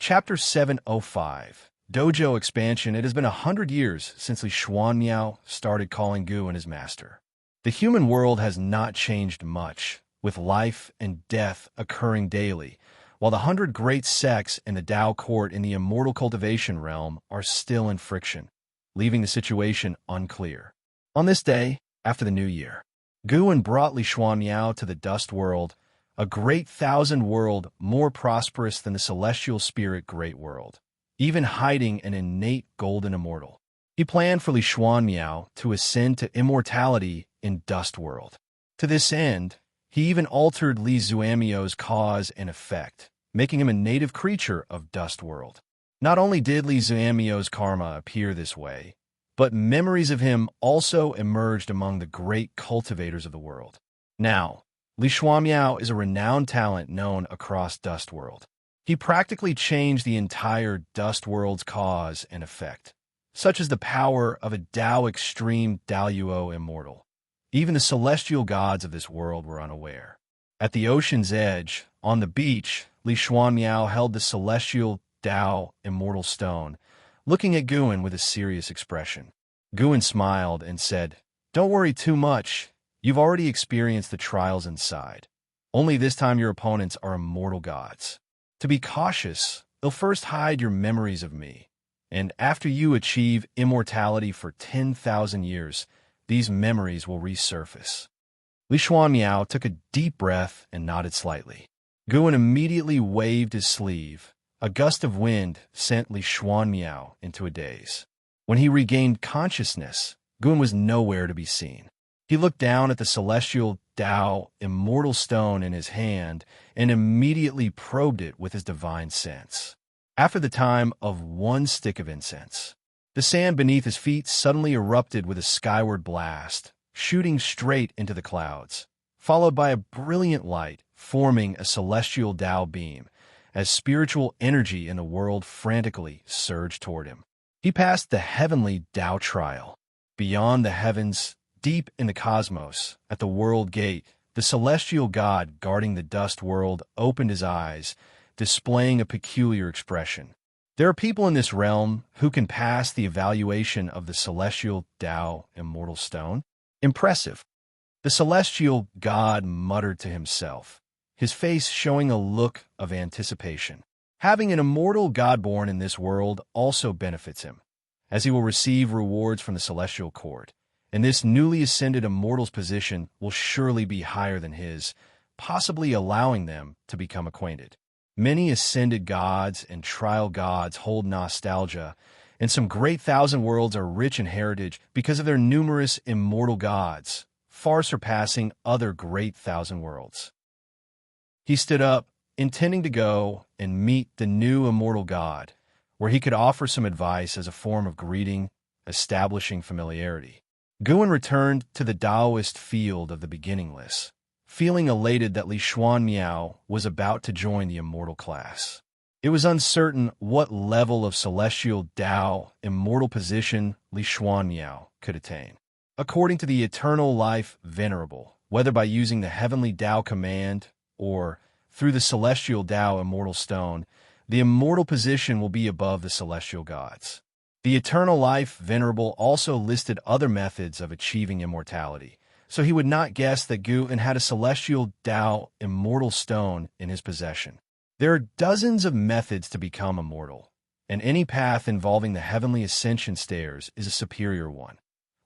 Chapter 705. Dojo Expansion. It has been 100 years since Li Xuanmiao started calling Gu and his master. The human world has not changed much, with life and death occurring daily, while the 100 great sects in the Dao court in the immortal cultivation realm are still in friction, leaving the situation unclear. On this day, after the new year, Gu brought Li Xuanmiao to the dust world, a great thousand world more prosperous than the celestial spirit great world, even hiding an innate golden immortal. He planned for Li Xuanmiao to ascend to immortality in dust world. To this end, he even altered Li Xuanmiao's cause and effect, making him a native creature of dust world. Not only did Li Xuanmiao's karma appear this way, but memories of him also emerged among the great cultivators of the world. Now, Li Xuanmiao is a renowned talent known across dust world. He practically changed the entire dust world's cause and effect, such as the power of a Dao extreme Daoyuo immortal. Even the celestial gods of this world were unaware. At the ocean's edge, on the beach, Li Xuanmiao held the celestial Dao immortal stone, looking at Guan with a serious expression. Guan smiled and said, "Don't worry too much. You've already experienced the trials inside. Only this time your opponents are immortal gods. To be cautious, they'll first hide your memories of me, and after you achieve immortality for 10,000 years, these memories will resurface." Li Xuanmiao took a deep breath and nodded slightly. Guan immediately waved his sleeve. A gust of wind sent Li Xuanmiao into a daze. When he regained consciousness, Guan was nowhere to be seen. He looked down at the celestial Dao immortal stone in his hand and immediately probed it with his divine sense. After the time of one stick of incense, the sand beneath his feet suddenly erupted with a skyward blast, shooting straight into the clouds, followed by a brilliant light forming a celestial Dao beam, as spiritual energy in the world frantically surged toward him. He passed the heavenly Dao trial. Beyond the heavens, deep in the cosmos, at the world gate, the celestial god guarding the dust world opened his eyes, displaying a peculiar expression. There are people in this realm who can pass the evaluation of the celestial Dao immortal stone. Impressive. The celestial god muttered to himself, his face showing a look of anticipation. Having an immortal god born in this world also benefits him, as he will receive rewards from the celestial court, and this newly ascended immortal's position will surely be higher than his, possibly allowing them to become acquainted. Many ascended gods and trial gods hold nostalgia, and some great thousand worlds are rich in heritage because of their numerous immortal gods, far surpassing other great thousand worlds. He stood up, intending to go and meet the new immortal god, where he could offer some advice as a form of greeting, establishing familiarity. Guan returned to the Taoist field of the beginningless, feeling elated that Li Xuanmiao was about to join the immortal class. It was uncertain what level of celestial Dao immortal position Li Xuanmiao could attain. According to the eternal life venerable, whether by using the heavenly Dao command or through the celestial Dao immortal stone, the immortal position will be above the celestial gods. The eternal life venerable also listed other methods of achieving immortality, so he would not guess that Guan had a celestial Dao immortal stone in his possession. There are dozens of methods to become immortal, and any path involving the heavenly ascension stairs is a superior one.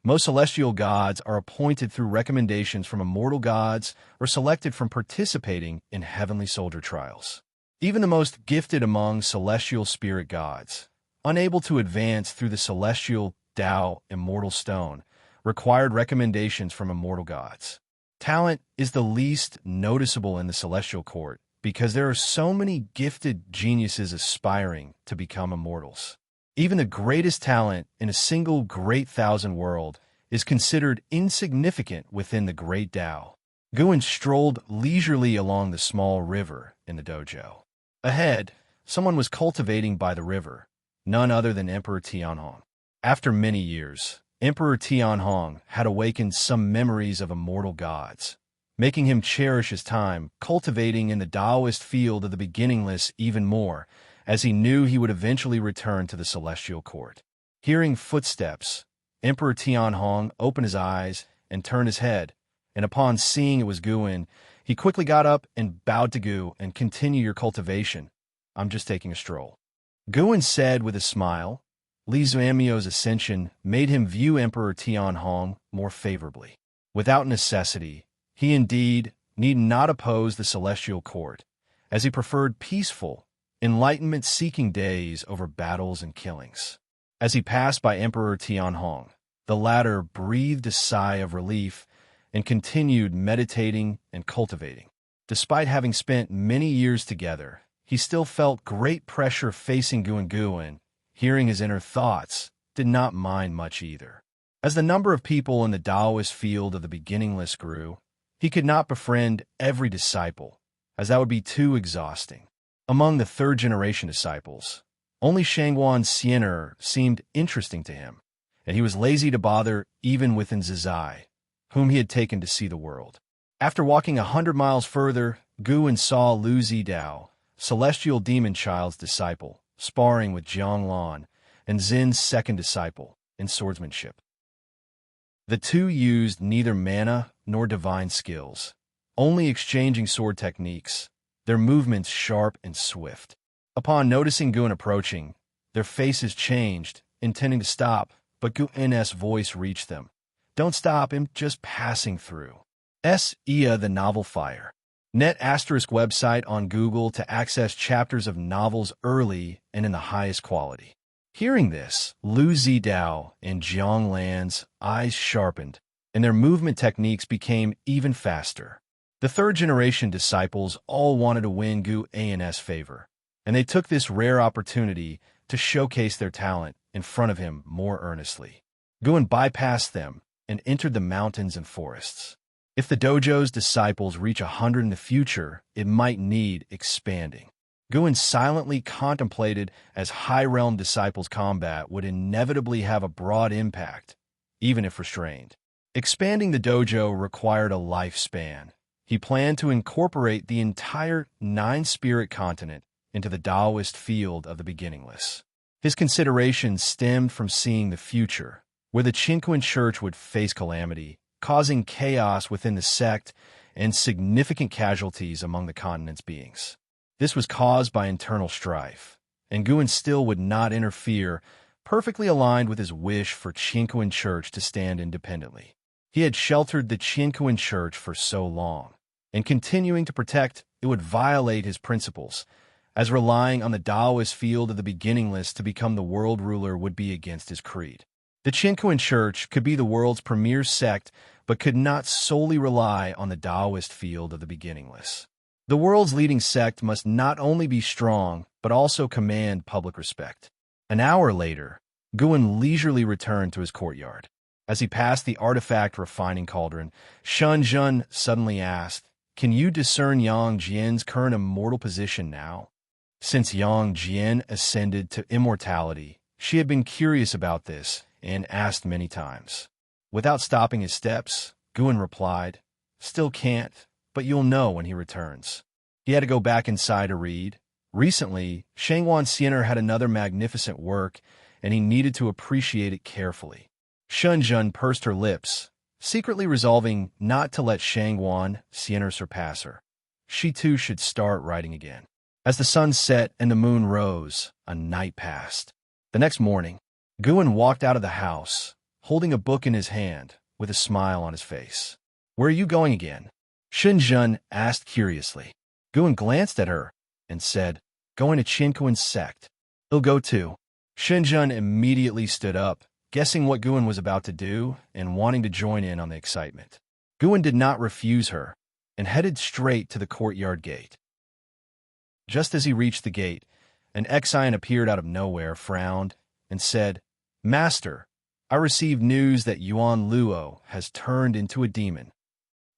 Most celestial gods are appointed through recommendations from immortal gods or selected from participating in heavenly soldier trials. Even the most gifted among celestial spirit gods, unable to advance through the celestial Dao immortal stone, required recommendations from immortal gods. Talent is the least noticeable in the celestial court because there are so many gifted geniuses aspiring to become immortals. Even the greatest talent in a single great thousand world is considered insignificant within the great Dao. Guan strolled leisurely along the small river in the dojo. Ahead, someone was cultivating by the river, none other than Emperor Tianhong. After many years, Emperor Tianhong had awakened some memories of immortal gods, making him cherish his time cultivating in the Taoist field of the beginningless even more, as he knew he would eventually return to the celestial court. Hearing footsteps, Emperor Tianhong opened his eyes and turned his head, and upon seeing it was Guin, he quickly got up and bowed to Gu and continue your cultivation. I'm just taking a stroll. Guin said with a smile. Li Zuamio's ascension made him view Emperor Tianhong more favorably. Without necessity, he indeed need not oppose the celestial court, as he preferred peaceful, enlightenment-seeking days over battles and killings. As he passed by Emperor Tianhong, the latter breathed a sigh of relief and continued meditating and cultivating. Despite having spent many years together, he still felt great pressure facing Guin. Hearing his inner thoughts, did not mind much either. As the number of people in the Taoist field of the beginningless grew, he could not befriend every disciple, as that would be too exhausting. Among the third-generation disciples, only Shangguan Xiener seemed interesting to him, and he was lazy to bother even within Zizai, whom he had taken to see the world. After walking 100 miles further, Guin saw Lu Zidao, celestial demon child's disciple, sparring with Jiang Lan and Zin's second disciple in swordsmanship. The two used neither mana nor divine skills, only exchanging sword techniques, their movements sharp and swift. Upon noticing Guin approaching, their faces changed, intending to stop, but Guin's voice reached them. Don't stop him, just passing through. Ia the Novel Fire. Net * website on Google to access chapters of novels early and in the highest quality. Hearing this, Lu Zidao and Jiang Lan's eyes sharpened, and their movement techniques became even faster. The third-generation disciples all wanted to win Guin's favor, and they took this rare opportunity to showcase their talent in front of him more earnestly. Guin bypassed them and entered the mountains and forests. If the dojo's disciples reach 100 in the future, it might need expanding. Guin silently contemplated as High Realm disciples' combat would inevitably have a broad impact, even if restrained. Expanding the dojo required a lifespan. He planned to incorporate the entire nine-spirit continent into the Taoist field of the beginningless. His considerations stemmed from seeing the future, where the Qinquan Church would face calamity, causing chaos within the sect and significant casualties among the continent's beings. This was caused by internal strife, and Guin still would not interfere, perfectly aligned with his wish for Qinquan Church to stand independently. He had sheltered the Qinquan Church for so long, and continuing to protect it would violate his principles, as relying on the Taoist field of the beginningless to become the world ruler would be against his creed. The Qinquan Church could be the world's premier sect, but could not solely rely on the Taoist field of the beginningless. The world's leading sect must not only be strong, but also command public respect. An hour later, Guin leisurely returned to his courtyard. As he passed the artifact refining cauldron, Shun Jun suddenly asked, "Can you discern Yang Jian's current immortal position now?" Since Yang Jian ascended to immortality, she had been curious about this and asked many times. Without stopping his steps, Guin replied, "Still can't, but you'll know when he returns." He had to go back inside to read. Recently, Shangguan Xiener had another magnificent work, and he needed to appreciate it carefully. Shunjun pursed her lips, secretly resolving not to let Shangguan Xiener surpass her. She too should start writing again. As the sun set and the moon rose, a night passed. The next morning, Guin walked out of the house, holding a book in his hand, with a smile on his face. "Where are you going again?" Shunjun asked curiously. Guin glanced at her and said, "Going to Qinquan's sect." "He'll go too." Shunjun immediately stood up, guessing what Guin was about to do and wanting to join in on the excitement. Guin did not refuse her and headed straight to the courtyard gate. Just as he reached the gate, an Exion appeared out of nowhere, frowned, and said, "Master, I received news that Yuan Luo has turned into a demon.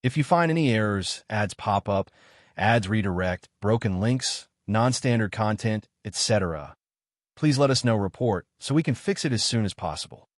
If you find any errors, ads pop up, ads redirect, broken links, non-standard content, etc., please let us know report so we can fix it as soon as possible."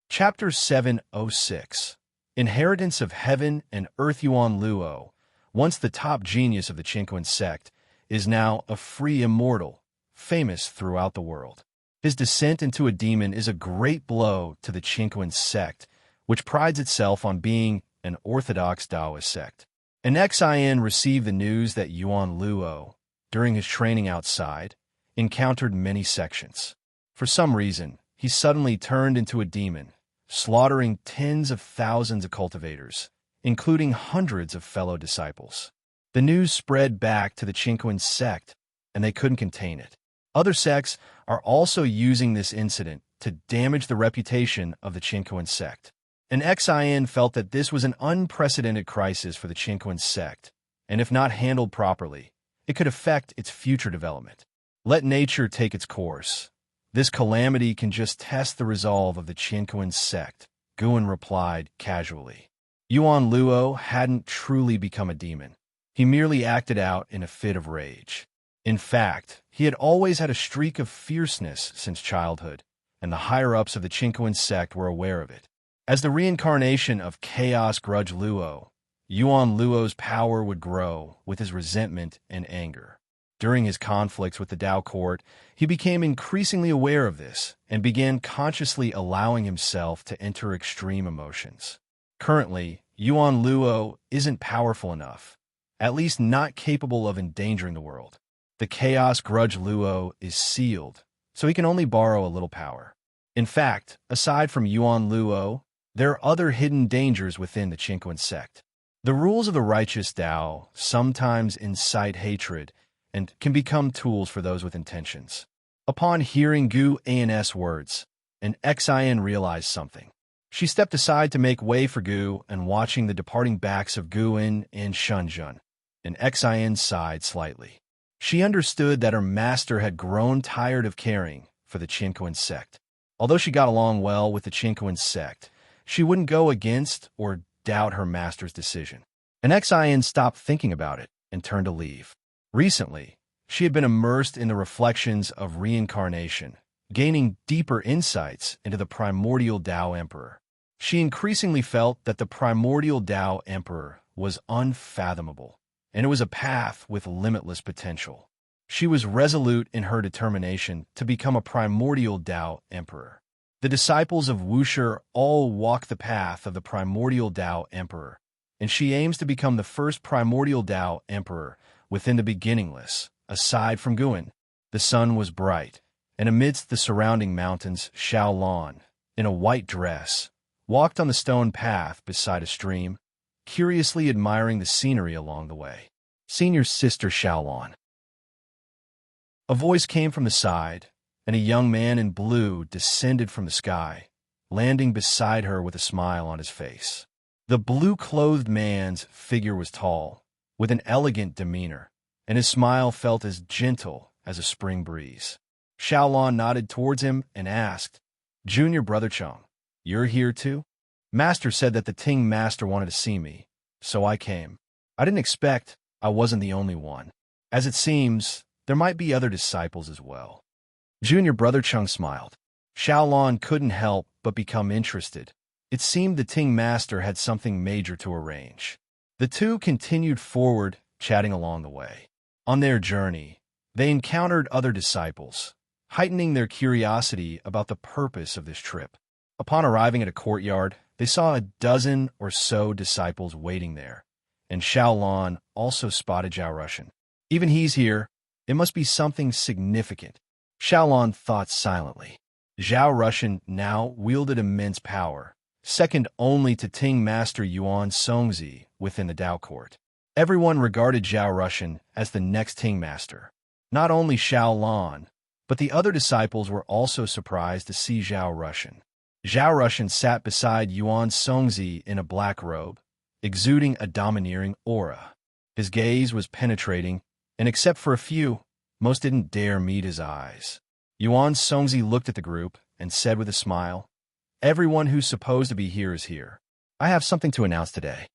Chapter 706 Inheritance of Heaven and Earth. Yuan Luo, once the top genius of the Qinquan sect, is now a free immortal, famous throughout the world. His descent into a demon is a great blow to the Qinquan sect, which prides itself on being an orthodox Taoist sect. An Xin received the news that Yuan Luo, during his training outside, encountered many sections. For some reason, he suddenly turned into a demon, slaughtering tens of thousands of cultivators, including hundreds of fellow disciples. The news spread back to the Qinquan sect, and they couldn't contain it. Other sects are also using this incident to damage the reputation of the Qinquan sect. An Xin felt that this was an unprecedented crisis for the Qinquan sect, and if not handled properly, it could affect its future development. Let nature take its course. This calamity can just test the resolve of the Qinquan sect, Guan replied casually. Yuan Luo hadn't truly become a demon. He merely acted out in a fit of rage. In fact, he had always had a streak of fierceness since childhood, and the higher-ups of the Qinquan sect were aware of it. As the reincarnation of Chaos Grudge Luo, Yuan Luo's power would grow with his resentment and anger. During his conflicts with the Tao court, he became increasingly aware of this and began consciously allowing himself to enter extreme emotions. Currently, Yuan Luo isn't powerful enough, at least not capable of endangering the world. The Chaos Grudge Luo is sealed, so he can only borrow a little power. In fact, aside from Yuan Luo, there are other hidden dangers within the Qinquan sect. The rules of the righteous Tao sometimes incite hatred and can become tools for those with intentions. Upon hearing Gu An's words, an Xin realized something. She stepped aside to make way for Gu, and watching the departing backs of Guan and Shunjun, an Xin sighed slightly. She understood that her master had grown tired of caring for the Qinquan sect. Although she got along well with the Qinquan sect, she wouldn't go against or doubt her master's decision. An Xin stopped thinking about it and turned to leave. Recently, she had been immersed in the reflections of reincarnation, gaining deeper insights into the primordial Tao Emperor. She increasingly felt that the primordial Tao Emperor was unfathomable, and it was a path with limitless potential. She was resolute in her determination to become a primordial Tao Emperor. The disciples of Wuxia all walk the path of the primordial Tao Emperor, and she aims to become the first primordial Tao Emperor within the beginningless, aside from Guan. The sun was bright, and amidst the surrounding mountains, Xiaolon, in a white dress, walked on the stone path beside a stream, curiously admiring the scenery along the way. Senior Sister Xiaolon. A voice came from the side, and a young man in blue descended from the sky, landing beside her with a smile on his face. The blue-clothed man's figure was tall, with an elegant demeanor, and his smile felt as gentle as a spring breeze. Xiaolon nodded towards him and asked, "Junior Brother Chong, you're here too? Master said that the Ting Master wanted to see me, so I came. I didn't expect I wasn't the only one. As it seems, there might be other disciples as well." Junior Brother Chung smiled. Xiaolon couldn't help but become interested. It seemed the Ting Master had something major to arrange. The two continued forward, chatting along the way. On their journey, they encountered other disciples, heightening their curiosity about the purpose of this trip. Upon arriving at a courtyard, they saw a dozen or so disciples waiting there, and Xiaolon also spotted Zhao Rushan. Even he's here. It must be something significant. Xiaolon thought silently. Zhao Rushan now wielded immense power, second only to Ting Master Yuan Songzi within the Tao court. Everyone regarded Zhao Rushan as the next Ting Master. Not only Xiaolon, but the other disciples were also surprised to see Zhao Rushan. Zhao Rushan sat beside Yuan Songzi in a black robe, exuding a domineering aura. His gaze was penetrating, and except for a few, most didn't dare meet his eyes. Yuan Songzi looked at the group and said with a smile, "Everyone who's supposed to be here is here. I have something to announce today."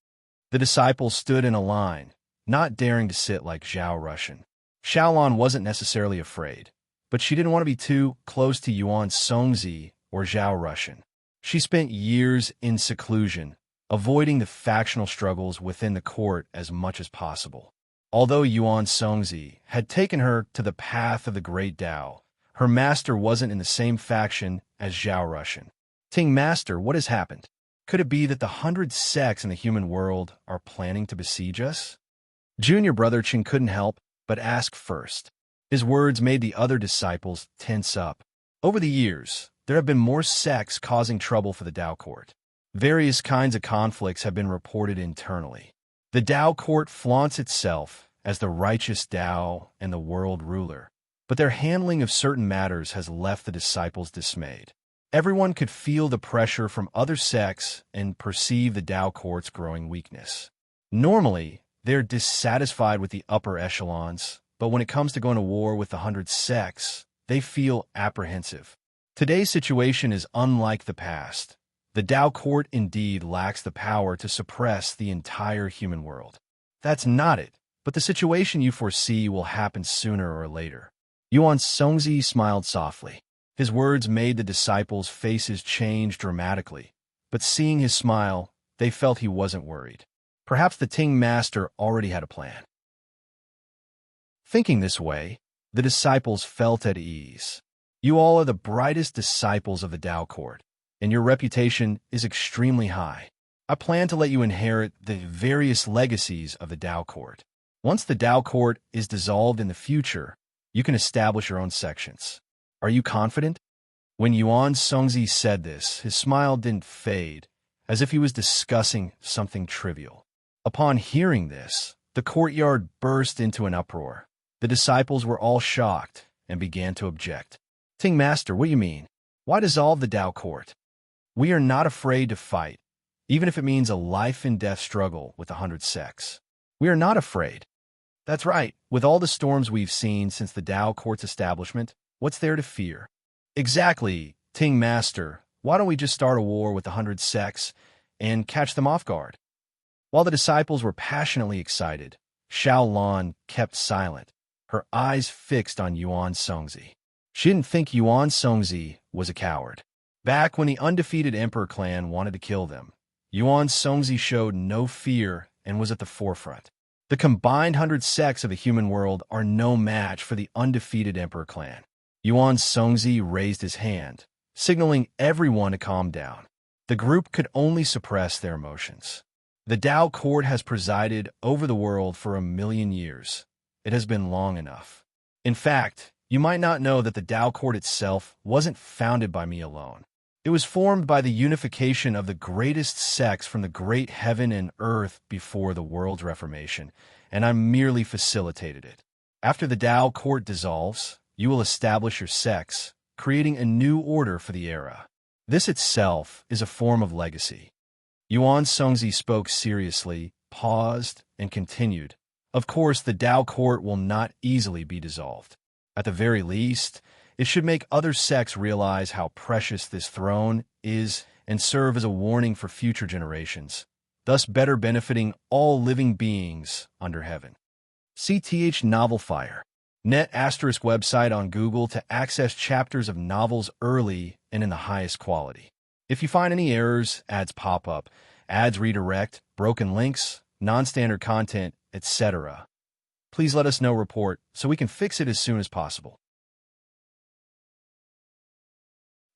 The disciples stood in a line, not daring to sit like Zhao Rushan. Xiaolon wasn't necessarily afraid, but she didn't want to be too close to Yuan Songzi or Zhao Rushan. She spent years in seclusion, avoiding the factional struggles within the court as much as possible. Although Yuan Songzi had taken her to the path of the great Tao, her master wasn't in the same faction as Zhao Rushan. Ting Master, what has happened? Could it be that the 100 sects in the human world are planning to besiege us? Junior brother Qin couldn't help but ask first. His words made the other disciples tense up. Over the years, there have been more sects causing trouble for the Tao court. Various kinds of conflicts have been reported internally. The Tao court flaunts itself as the righteous Tao and the world ruler, but their handling of certain matters has left the disciples dismayed. Everyone could feel the pressure from other sects and perceive the Tao court's growing weakness. Normally, they're dissatisfied with the upper echelons, but when it comes to going to war with the 100 sects, they feel apprehensive. Today's situation is unlike the past. The Tao court indeed lacks the power to suppress the entire human world. That's not it, but the situation you foresee will happen sooner or later. Yuan Songzi smiled softly. His words made the disciples' faces change dramatically, but seeing his smile, they felt he wasn't worried. Perhaps the Ting Master already had a plan. Thinking this way, the disciples felt at ease. You all are the brightest disciples of the Tao court, and your reputation is extremely high. I plan to let you inherit the various legacies of the Tao court. Once the Tao court is dissolved in the future, you can establish your own sections. Are you confident? When Yuan Songzi said this, his smile didn't fade, as if he was discussing something trivial. Upon hearing this, the courtyard burst into an uproar. The disciples were all shocked and began to object. Ting Master, what do you mean? Why dissolve the Tao court? We are not afraid to fight, even if it means a life-and-death struggle with 100 sects. We are not afraid. That's right. With all the storms we've seen since the Tao court's establishment, what's there to fear? Exactly, Ting Master. Why don't we just start a war with the 100 sects and catch them off guard? While the disciples were passionately excited, Xiao Lan kept silent, her eyes fixed on Yuan Songzi. She didn't think Yuan Songzi was a coward. Back when the undefeated Emperor clan wanted to kill them, Yuan Songzi showed no fear and was at the forefront. The combined 100 sects of the human world are no match for the undefeated Emperor clan. Yuan Songzi raised his hand, signaling everyone to calm down. The group could only suppress their emotions. The Tao court has presided over the world for 1,000,000 years. It has been long enough. In fact, you might not know that the Tao court itself wasn't founded by me alone. It was formed by the unification of the greatest sects from the great heaven and earth before the world's reformation, and I merely facilitated it. After the Tao court dissolves, you will establish your sects, creating a new order for the era. This itself is a form of legacy. Yuan Songzi spoke seriously, paused, and continued. Of course, the Tao court will not easily be dissolved. At the very least, it should make other sects realize how precious this throne is and serve as a warning for future generations, thus better benefiting all living beings under heaven. CTH Novel Fire. Net * website on Google to access chapters of novels early and in the highest quality. If you find any errors, ads pop up, ads redirect, broken links, non-standard content, etc., please let us know report so we can fix it as soon as possible.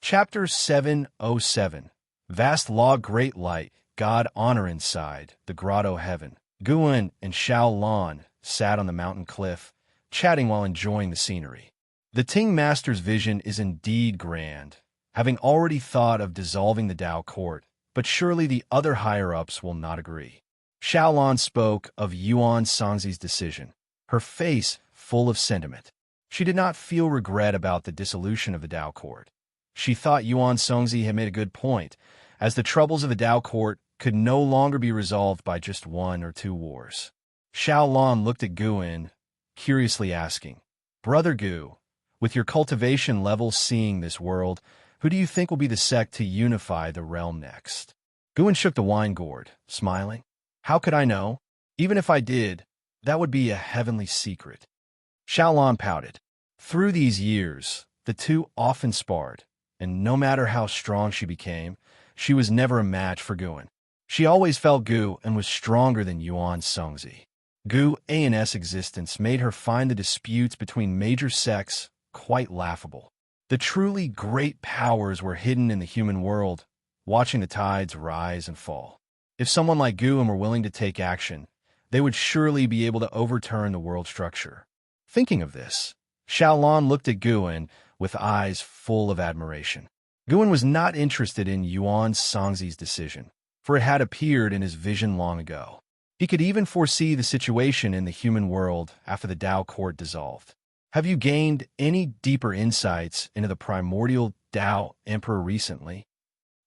Chapter 707. Vast Law Great Light, God Honor Inside, the Grotto Heaven. Guan and Xiao Lan sat on the mountain cliff, chatting while enjoying the scenery. The Ting Master's vision is indeed grand, having already thought of dissolving the Tao court, but surely the other higher-ups will not agree. Xiao Lan spoke of Yuan Songzi's decision, her face full of sentiment. She did not feel regret about the dissolution of the Tao court. She thought Yuan Songzi had made a good point, as the troubles of the Tao court could no longer be resolved by just 1 or 2 wars. Xiao Lan looked at Guan, curiously asking, "Brother Gu, with your cultivation level seeing this world, who do you think will be the sect to unify the realm next?" Guan shook the wine gourd, smiling. "How could I know? Even if I did, that would be a heavenly secret." Xiao Lan pouted. Through these years, the two often sparred, and no matter how strong she became, she was never a match for Guan. She always felt Gu and was stronger than Yuan Songzi. Gu's existence made her find the disputes between major sects quite laughable. The truly great powers were hidden in the human world, watching the tides rise and fall. If someone like Gu were willing to take action, they would surely be able to overturn the world structure. Thinking of this, Xiaolan looked at Guan with eyes full of admiration. Guan was not interested in Yuan Songzi's decision, for it had appeared in his vision long ago. He could even foresee the situation in the human world after the Dao court dissolved. Have you gained any deeper insights into the primordial Dao Emperor recently?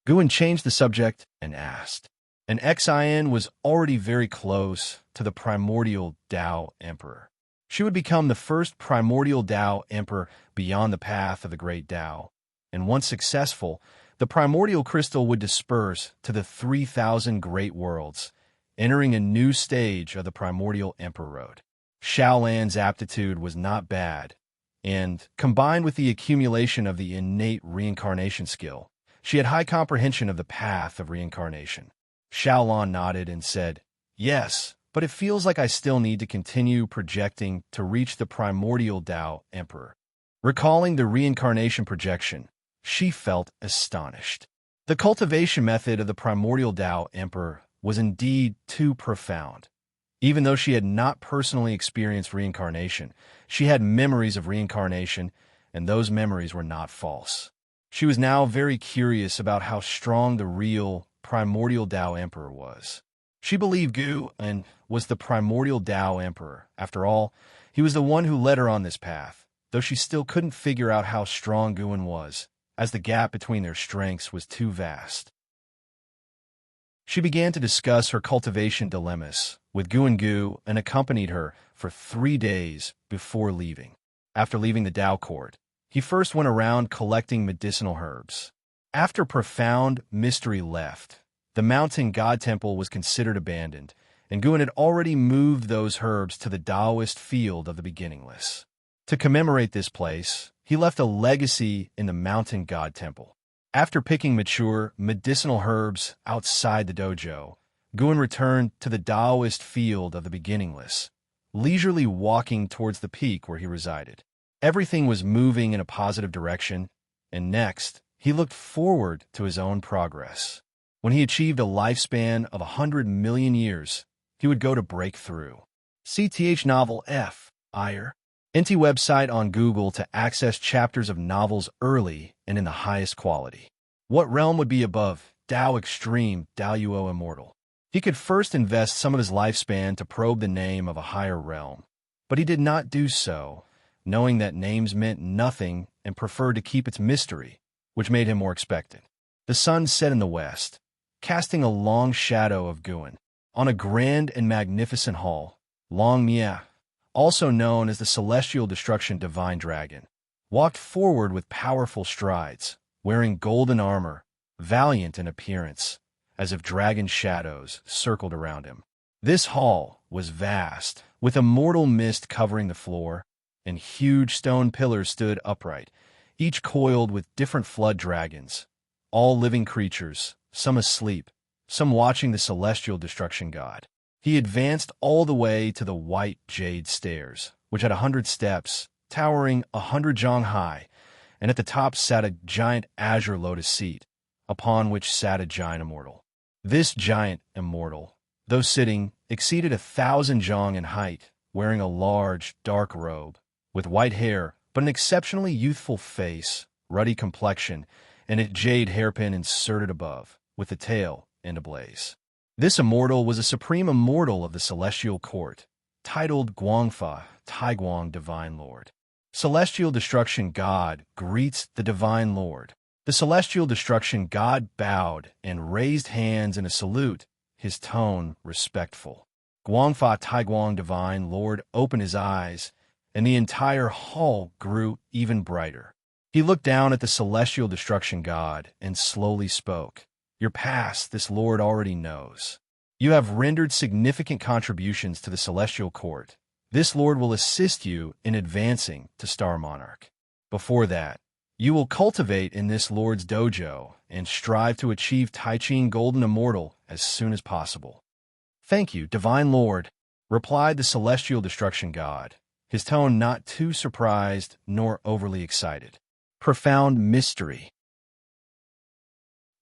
Guan changed the subject and asked. And Xin was already very close to the primordial Dao Emperor. She would become the first primordial Dao Emperor beyond the path of the great Dao, and once successful, the primordial crystal would disperse to the 3,000 great worlds, entering a new stage of the primordial Emperor Road. Xiaolan's aptitude was not bad, and, combined with the accumulation of the innate reincarnation skill, she had high comprehension of the path of reincarnation. Xiaolan nodded and said, "Yes, but it feels like I still need to continue projecting to reach the primordial Dao Emperor." Recalling the reincarnation projection, she felt astonished. The cultivation method of the primordial Dao Emperor was indeed too profound. Even though she had not personally experienced reincarnation, she had memories of reincarnation, and those memories were not false. She was now very curious about how strong the real primordial Dao Emperor was. She believed Gu and was the primordial Dao Emperor. After all, he was the one who led her on this path, though she still couldn't figure out how strong Guan was, as the gap between their strengths was too vast. She began to discuss her cultivation dilemmas with Gu and accompanied her for 3 days before leaving. After leaving the Dao court, he first went around collecting medicinal herbs. After profound mystery left, the mountain god temple was considered abandoned, and Guan had already moved those herbs to the Taoist field of the beginningless. To commemorate this place, he left a legacy in the mountain god temple. After picking mature medicinal herbs outside the dojo, Guan returned to the Taoist field of the beginningless, leisurely walking towards the peak where he resided. Everything was moving in a positive direction, and next, he looked forward to his own progress. When he achieved a lifespan of 100 million years, he would go to break through. CTH Novel F. Ire. NT website on Google to access chapters of novels early and in the highest quality. What realm would be above Dao Extreme, Dao Immortal? He could first invest some of his lifespan to probe the name of a higher realm, but he did not do so, knowing that names meant nothing and preferred to keep its mystery, which made him more expectant. The sun set in the west, casting a long shadow of Guan. On a grand and magnificent hall, Long Mia, also known as the Celestial Destruction Divine Dragon, walked forward with powerful strides, wearing golden armor, valiant in appearance, as if dragon shadows circled around him. This hall was vast, with immortal mist covering the floor, and huge stone pillars stood upright, each coiled with different flood dragons, all living creatures, some asleep, some watching the celestial destruction god. He advanced all the way to the white jade stairs, which had 100 steps, towering 100 zhang high, and at the top sat a giant azure lotus seat, upon which sat a giant immortal. This giant immortal, though sitting, exceeded 1,000 zhang in height, wearing a large, dark robe, with white hair, but an exceptionally youthful face, ruddy complexion, and a jade hairpin inserted above, with the tail end ablaze. This immortal was a supreme immortal of the celestial court, titled Guangfa, Taiguang Divine Lord. Celestial Destruction God greets the Divine Lord. The Celestial Destruction God bowed and raised hands in a salute, his tone respectful. Guangfa Taiguang Divine Lord opened his eyes, and the entire hall grew even brighter. He looked down at the Celestial Destruction God and slowly spoke. Your past this Lord already knows. You have rendered significant contributions to the Celestial Court. This Lord will assist you in advancing to Star Monarch. Before that, you will cultivate in this Lord's dojo and strive to achieve Tai Ching Golden Immortal as soon as possible. Thank you, Divine Lord. replied the celestial destruction god, his tone not too surprised nor overly excited. Profound mystery.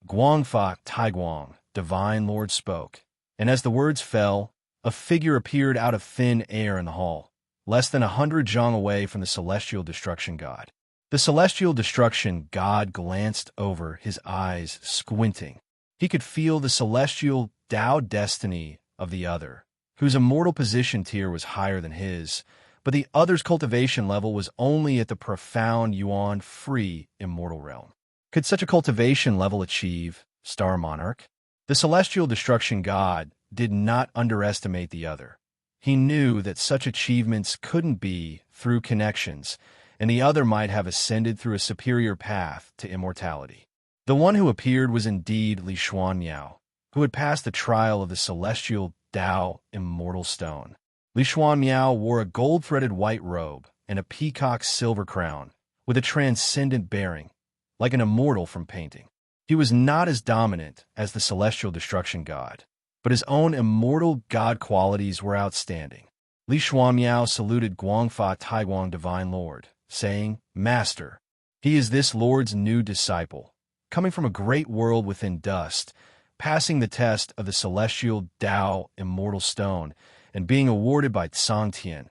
Guangfa Taiguang, divine lord, spoke, and as the words fell, a figure appeared out of thin air in the hall, less than 100 zhang away from the celestial destruction god. The celestial destruction god glanced over, his eyes squinting. He could feel the celestial Tao destiny of the other, whose immortal position tier was higher than his, but the other's cultivation level was only at the profound yuan-free immortal realm. Could such a cultivation level achieve Star Monarch? The celestial destruction god did not underestimate the other. He knew that such achievements couldn't be through connections, and the other might have ascended through a superior path to immortality. The one who appeared was indeed Li Xuanmiao, who had passed the trial of the celestial Tao immortal stone. Li Xuanmiao wore a gold-threaded white robe and a peacock's silver crown, with a transcendent bearing, like an immortal from painting. He was not as dominant as the celestial destruction god, but his own immortal god qualities were outstanding. Li Xuanmiao saluted Guangfa Taiguang divine lord, saying, "Master, he is this lord's new disciple, coming from a great world within dust, passing the test of the celestial Tao immortal stone, and being awarded by Tsangtian,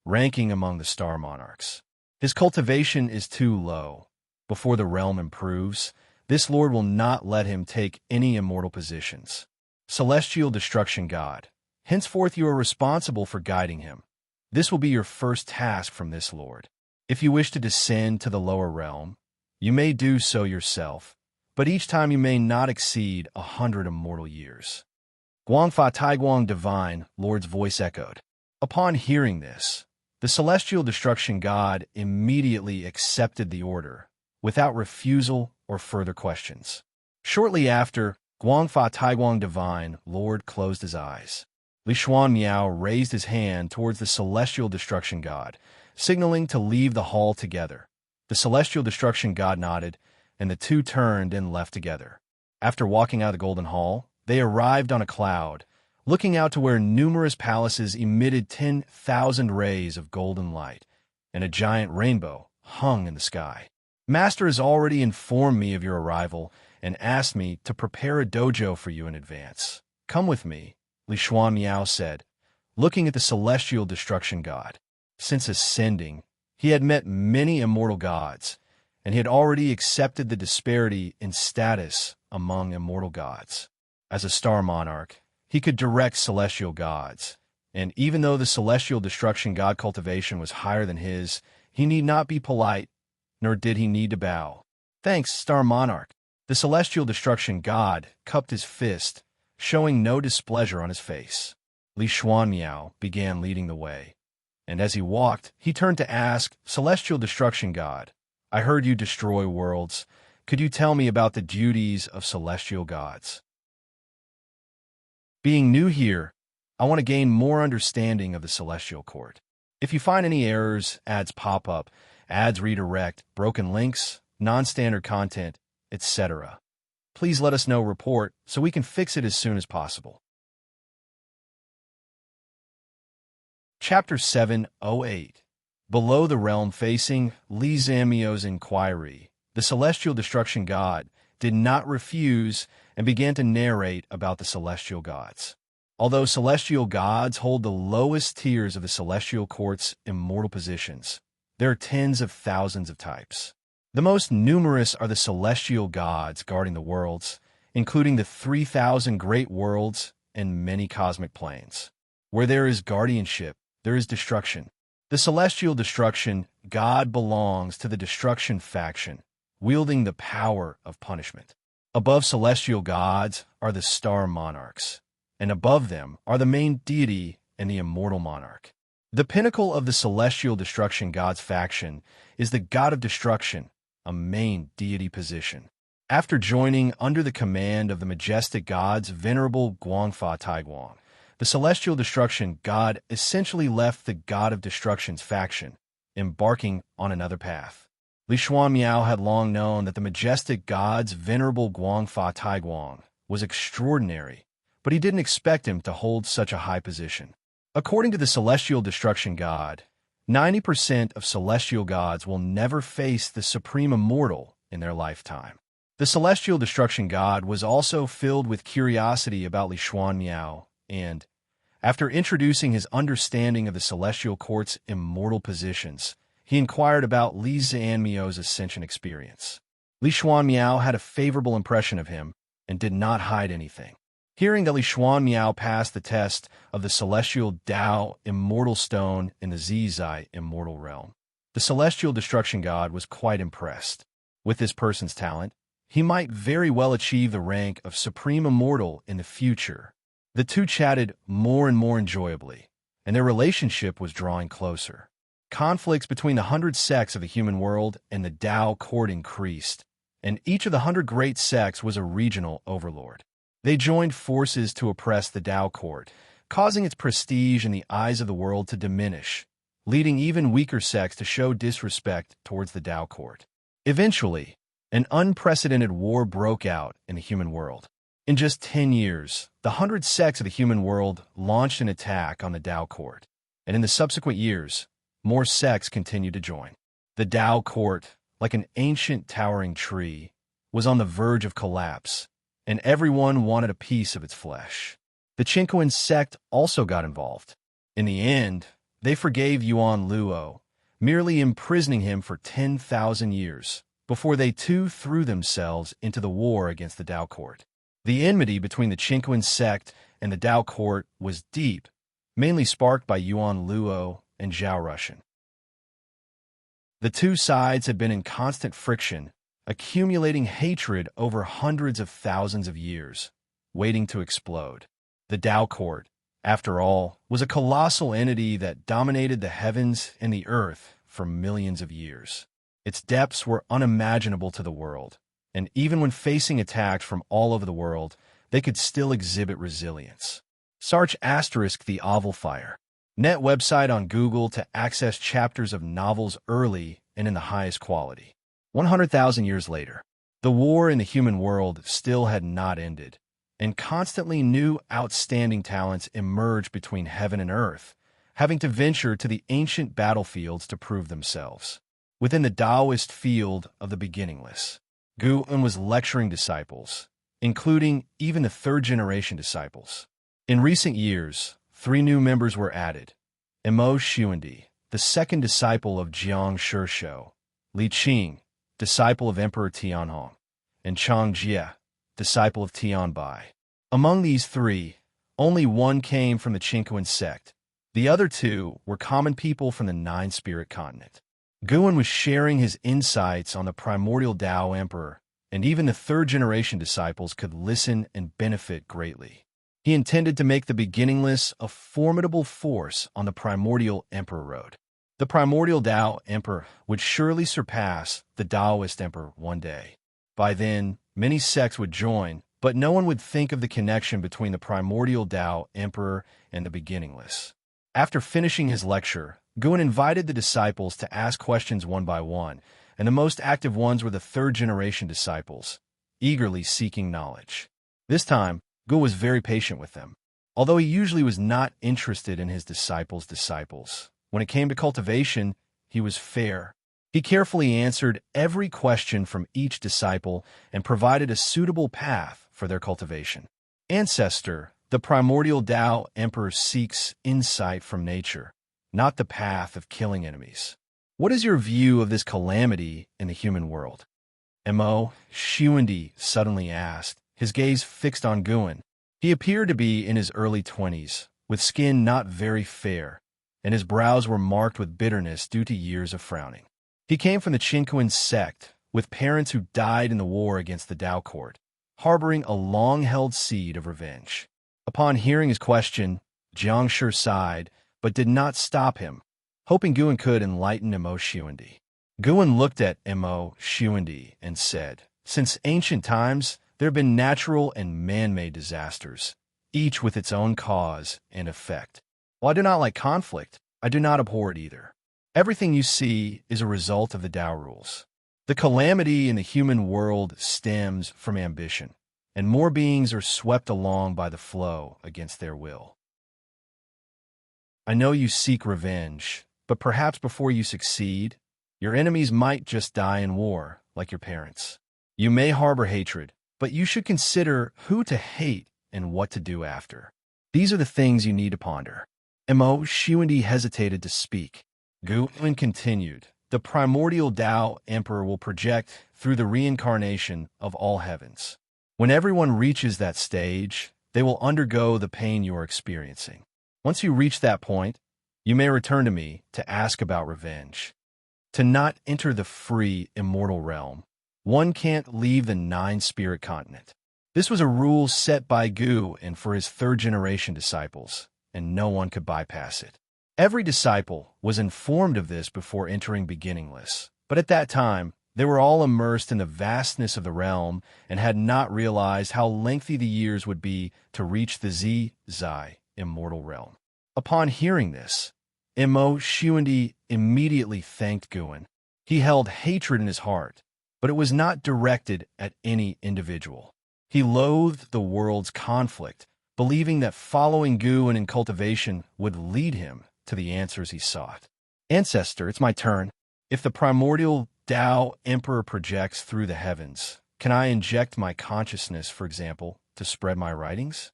ranking among the star monarchs. His cultivation is too low. Before the realm improves, this lord will not let him take any immortal positions. Celestial destruction god, henceforth you are responsible for guiding him. This will be your first task from this lord. If you wish to descend to the lower realm, you may do so yourself, but each time you may not exceed 100 immortal years." Guangfa Taiguang divine lord's voice echoed. Upon hearing this, the celestial destruction god immediately accepted the order, without refusal or further questions. Shortly after, Guangfa Taiguang divine lord closed his eyes. Li Xuanmiao raised his hand towards the celestial destruction god, signaling to leave the hall together. The celestial destruction god nodded, and the two turned and left together. After walking out of the golden hall, they arrived on a cloud, looking out to where numerous palaces emitted 10,000 rays of golden light, and a giant rainbow hung in the sky. "Master has already informed me of your arrival and asked me to prepare a dojo for you in advance. Come with me," Li Xuanmiao said, looking at the celestial destruction god. Since ascending, he had met many immortal gods, and he had already accepted the disparity in status among immortal gods. As a star monarch, he could direct celestial gods, and even though the celestial destruction god cultivation was higher than his, he need not be polite, nor did he need to bow. "Thanks, star monarch." The celestial destruction god cupped his fist, showing no displeasure on his face. Li Xuanmiao began leading the way, and as he walked, he turned to ask, "Celestial destruction god, I heard you destroy worlds. Could you tell me about the duties of celestial gods?" Being new here, I want to gain more understanding of the celestial court. If you find any errors, ads pop up, ads redirect, broken links, non-standard content, etc., please let us know, report, so we can fix it as soon as possible. Chapter 708. Below the realm facing Li Zamiao's inquiry, the celestial destruction god did not refuse and began to narrate about the celestial gods. Although celestial gods hold the lowest tiers of the celestial court's immortal positions, there are tens of thousands of types. The most numerous are the celestial gods guarding the worlds, including the 3,000 great worlds and many cosmic planes. Where there is guardianship, there is destruction. The celestial destruction god belongs to the destruction faction, wielding the power of punishment. Above celestial gods are the star monarchs, and above them are the main deity and the immortal monarch. The pinnacle of the celestial destruction god's faction is the god of destruction, a main deity position. After joining under the command of the majestic god's venerable Guangfa Taiguang, the celestial destruction god essentially left the god of destruction's faction, embarking on another path. Li Xuanmiao had long known that the majestic god's venerable Guangfa Taiguang was extraordinary, but he didn't expect him to hold such a high position. According to the celestial destruction god, 90% of celestial gods will never face the supreme immortal in their lifetime. The celestial destruction god was also filled with curiosity about Li Xuanmiao, and, after introducing his understanding of the celestial court's immortal positions, he inquired about Li Xuanmiao's ascension experience. Li Xuanmiao had a favorable impression of him and did not hide anything. Hearing that Li Xuanmiao passed the test of the celestial Dao immortal stone in the Zizai immortal realm, the celestial destruction god was quite impressed. With this person's talent, he might very well achieve the rank of supreme immortal in the future. The two chatted more and more enjoyably, and their relationship was drawing closer. Conflicts between the 100 sects of the human world and the Dao court increased, and each of the 100 great sects was a regional overlord. They joined forces to oppress the Dao court, causing its prestige in the eyes of the world to diminish, leading even weaker sects to show disrespect towards the Dao court. Eventually, an unprecedented war broke out in the human world. In just 10 years, the 100 sects of the human world launched an attack on the Dao court, and in the subsequent years, more sects continued to join. The Dao court, like an ancient towering tree, was on the verge of collapse, and everyone wanted a piece of its flesh. The Qinquan sect also got involved. In the end, they forgave Yuan Luo, merely imprisoning him for 10,000 years, before they too threw themselves into the war against the Dao court. The enmity between the Qinquan sect and the Dao court was deep, mainly sparked by Yuan Luo and Zhao Rushan. The two sides had been in constant friction, accumulating hatred over hundreds of thousands of years, waiting to explode. The Dao court, after all, was a colossal entity that dominated the heavens and the earth for millions of years. Its depths were unimaginable to the world, and even when facing attacks from all over the world, they could still exhibit resilience. Search * The Oval Fire. Net website on Google to access chapters of novels early and in the highest quality. 100,000 years later, the war in the human world still had not ended, and constantly new outstanding talents emerged between heaven and earth, having to venture to the ancient battlefields to prove themselves. Within the Taoist field of the beginningless, Gu En was lecturing disciples, including even the third-generation disciples. In recent years, 3 new members were added: Immerse Xuandi, the second disciple of Jiang Shishou, Li Qing, disciple of Emperor Tianhong, and Chang Jie, disciple of Tianbai. Among these 3, only one came from the Qinquan sect. The other 2 were common people from the Nine-Spirit continent. Guan was sharing his insights on the primordial Dao Emperor, and even the third-generation disciples could listen and benefit greatly. He intended to make the beginningless a formidable force on the primordial Emperor road. The primordial Dao Emperor would surely surpass the Taoist Emperor one day. By then, many sects would join, but no one would think of the connection between the primordial Dao Emperor and the beginningless. After finishing his lecture, Guan invited the disciples to ask questions one by one, and the most active ones were the third-generation disciples, eagerly seeking knowledge. This time, Guan was very patient with them. Although he usually was not interested in his disciples, when it came to cultivation, he was fair. He carefully answered every question from each disciple and provided a suitable path for their cultivation. Ancestor, the primordial Dao Emperor seeks insight from nature, not the path of killing enemies. What is your view of this calamity in the human world? Immerse Xuandi suddenly asked, his gaze fixed on Guan. He appeared to be in his early 20s, with skin not very fair, and his brows were marked with bitterness due to years of frowning. He came from the Qinquan sect, with parents who died in the war against the Dao court, harboring a long-held seed of revenge. Upon hearing his question, Jiang Shi sighed, but did not stop him, hoping Guan could enlighten Immerse Xuandi. Guan looked at Immerse Xuandi and said, "Since ancient times, there have been natural and man-made disasters, each with its own cause and effect. While I do not like conflict, I do not abhor it either. Everything you see is a result of the Tao rules. The calamity in the human world stems from ambition, and more beings are swept along by the flow against their will. I know you seek revenge, but perhaps before you succeed, your enemies might just die in war, like your parents. You may harbor hatred, but you should consider who to hate and what to do after. These are the things you need to ponder. Mo Shiwendi hesitated to speak. Guwen continued. The primordial Tao Emperor will project through the reincarnation of all heavens. When everyone reaches that stage, they will undergo the pain you are experiencing. Once you reach that point, you may return to me to ask about revenge. To not enter the free, immortal realm, one can't leave the nine-spirit continent. This was a rule set by Gu and for his third-generation disciples, and no one could bypass it. Every disciple was informed of this before entering Beginningless, but at that time, they were all immersed in the vastness of the realm and had not realized how lengthy the years would be to reach the Zai immortal realm. Upon hearing this, Mo Shiwendi immediately thanked Guwen. He held hatred in his heart, but it was not directed at any individual. He loathed the world's conflict, believing that following Guwen in cultivation would lead him to the answers he sought. Ancestor, it's my turn. If the primordial Tao Emperor projects through the heavens, can I inject my consciousness, for example, to spread my writings?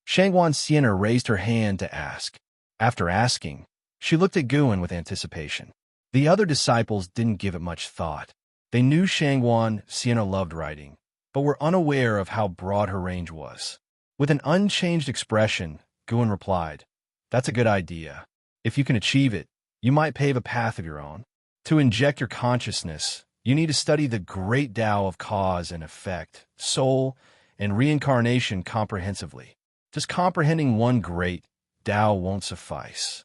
Shangwan Sienna raised her hand to ask. After asking, she looked at Guwen with anticipation. The other disciples didn't give it much thought. They knew Shangwan Sienna loved writing, but were unaware of how broad her range was. With an unchanged expression, Guwen replied, "That's a good idea. If you can achieve it, you might pave a path of your own. To inject your consciousness, you need to study the great Tao of cause and effect, soul, and reincarnation comprehensively. Just comprehending one great Tao won't suffice."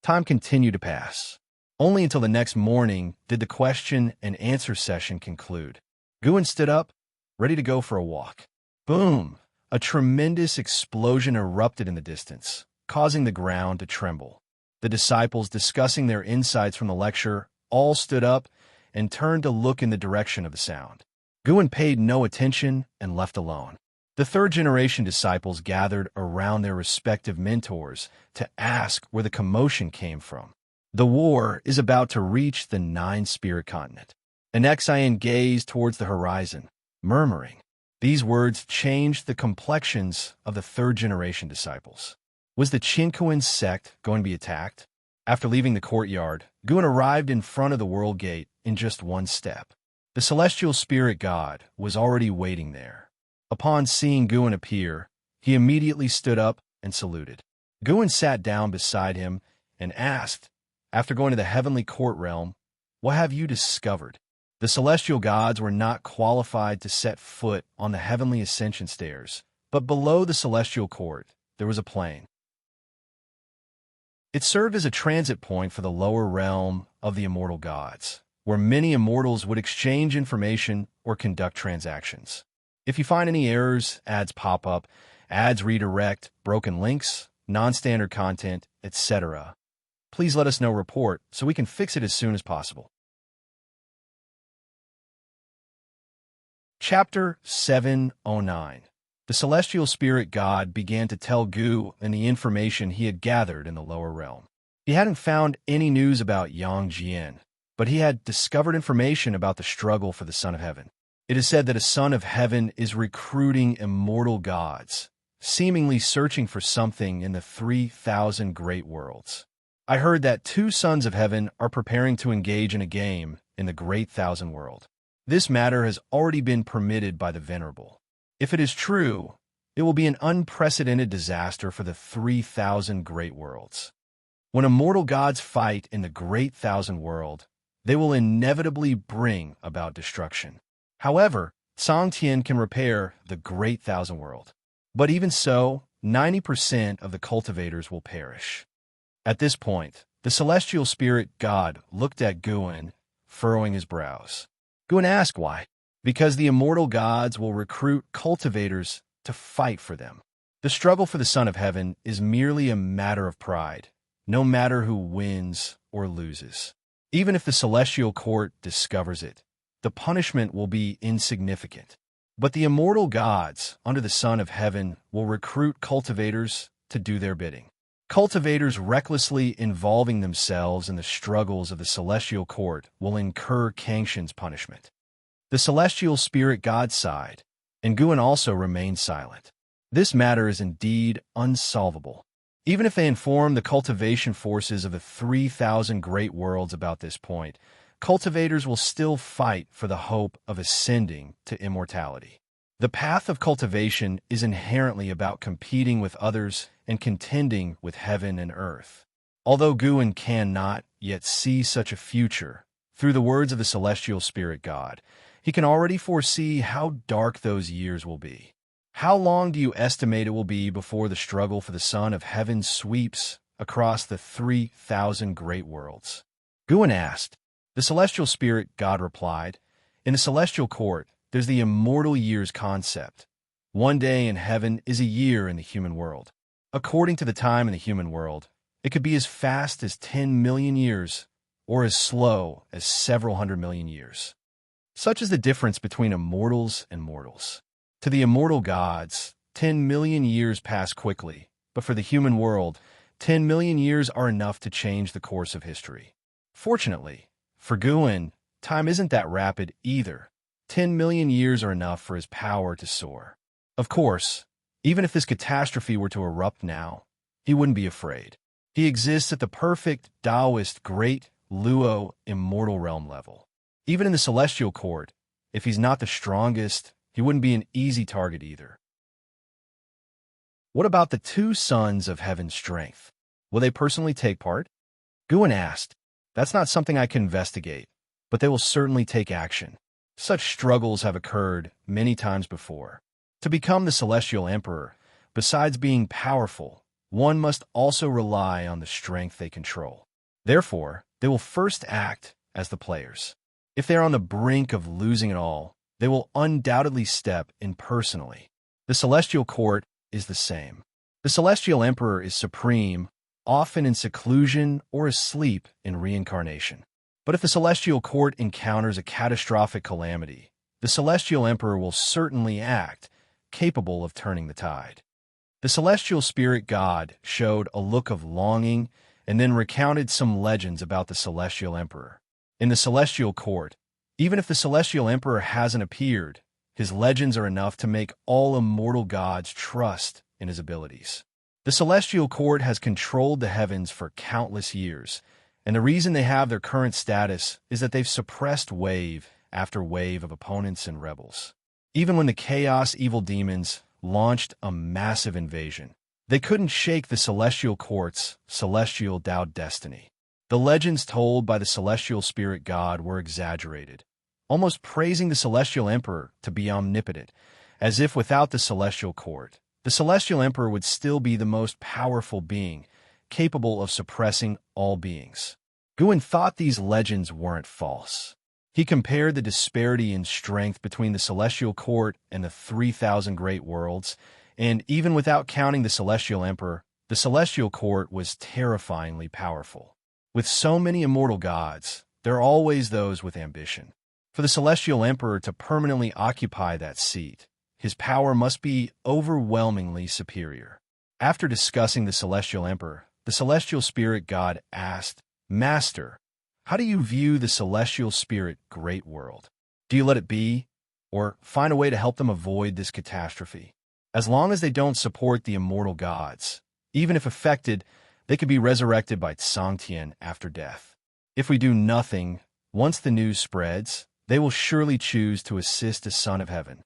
Time continued to pass. Only until the next morning did the question and answer session conclude. Guwen stood up, ready to go for a walk. Boom! A tremendous explosion erupted in the distance, causing the ground to tremble. The disciples, discussing their insights from the lecture, all stood up and turned to look in the direction of the sound. Guwen paid no attention and left alone. The third-generation disciples gathered around their respective mentors to ask where the commotion came from. The war is about to reach the nine-spirit continent. Anaxian gazed towards the horizon, murmuring. These words changed the complexions of the third-generation disciples. Was the Chinkoan sect going to be attacked? After leaving the courtyard, Guwen arrived in front of the world gate in just one step. The celestial spirit god was already waiting there. Upon seeing Guwen appear, he immediately stood up and saluted. Guwen sat down beside him and asked, after going to the heavenly court realm, "What have you discovered?" The celestial gods were not qualified to set foot on the heavenly ascension stairs, but below the celestial court, there was a plain. It served as a transit point for the lower realm of the immortal gods, where many immortals would exchange information or conduct transactions. If you find any errors, ads pop up, ads redirect, broken links, non-standard content, etc., please let us know report so we can fix it as soon as possible. Chapter 709. The celestial spirit god began to tell Gu and the information he had gathered in the lower realm. He hadn't found any news about Yang Jian, but he had discovered information about the struggle for the Son of Heaven. It is said that a Son of Heaven is recruiting immortal gods, seemingly searching for something in the 3,000 great worlds. I heard that 2 Sons of Heaven are preparing to engage in a game in the Great Thousand World. This matter has already been permitted by the Venerable. If it is true, it will be an unprecedented disaster for the 3,000 great worlds. When immortal gods fight in the Great Thousand World, they will inevitably bring about destruction. However, Song Tian can repair the Great Thousand World. But even so, 90% of the cultivators will perish. At this point, the celestial spirit god looked at Guwen, furrowing his brows. Guwen asked why. Because the immortal gods will recruit cultivators to fight for them. The struggle for the Son of Heaven is merely a matter of pride, no matter who wins or loses. Even if the celestial court discovers it, the punishment will be insignificant. But the immortal gods, under the Son of Heaven, will recruit cultivators to do their bidding. Cultivators recklessly involving themselves in the struggles of the celestial court will incur Kangxin's punishment. The celestial spirit god sighed, and Guan also remained silent. This matter is indeed unsolvable. Even if they inform the cultivation forces of the 3,000 great worlds about this point, cultivators will still fight for the hope of ascending to immortality. The path of cultivation is inherently about competing with others and contending with heaven and earth. Although Guan cannot yet see such a future, through the words of the celestial spirit god, he can already foresee how dark those years will be. How long do you estimate it will be before the struggle for the Son of Heaven sweeps across the 3,000 great worlds? Guan asked. The celestial spirit god replied, in the celestial court, there's the immortal years concept. One day in heaven is a year in the human world. According to the time in the human world, it could be as fast as 10 million years or as slow as several hundred million years. Such is the difference between immortals and mortals. To the immortal gods, 10 million years pass quickly, but for the human world, 10 million years are enough to change the course of history. Fortunately, for Guan, time isn't that rapid either. 10 million years are enough for his power to soar. Of course, even if this catastrophe were to erupt now, he wouldn't be afraid. He exists at the perfect Taoist great Luo immortal realm level. Even in the celestial court, if he's not the strongest, he wouldn't be an easy target either. What about the two sons of heaven's strength? Will they personally take part? Guan asked. That's not something I can investigate, but they will certainly take action. Such struggles have occurred many times before. To become the celestial emperor, besides being powerful, one must also rely on the strength they control. Therefore, they will first act as the players. If they are on the brink of losing it all, they will undoubtedly step in personally. The celestial court is the same. The celestial emperor is supreme, often in seclusion or asleep in reincarnation. But if the celestial court encounters a catastrophic calamity, the celestial emperor will certainly act, capable of turning the tide. The celestial spirit god showed a look of longing and then recounted some legends about the celestial emperor. In the celestial court, even if the celestial emperor hasn't appeared, his legends are enough to make all immortal gods trust in his abilities. The celestial court has controlled the heavens for countless years, and the reason they have their current status is that they've suppressed wave after wave of opponents and rebels. Even when the chaos evil demons launched a massive invasion, they couldn't shake the celestial court's celestial Tao destiny. The legends told by the celestial spirit god were exaggerated, almost praising the celestial emperor to be omnipotent, as if without the celestial court, the celestial emperor would still be the most powerful being, capable of suppressing all beings. Guan thought these legends weren't false. He compared the disparity in strength between the celestial court and the 3,000 great worlds, and even without counting the celestial emperor, the celestial court was terrifyingly powerful. With so many immortal gods, there are always those with ambition. For the celestial emperor to permanently occupy that seat, his power must be overwhelmingly superior. After discussing the celestial emperor, the celestial spirit god asked, Master, how do you view the celestial spirit great world? Do you let it be, or find a way to help them avoid this catastrophe? As long as they don't support the immortal gods, even if affected, they could be resurrected by Tsangtian after death. If we do nothing, once the news spreads, they will surely choose to assist a son of heaven.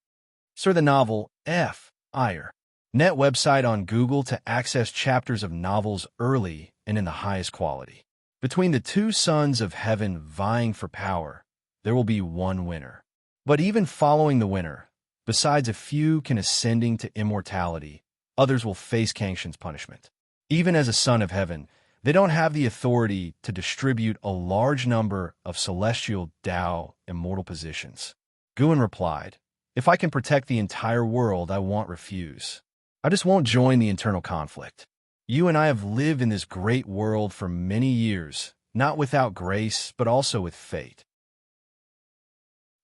Sir, the novel F. Ire. Net website on Google to access chapters of novels early and in the highest quality. Between the two sons of heaven vying for power, there will be one winner. But even following the winner, besides a few can ascending to immortality, others will face Kangxin's punishment. Even as a son of heaven, they don't have the authority to distribute a large number of celestial Tao immortal positions. Guan replied, If I can protect the entire world, I won't refuse. I just won't join the internal conflict. You and I have lived in this great world for many years, not without grace, but also with fate.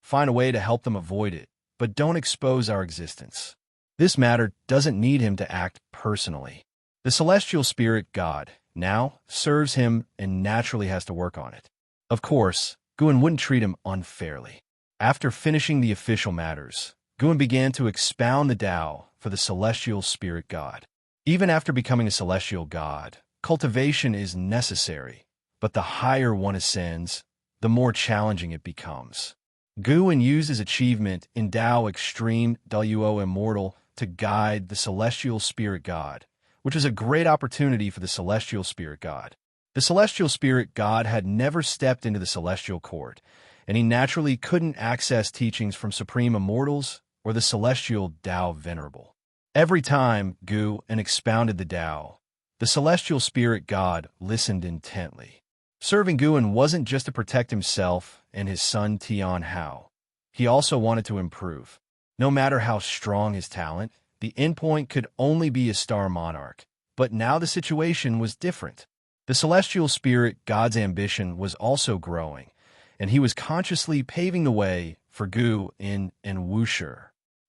Find a way to help them avoid it, but don't expose our existence. This matter doesn't need him to act personally. The celestial spirit god now serves him and naturally has to work on it. Of course, Guin wouldn't treat him unfairly. After finishing the official matters, Guin began to expound the Tao for the celestial spirit god. Even after becoming a celestial god, cultivation is necessary, but the higher one ascends, the more challenging it becomes. Guin used his achievement in Tao Extreme Wo Immortal to guide the celestial spirit god, which was a great opportunity for the celestial spirit god. The celestial spirit god had never stepped into the celestial court, and he naturally couldn't access teachings from supreme immortals or the celestial Tao Venerable. Every time Guin expounded the Tao, the celestial spirit god listened intently. Serving Guin wasn't just to protect himself and his son Tian Hao. He also wanted to improve. No matter how strong his talent, the endpoint could only be a star monarch. But now the situation was different. The celestial spirit god's ambition was also growing, and he was consciously paving the way for Guin in Wushi.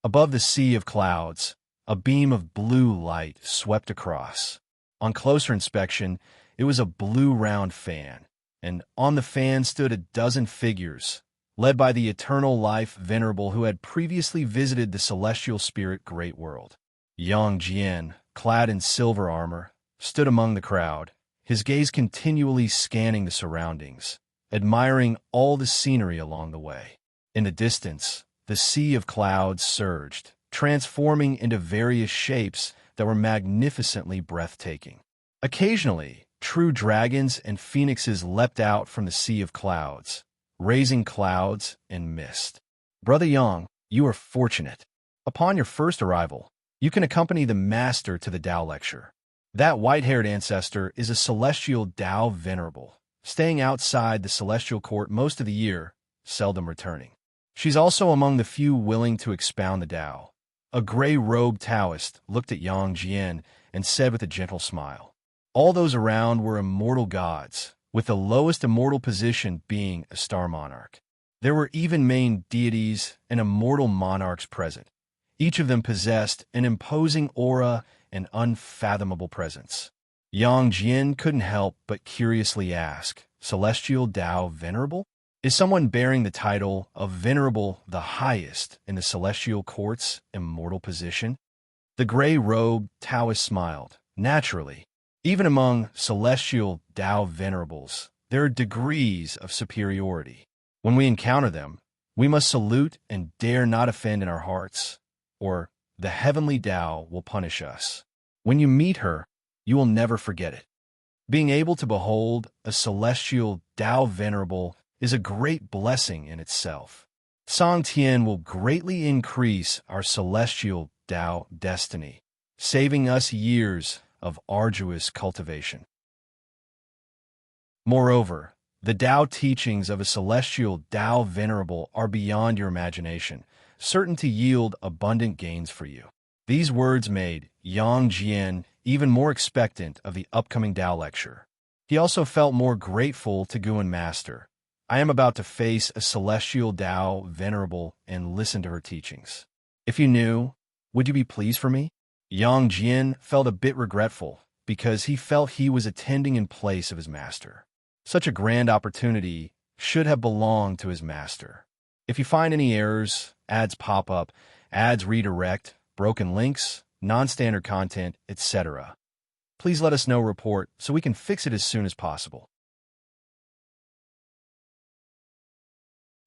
Above the sea of clouds, a beam of blue light swept across. On closer inspection, it was a blue round fan, and on the fan stood a dozen figures, led by the eternal life venerable who had previously visited the celestial spirit great world. Yang Jian, clad in silver armor, stood among the crowd, his gaze continually scanning the surroundings, admiring all the scenery along the way. In the distance, the sea of clouds surged, transforming into various shapes that were magnificently breathtaking. Occasionally, true dragons and phoenixes leapt out from the sea of clouds, raising clouds and mist. Brother Yang, you are fortunate. Upon your first arrival, you can accompany the master to the Tao lecture. That white-haired ancestor is a celestial Tao venerable, staying outside the celestial court most of the year, seldom returning. She's also among the few willing to expound the Tao. A gray-robed Taoist looked at Yang Jian and said with a gentle smile, all those around were immortal gods, with the lowest immortal position being a star monarch. There were even main deities and immortal monarchs present. Each of them possessed an imposing aura and unfathomable presence. Yang Jian couldn't help but curiously ask, Celestial Tao Venerable? Is someone bearing the title of Venerable the highest in the celestial court's immortal position? The gray-robed Taoist smiled. Naturally, even among celestial Tao Venerables, there are degrees of superiority. When we encounter them, we must salute and dare not offend in our hearts, or the heavenly Tao will punish us. When you meet her, you will never forget it. Being able to behold a celestial Tao Venerable is a great blessing in itself. Song Tian will greatly increase our celestial Tao destiny, saving us years of arduous cultivation. Moreover, the Tao teachings of a celestial Tao Venerable are beyond your imagination, certain to yield abundant gains for you. These words made Yang Jian even more expectant of the upcoming Tao lecture. He also felt more grateful to Guin Master. I am about to face a celestial Tao Venerable and listen to her teachings. If you knew, would you be pleased for me? Yang Jian felt a bit regretful because he felt he was attending in place of his master. Such a grand opportunity should have belonged to his master. If you find any errors, ads pop up, ads redirect, broken links, non-standard content, etc., please let us know report so we can fix it as soon as possible.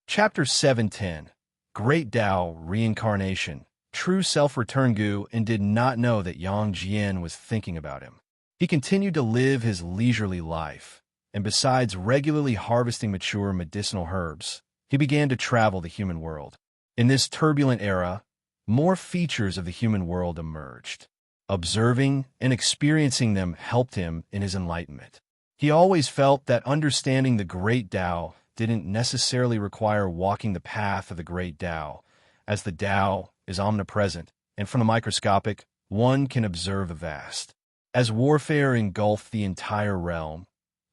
Chapter 710, Great Tao Reincarnation. True self returned Gu and did not know that Yang Jian was thinking about him. He continued to live his leisurely life, and besides regularly harvesting mature medicinal herbs, he began to travel the human world. In this turbulent era, more features of the human world emerged. Observing and experiencing them helped him in his enlightenment. He always felt that understanding the great Tao didn't necessarily require walking the path of the great Tao, as the Tao is omnipresent, and from the microscopic, one can observe the vast. As warfare engulfed the entire realm,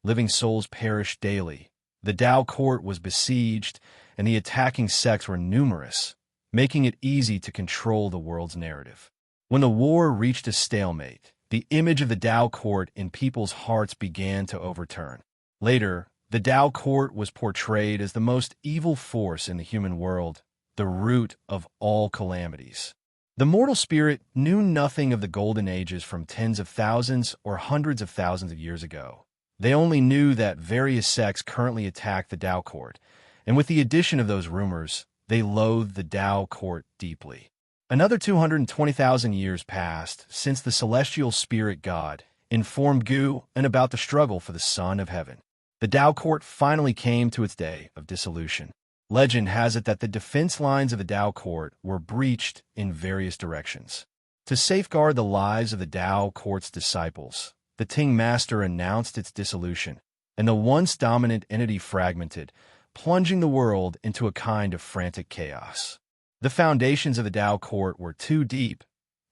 living souls perished daily. The Tao court was besieged, and the attacking sects were numerous, making it easy to control the world's narrative. When the war reached a stalemate, the The image of the Tao court in people's hearts began to overturn. Later, the Tao court was portrayed as the most evil force in the human world, the root of all calamities. The mortal spirit knew nothing of the golden ages from tens of thousands or hundreds of thousands of years ago. They only knew that various sects currently attack the Tao court, and with the addition of those rumors, they loathed the Tao court deeply. Another 220,000 years passed since the celestial spirit god informed Gu and about the struggle for the Son of Heaven. The Tao court finally came to its day of dissolution. Legend has it that the defense lines of the Tao court were breached in various directions. To safeguard the lives of the Tao court's disciples, the Ting Master announced its dissolution, and the once dominant entity fragmented, plunging the world into a kind of frantic chaos. The foundations of the Tao court were too deep,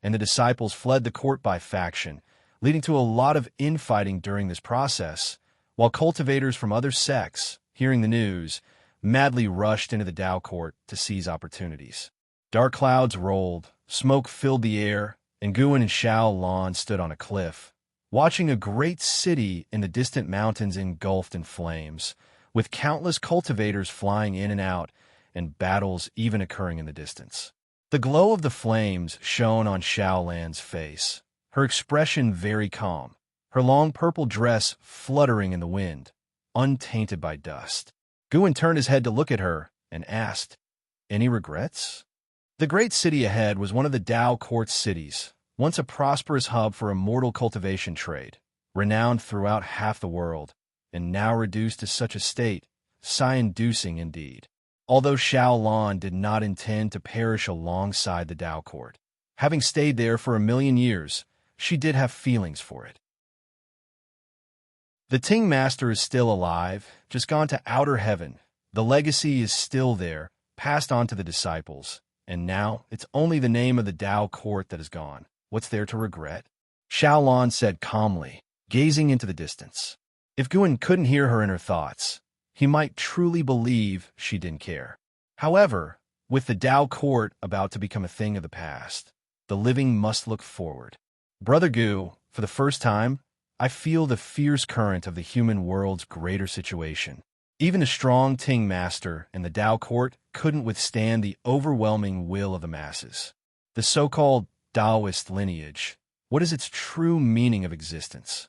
and the disciples fled the court by faction, leading to a lot of infighting during this process, while cultivators from other sects, hearing the news, madly rushed into the Tao court to seize opportunities. Dark clouds rolled, smoke filled the air, and Guan and Xiao Lan stood on a cliff, watching a great city in the distant mountains engulfed in flames, with countless cultivators flying in and out, and battles even occurring in the distance. The glow of the flames shone on Xiao Lan's face, her expression very calm, her long purple dress fluttering in the wind, untainted by dust. Guan turned his head to look at her and asked, "Any regrets?" The great city ahead was one of the Tao court's cities, once a prosperous hub for immortal cultivation trade, renowned throughout half the world, and now reduced to such a state, sigh-inducing indeed. Although Xiao Lan did not intend to perish alongside the Tao court, having stayed there for 1,000,000 years, she did have feelings for it. The Ting Master is still alive, just gone to outer heaven. The legacy is still there, passed on to the disciples, and now it's only the name of the Tao court that is gone. What's there to regret? Xiao Lan said calmly, gazing into the distance. If Guan couldn't hear her inner thoughts, he might truly believe she didn't care. However, with the Tao court about to become a thing of the past, the living must look forward. Brother Gu, for the first time, I feel the fierce current of the human world's greater situation. Even a strong Ting Master and the Tao court couldn't withstand the overwhelming will of the masses. The so-called Taoist lineage, what is its true meaning of existence?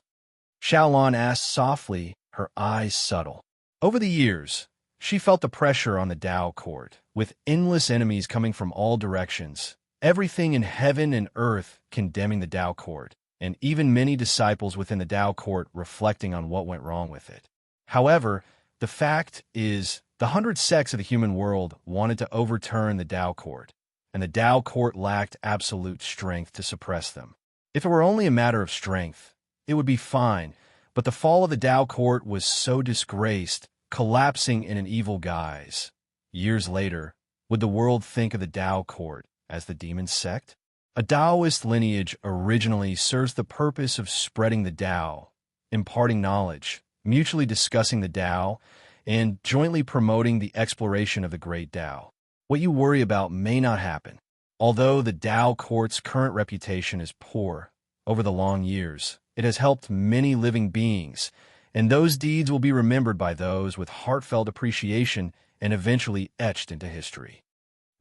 Xiao Lan asked softly, her eyes subtle. Over the years, she felt the pressure on the Tao court, with endless enemies coming from all directions, everything in heaven and earth condemning the Tao court, and even many disciples within the Tao court reflecting on what went wrong with it. However, the fact is, the 100 sects of the human world wanted to overturn the Tao court, and the Tao court lacked absolute strength to suppress them. If it were only a matter of strength, it would be fine, but the fall of the Tao court was so disgraced, collapsing in an evil guise. Years later, would the world think of the Tao court as the demon sect? A Taoist lineage originally serves the purpose of spreading the Tao, imparting knowledge, mutually discussing the Tao, and jointly promoting the exploration of the great Tao. What you worry about may not happen. Although the Tao court's current reputation is poor, over the long years, it has helped many living beings, and those deeds will be remembered by those with heartfelt appreciation and eventually etched into history.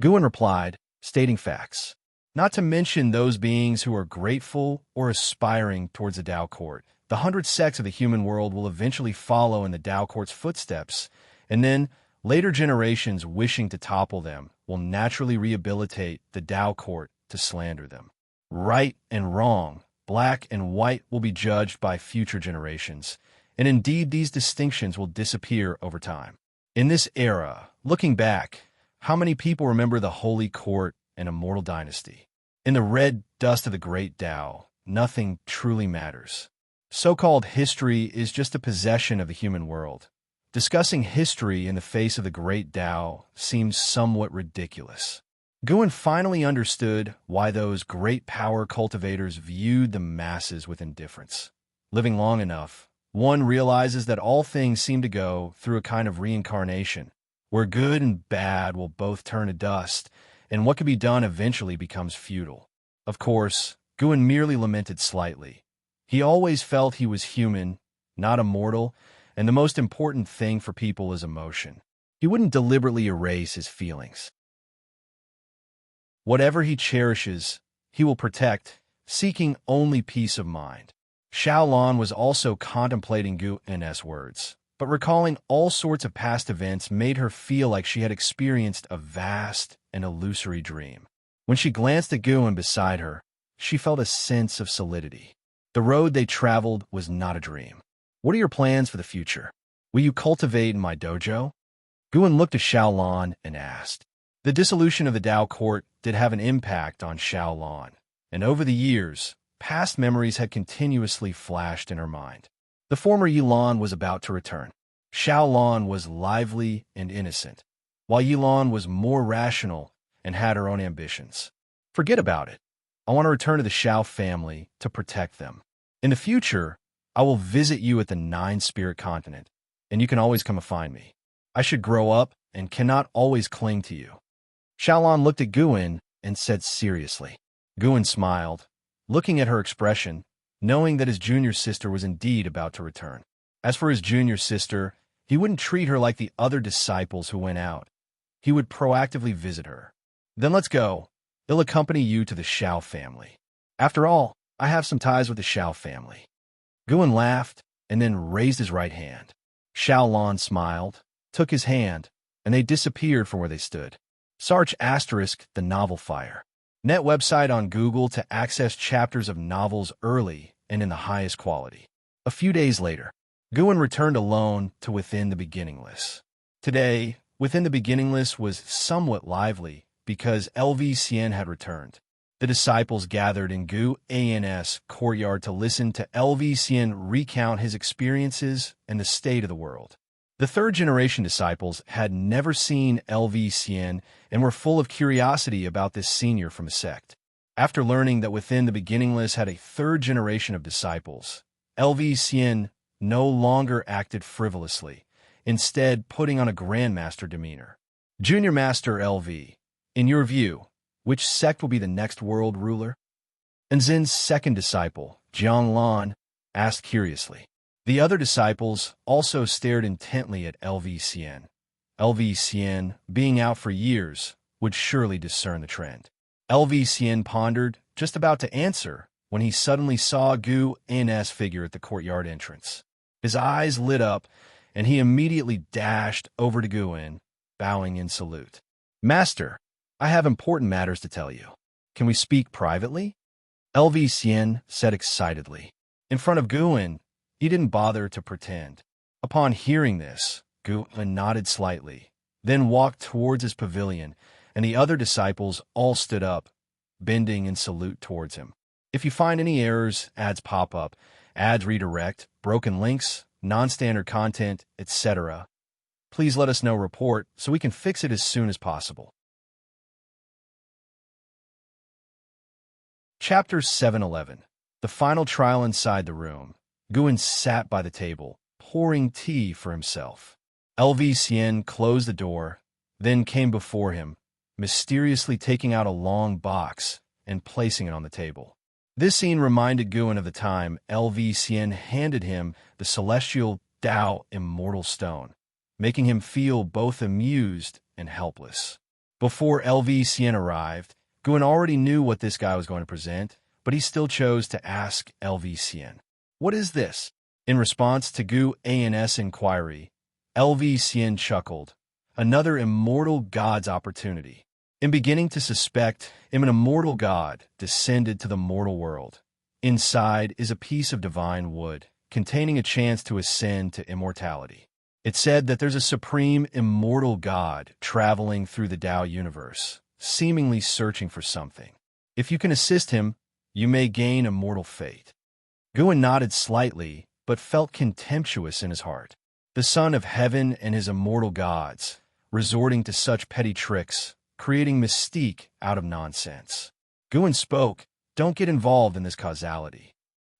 Guan replied, stating facts. Not to mention those beings who are grateful or aspiring towards the Tao court. The 100 sects of the human world will eventually follow in the Tao court's footsteps, and then later generations wishing to topple them will naturally rehabilitate the Tao court to slander them. Right and wrong, black and white will be judged by future generations, and indeed these distinctions will disappear over time. In this era, looking back, how many people remember the Holy Court and Immortal Dynasty? In the red dust of the great Tao, nothing truly matters. So-called history is just a possession of the human world. Discussing history in the face of the great Tao seems somewhat ridiculous. Guan finally understood why those great power cultivators viewed the masses with indifference. Living long enough, one realizes that all things seem to go through a kind of reincarnation, where good and bad will both turn to dust, and what can be done eventually becomes futile. Of course, Guan merely lamented slightly, He always felt he was human, not immortal, and the most important thing for people is emotion. He wouldn't deliberately erase his feelings. Whatever he cherishes, he will protect, seeking only peace of mind. Xiaolan was also contemplating Gu N's words, but recalling all sorts of past events made her feel like she had experienced a vast and illusory dream. When she glanced at Guin beside her, she felt a sense of solidity. The road they traveled was not a dream. What are your plans for the future? Will you cultivate in my dojo? Guin looked at Xiaolan and asked. The dissolution of the Dao court did have an impact on Xiaolan, and over the years, past memories had continuously flashed in her mind. The former Yilan was about to return. Xiaolan was lively and innocent, while Yilan was more rational and had her own ambitions. Forget about it. I want to return to the Xiao family to protect them. In the future, I will visit you at the Nine-Spirit Continent, and you can always come and find me. I should grow up and cannot always cling to you. Xiaolan looked at Guin and said seriously. Guin smiled, looking at her expression, knowing that his junior sister was indeed about to return. As for his junior sister, he wouldn't treat her like the other disciples who went out. He would proactively visit her. Then let's go. He'll accompany you to the Xiao family. After all, I have some ties with the Xiao family. Guin laughed and then raised his right hand. Xiaolan smiled, took his hand, and they disappeared from where they stood. Search * the novel Fire. Net website on Google to access chapters of novels early and in the highest quality. A few days later, Guin returned alone to Within the Beginningless. Today, Within the Beginningless was somewhat lively because LV Xian had returned. The disciples gathered in Gu An's courtyard to listen to LV Xian recount his experiences and the state of the world. The third-generation disciples had never seen LV Xian and were full of curiosity about this senior from a sect. After learning that Within the Beginningless had a third generation of disciples, LV Xian no longer acted frivolously, instead putting on a grandmaster demeanor. Junior Master LV, in your view, which sect will be the next world ruler? And Zen's second disciple, Jiang Lan, asked curiously. The other disciples also stared intently at LV Xian. LV Xian, being out for years, would surely discern the trend. LV Xian pondered, just about to answer, when he suddenly saw Gu N's figure at the courtyard entrance. His eyes lit up, and he immediately dashed over to Guin, bowing in salute. Master, I have important matters to tell you. Can we speak privately? LV Xian said excitedly. In front of Guin, he didn't bother to pretend. Upon hearing this, Guin nodded slightly, then walked towards his pavilion, and the other disciples all stood up, bending in salute towards him. If you find any errors, ads pop up, ads redirect, broken links, non-standard content, etc., please let us know report so we can fix it as soon as possible. Chapter 711. The final trial inside the room. Guin sat by the table, pouring tea for himself. LV Xian closed the door, then came before him, mysteriously taking out a long box and placing it on the table. This scene reminded Guin of the time LV Xian handed him the celestial Dao Immortal Stone, making him feel both amused and helpless. Before LV Xian arrived, Guin already knew what this guy was going to present, but he still chose to ask LV Xian, "What is this?" In response to Gu An's inquiry, LV Xian chuckled, "Another immortal god's opportunity." In beginning to suspect, an immortal god descended to the mortal world. Inside is a piece of divine wood, containing a chance to ascend to immortality. It's said that there's a supreme immortal god traveling through the Dao universe, seemingly searching for something. If you can assist him, you may gain immortal fate. Guin nodded slightly, but felt contemptuous in his heart. The son of heaven and his immortal gods, resorting to such petty tricks, creating mystique out of nonsense. Guin spoke, "Don't get involved in this causality."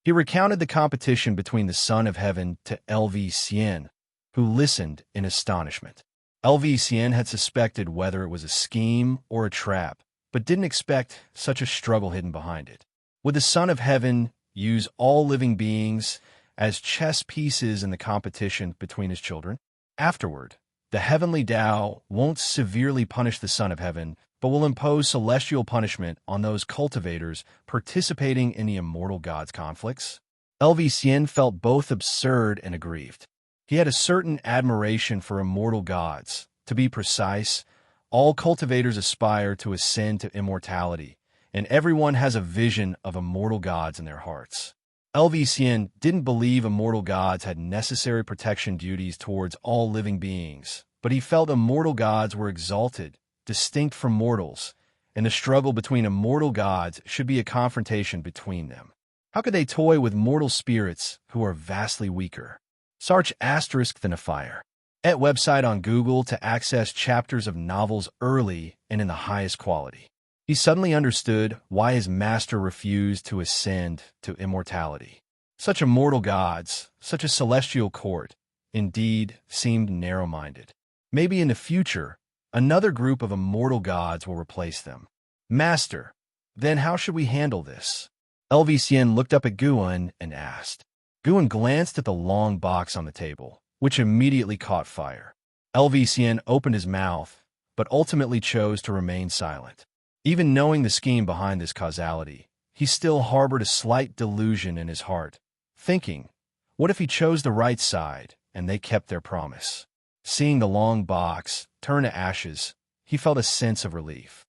He recounted the competition between the son of heaven to LV Xian, who listened in astonishment. LV Xian had suspected whether it was a scheme or a trap, but didn't expect such a struggle hidden behind it. Would the son of heaven use all living beings as chess pieces in the competition between his children. Afterward, the heavenly Tao won't severely punish the Son of Heaven, but will impose celestial punishment on those cultivators participating in the immortal gods' conflicts. LV felt both absurd and aggrieved. He had a certain admiration for immortal gods. To be precise, all cultivators aspire to ascend to immortality, and everyone has a vision of immortal gods in their hearts. LV didn't believe immortal gods had necessary protection duties towards all living beings, but he felt immortal gods were exalted, distinct from mortals, and the struggle between immortal gods should be a confrontation between them. How could they toy with mortal spirits who are vastly weaker? Search asterisk than a fire. At website on Google to access chapters of novels early and in the highest quality. He suddenly understood why his master refused to ascend to immortality. Such immortal gods, such a celestial court, indeed seemed narrow-minded. Maybe in the future, another group of immortal gods will replace them. Master, then how should we handle this? LV looked up at Guan and asked. Guan glanced at the long box on the table, which immediately caught fire. LV opened his mouth, but ultimately chose to remain silent. Even knowing the scheme behind this causality, he still harbored a slight delusion in his heart, thinking, what if he chose the right side and they kept their promise? Seeing the long box turn to ashes, he felt a sense of relief.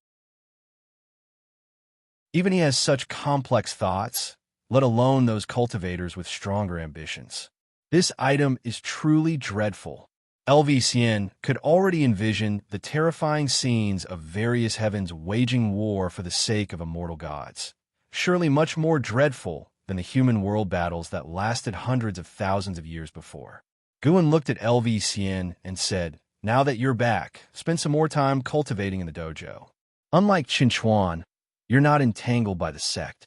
Even he has such complex thoughts, let alone those cultivators with stronger ambitions. This item is truly dreadful. LV could already envision the terrifying scenes of various heavens waging war for the sake of immortal gods, surely much more dreadful than the human world battles that lasted hundreds of thousands of years before. Guan looked at LV and said, now that you're back, spend some more time cultivating in the dojo. Unlike Qinchuan, you're not entangled by the sect.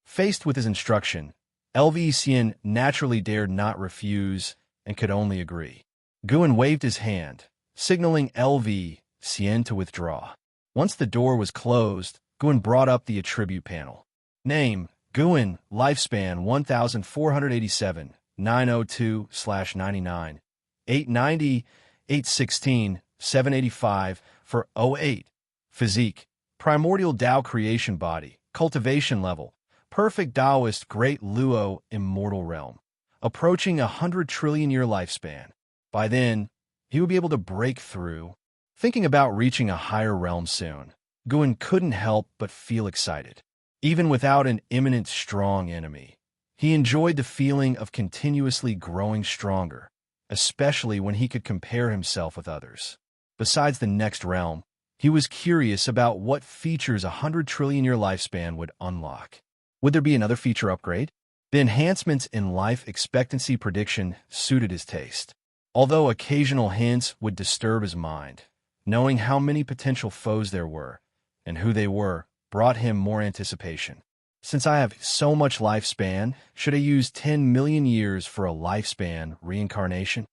Faced with his instruction, LV naturally dared not refuse and could only agree. Guan waved his hand, signaling LV to withdraw. Once the door was closed, Guan brought up the attribute panel. Name, Guan, lifespan 1487, 902/99, 890, 816, 785 for 08. Physique, primordial Tao creation body, cultivation level, perfect Taoist great Luo immortal realm, approaching 100 trillion year lifespan. By then, he would be able to break through. Thinking about reaching a higher realm soon, Guan couldn't help but feel excited. Even without an imminent strong enemy, he enjoyed the feeling of continuously growing stronger, especially when he could compare himself with others. Besides the next realm, he was curious about what features 100 trillion year lifespan would unlock. Would there be another feature upgrade? The enhancements in life expectancy prediction suited his taste. Although occasional hints would disturb his mind, knowing how many potential foes there were and who they were brought him more anticipation. Since I have so much lifespan, should I use 10 million years for a lifespan reincarnation?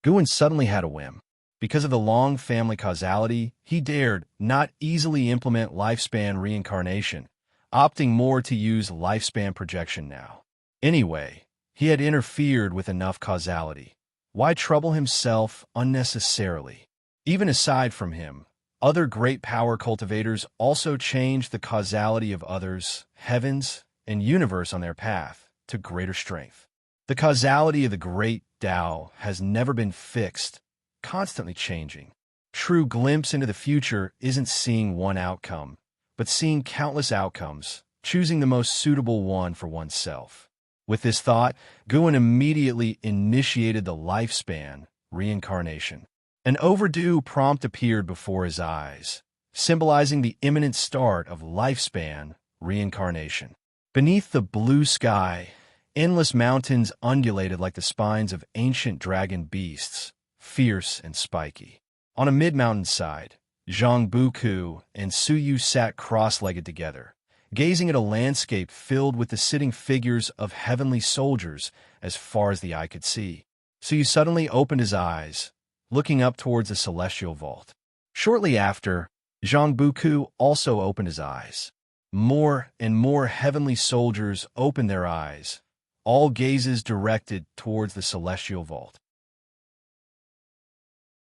Guan suddenly had a whim. Because of the long family causality, he dared not easily implement lifespan reincarnation, opting more to use lifespan projection now. Anyway, he had interfered with enough causality. Why trouble himself unnecessarily? Even aside from him, other great power cultivators also changed the causality of others, heavens, and universe on their path to greater strength. The causality of the great Tao has never been fixed, constantly changing. True glimpse into the future isn't seeing one outcome, but seeing countless outcomes, choosing the most suitable one for oneself. With this thought, Guan immediately initiated the lifespan reincarnation. An overdue prompt appeared before his eyes, symbolizing the imminent start of lifespan reincarnation. Beneath the blue sky, endless mountains undulated like the spines of ancient dragon beasts, fierce and spiky. On a mid-mountain side, Zhang Buku and Su Yu sat cross-legged together, gazing at a landscape filled with the sitting figures of heavenly soldiers as far as the eye could see. Su Yu suddenly opened his eyes, looking up towards the celestial vault. Shortly after, Zhang Buku also opened his eyes. More and more heavenly soldiers opened their eyes, all gazes directed towards the celestial vault.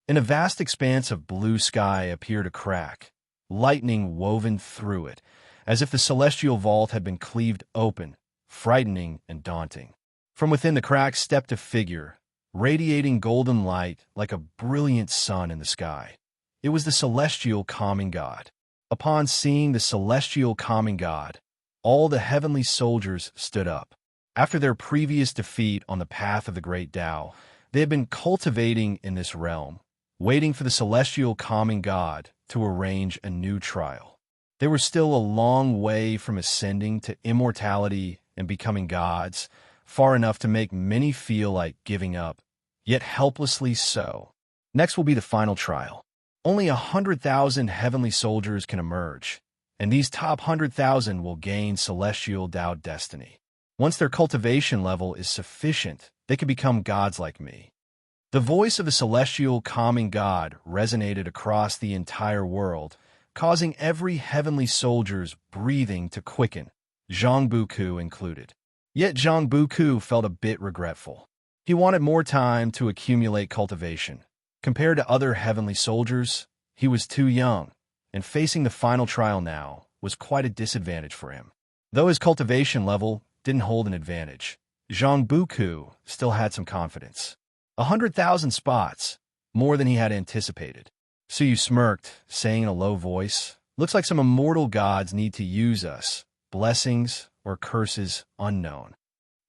In a vast expanse of blue sky appeared a crack, lightning woven through it, as if the celestial vault had been cleaved open, frightening and daunting. From within the crack stepped a figure, radiating golden light like a brilliant sun in the sky. It was the celestial calming god. Upon seeing the celestial calming god, all the heavenly soldiers stood up. After their previous defeat on the path of the great Tao, they had been cultivating in this realm, waiting for the celestial calming god to arrange a new trial. They were still a long way from ascending to immortality and becoming gods, far enough to make many feel like giving up, yet helplessly so. Next will be the final trial. Only 100,000 heavenly soldiers can emerge, and these top 100,000 will gain celestial Tao destiny. Once their cultivation level is sufficient, they can become gods like me. The voice of the celestial calming god resonated across the entire world, causing every heavenly soldier's breathing to quicken, Zhang Buku included. Yet Zhang Buku felt a bit regretful. He wanted more time to accumulate cultivation. Compared to other heavenly soldiers, he was too young, and facing the final trial now was quite a disadvantage for him. Though his cultivation level didn't hold an advantage, Zhang Buku still had some confidence. 100,000 spots, more than he had anticipated. Suyu smirked, saying in a low voice, "Looks like some immortal gods need to use us. Blessings or curses unknown."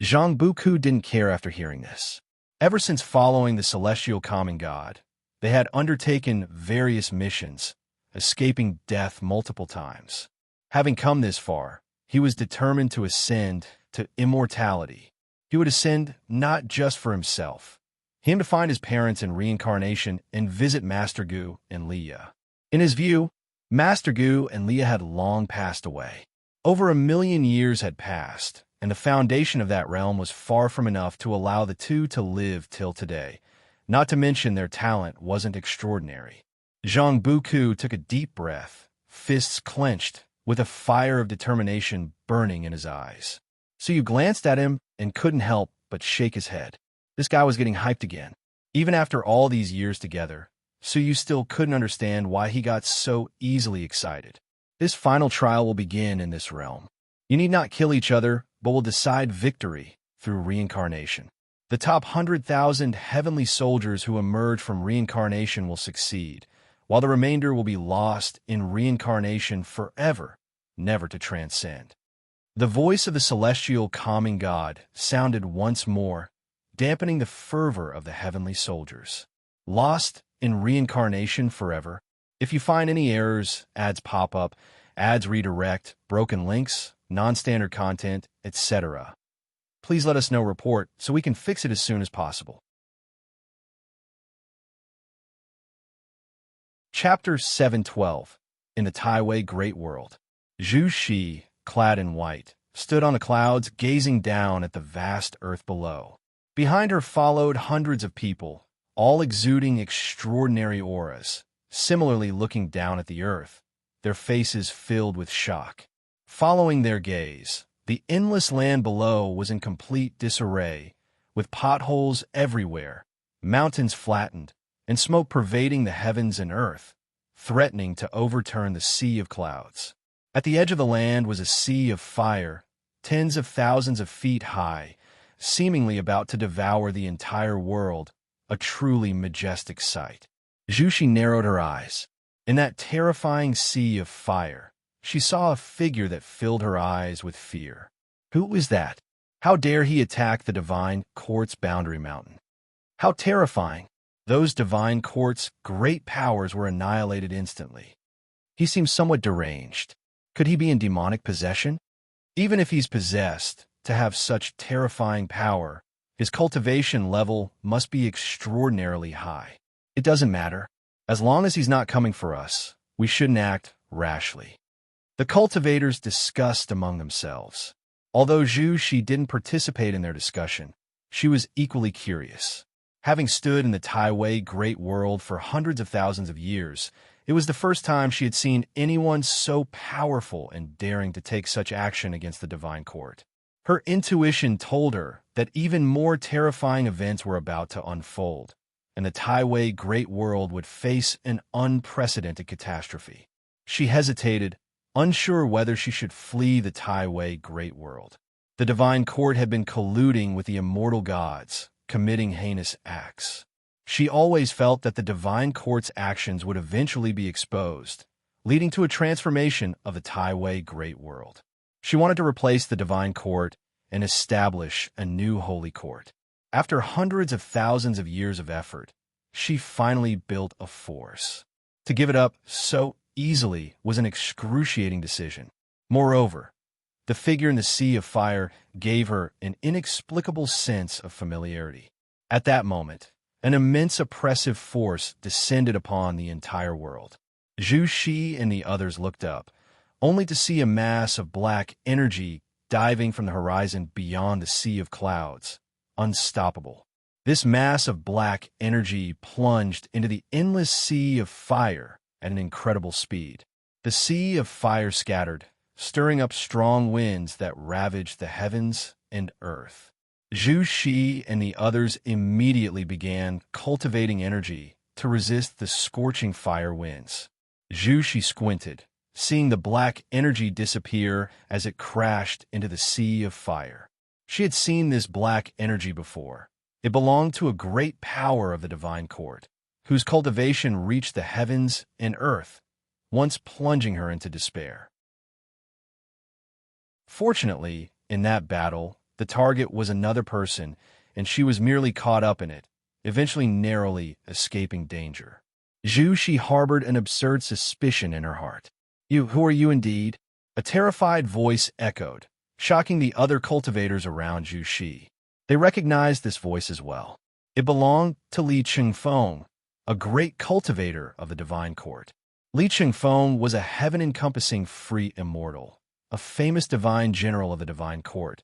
Zhang Buku didn't care after hearing this. Ever since following the celestial calming god, they had undertaken various missions, escaping death multiple times. Having come this far, he was determined to ascend to immortality. He would ascend not just for himself, him to find his parents in reincarnation and visit Master Gu and Leah. In his view, Master Gu and Leah had long passed away. Over 1,000,000 years had passed, and the foundation of that realm was far from enough to allow the two to live till today, not to mention their talent wasn't extraordinary. Zhang Buku took a deep breath, fists clenched, with a fire of determination burning in his eyes. So you glanced at him and couldn't help but shake his head. This guy was getting hyped again. Even after all these years together, Suyu still couldn't understand why he got so easily excited. This final trial will begin in this realm. You need not kill each other, but will decide victory through reincarnation. The top 100,000 heavenly soldiers who emerge from reincarnation will succeed, while the remainder will be lost in reincarnation forever, never to transcend. The voice of the celestial calming god sounded once more, dampening the fervor of the heavenly soldiers. Lost in reincarnation forever. If you find any errors, ads pop up, ads redirect, broken links, non-standard content, etc., please let us know report so we can fix it as soon as possible. Chapter 712. In the Taiwei Great World. Zhu Shi, clad in white, stood on the clouds gazing down at the vast earth below. Behind her followed hundreds of people, all exuding extraordinary auras, similarly looking down at the earth, their faces filled with shock. Following their gaze, the endless land below was in complete disarray, with potholes everywhere, mountains flattened, and smoke pervading the heavens and earth, threatening to overturn the sea of clouds. At the edge of the land was a sea of fire, tens of thousands of feet high, seemingly about to devour the entire world, a truly majestic sight. Zhu Shi narrowed her eyes. In that terrifying sea of fire, she saw a figure that filled her eyes with fear. Who was that? How dare he attack the divine court's boundary mountain? How terrifying! Those divine court's great powers were annihilated instantly. He seemed somewhat deranged. Could he be in demonic possession? Even if he's possessed, to have such terrifying power, his cultivation level must be extraordinarily high. It doesn't matter. As long as he's not coming for us, we shouldn't act rashly. The cultivators discussed among themselves. Although Zhu Shi didn't participate in their discussion, she was equally curious. Having stood in the Taiwei Great World for hundreds of thousands of years, It was the first time she had seen anyone so powerful and daring to take such action against the divine court. Her intuition told her that even more terrifying events were about to unfold, and the Taiwei Great World would face an unprecedented catastrophe. She hesitated, unsure whether she should flee the Taiwei Great World. The divine court had been colluding with the immortal gods, committing heinous acts. She always felt that the divine court's actions would eventually be exposed, leading to a transformation of the Taiwei Great World. She wanted to replace the divine court and establish a new holy court. After hundreds of thousands of years of effort, she finally built a force. To give it up so easily was an excruciating decision. Moreover, the figure in the sea of fire gave her an inexplicable sense of familiarity. At that moment, an immense oppressive force descended upon the entire world. Zhu Shi and the others looked up, only to see a mass of black energy diving from the horizon beyond the sea of clouds, unstoppable. This mass of black energy plunged into the endless sea of fire at an incredible speed. The sea of fire scattered, stirring up strong winds that ravaged the heavens and earth. Zhu Shi and the others immediately began cultivating energy to resist the scorching fire winds. Zhu Shi squinted, seeing the black energy disappear as it crashed into the sea of fire. She had seen this black energy before. It belonged to a great power of the divine court, whose cultivation reached the heavens and earth, once plunging her into despair. Fortunately, in that battle, the target was another person, and she was merely caught up in it, eventually narrowly escaping danger. Zhu Shi harbored an absurd suspicion in her heart. Who are you indeed?" A terrified voice echoed, shocking the other cultivators around Zhu Shi. They recognized this voice as well. It belonged to Li Chengfeng, a great cultivator of the divine court. Li Chengfeng was a heaven-encompassing free immortal, a famous divine general of the divine court,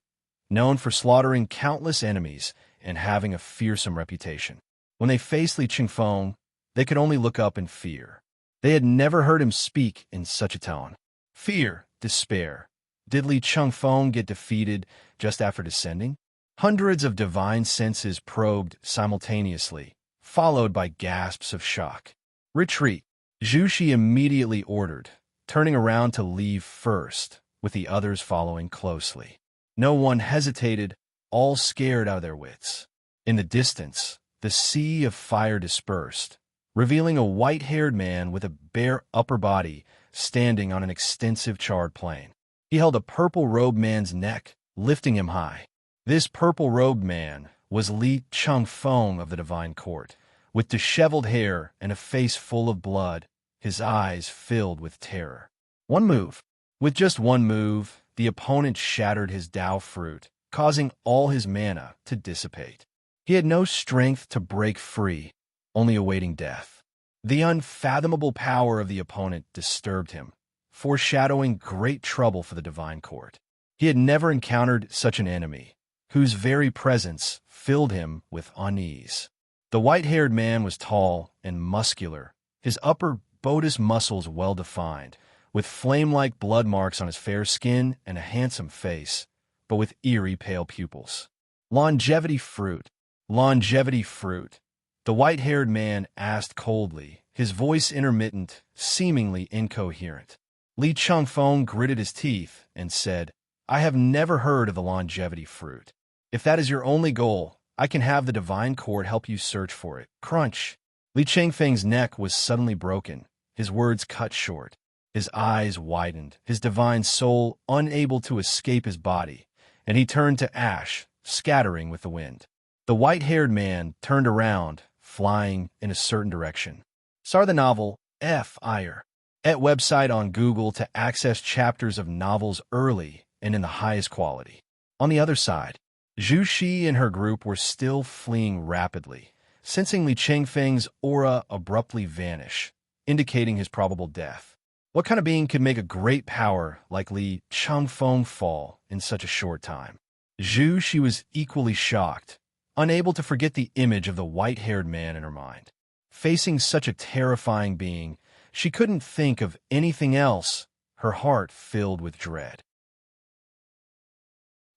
known for slaughtering countless enemies and having a fearsome reputation. When they faced Li Chengfeng, they could only look up in fear. They had never heard him speak in such a tone. Fear, despair. Did Li Chengfeng get defeated just after descending? Hundreds of divine senses probed simultaneously, followed by gasps of shock. Retreat. Zhu Shi immediately ordered, turning around to leave first, with the others following closely. No one hesitated, all scared out of their wits. In the distance, the sea of fire dispersed, revealing a white-haired man with a bare upper body standing on an extensive charred plain. He held a purple-robed man's neck, lifting him high. This purple-robed man was Li Chengfeng of the divine court, with disheveled hair and a face full of blood, his eyes filled with terror. One move. With just one move, the opponent shattered his Dao fruit, causing all his mana to dissipate. He had no strength to break free, only awaiting death. The unfathomable power of the opponent disturbed him, foreshadowing great trouble for the divine court. He had never encountered such an enemy, whose very presence filled him with unease. The white-haired man was tall and muscular, his upper bodice muscles well-defined, with flame-like blood marks on his fair skin and a handsome face, but with eerie pale pupils. Longevity fruit. Longevity fruit. The white-haired man asked coldly, his voice intermittent, seemingly incoherent. Li Chengfeng gritted his teeth and said, "I have never heard of the longevity fruit. If that is your only goal, I can have the divine court help you search for it." Crunch. Li Chengfeng's neck was suddenly broken, his words cut short. His eyes widened, his divine soul unable to escape his body, and he turned to ash, scattering with the wind. The white-haired man turned around, flying in a certain direction. Start the novel F.I.R. at website on Google to access chapters of novels early and in the highest quality. On the other side, Zhu Shi and her group were still fleeing rapidly, sensing Li Chengfeng's aura abruptly vanish, indicating his probable death. What kind of being could make a great power like Li Chengfeng fall in such a short time? Zhu Shi was equally shocked, unable to forget the image of the white-haired man in her mind. Facing such a terrifying being, She couldn't think of anything else, her heart filled with dread.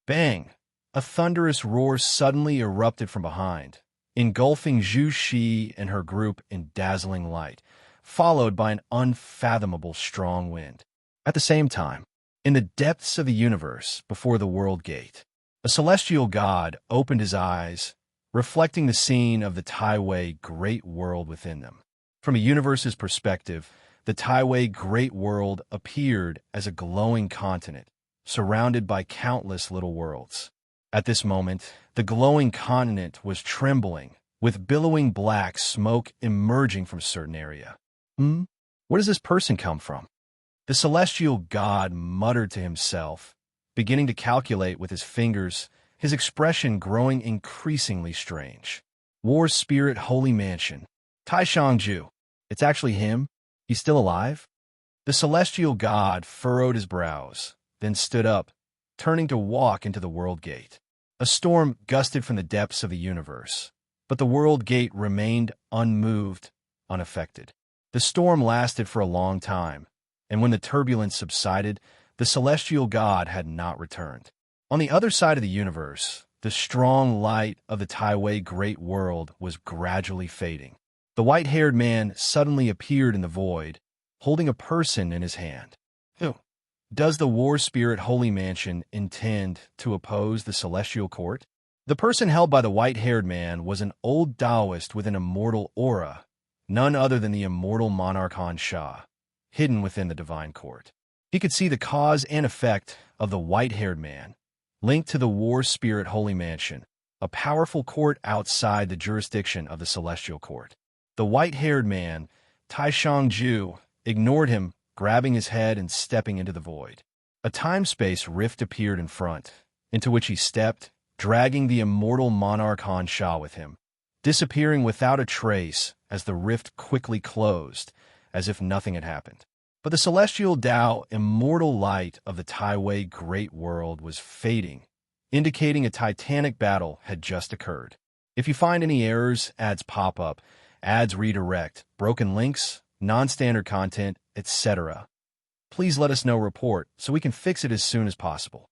Bang! A thunderous roar suddenly erupted from behind, engulfing Zhu Shi and her group in dazzling light, followed by an unfathomable strong wind. At the same time, in the depths of the universe before the world gate, a celestial god opened his eyes, reflecting the scene of the Taiwei Great World within them. From a universe's perspective, the Taiwei Great World appeared as a glowing continent, surrounded by countless little worlds. At this moment, the glowing continent was trembling, with billowing black smoke emerging from a certain area. Where does this person come from? The celestial god muttered to himself, beginning to calculate with his fingers, his expression growing increasingly strange. War Spirit Holy Mansion. Taishangju. It's actually him? He's still alive? The celestial god furrowed his brows, then stood up, turning to walk into the world gate. A storm gusted from the depths of the universe, but the world gate remained unmoved, unaffected. The storm lasted for a long time, and when the turbulence subsided, the celestial god had not returned. On the other side of the universe, the strong light of the Taiwei Great World was gradually fading. The white-haired man suddenly appeared in the void, holding a person in his hand. Who? Does the War Spirit Holy Mansion intend to oppose the Celestial Court? The person held by the white-haired man was an old Taoist with an immortal aura, none other than the immortal monarch Han Sha, hidden within the divine court. He could see the cause and effect of the white-haired man, linked to the War Spirit Holy Mansion, a powerful court outside the jurisdiction of the Celestial Court. The white-haired man, Taishangju, ignored him, grabbing his head and stepping into the void. A time-space rift appeared in front, into which he stepped, dragging the immortal monarch Han Sha with him, disappearing without a trace as the rift quickly closed, as if nothing had happened. But the celestial Tao immortal light of the Taiwei Great World was fading, indicating a titanic battle had just occurred. If you find any errors, ads pop up, ads redirect, broken links, non-standard content, etc., please let us know report so we can fix it as soon as possible.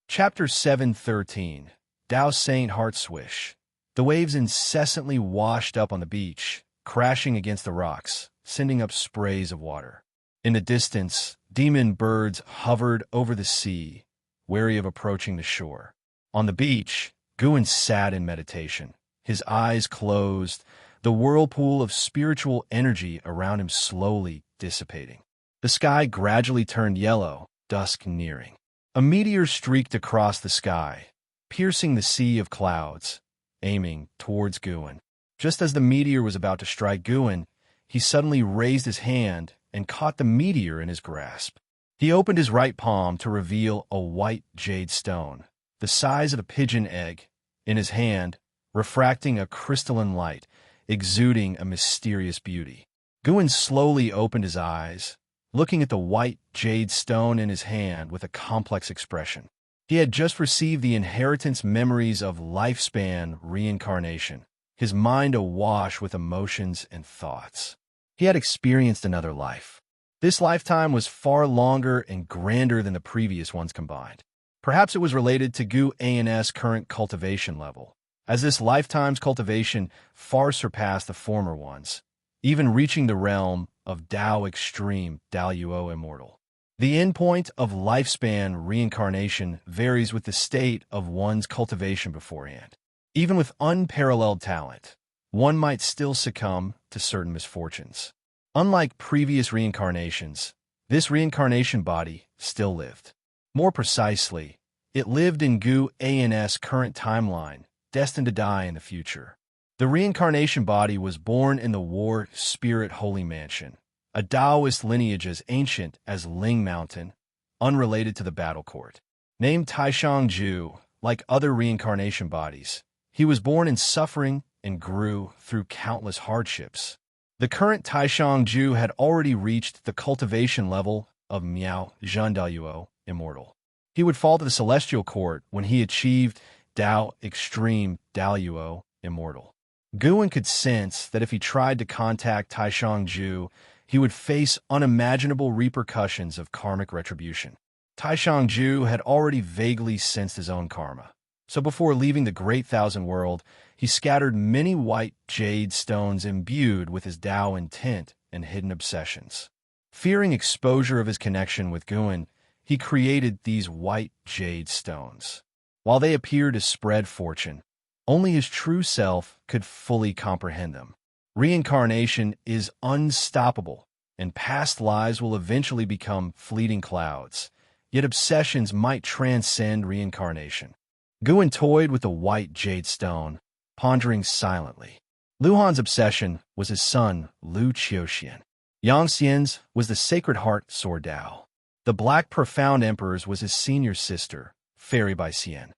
Chapter 713, Tao Saint Heart Swish. The waves incessantly washed up on the beach, crashing against the rocks, sending up sprays of water. In the distance, demon birds hovered over the sea, wary of approaching the shore. On the beach, Guan sat in meditation, his eyes closed, the whirlpool of spiritual energy around him slowly dissipating. The sky gradually turned yellow, dusk nearing. A meteor streaked across the sky, piercing the sea of clouds, aiming towards Guan. Just as the meteor was about to strike Guan, he suddenly raised his hand and caught the meteor in his grasp. He opened his right palm to reveal a white jade stone, the size of a pigeon egg, in his hand, refracting a crystalline light, exuding a mysterious beauty. Guan slowly opened his eyes, looking at the white jade stone in his hand with a complex expression. He had just received the inheritance memories of lifespan reincarnation, his mind awash with emotions and thoughts. He had experienced another life. This lifetime was far longer and grander than the previous ones combined. Perhaps it was related to Gu An's current cultivation level, as this lifetime's cultivation far surpassed the former ones, even reaching the realm of Tao Extreme Daluo Immortal. The endpoint of lifespan reincarnation varies with the state of one's cultivation beforehand. Even with unparalleled talent, one might still succumb to certain misfortunes. Unlike previous reincarnations, this reincarnation body still lived. More precisely, it lived in Gu An's current timeline, destined to die in the future. The reincarnation body was born in the War Spirit Holy Mansion, a Taoist lineage as ancient as Ling Mountain, unrelated to the battle court. Named Taishangju, like other reincarnation bodies, he was born in suffering and grew through countless hardships. The current Taishangju had already reached the cultivation level of Miao Zhendaluo Immortal. He would fall to the Celestial Court when he achieved Tao Extreme Daluo Immortal. Guan could sense that if he tried to contact Taishang-ju, he would face unimaginable repercussions of karmic retribution. Taishang-ju had already vaguely sensed his own karma, so before leaving the Great Thousand World, he scattered many white jade stones imbued with his Tao intent and hidden obsessions. Fearing exposure of his connection with Guan, he created these white jade stones. While they appear to spread fortune, only his true self could fully comprehend them. Reincarnation is unstoppable, and past lives will eventually become fleeting clouds, yet obsessions might transcend reincarnation. Guan toyed with the white jade stone, pondering silently. Luhan's obsession was his son, Lu Qiuxian. Yang Xian's was the Sacred Heart Sword Dao. The Black Profound Emperor's was his senior sister, Fairy Bai Xian.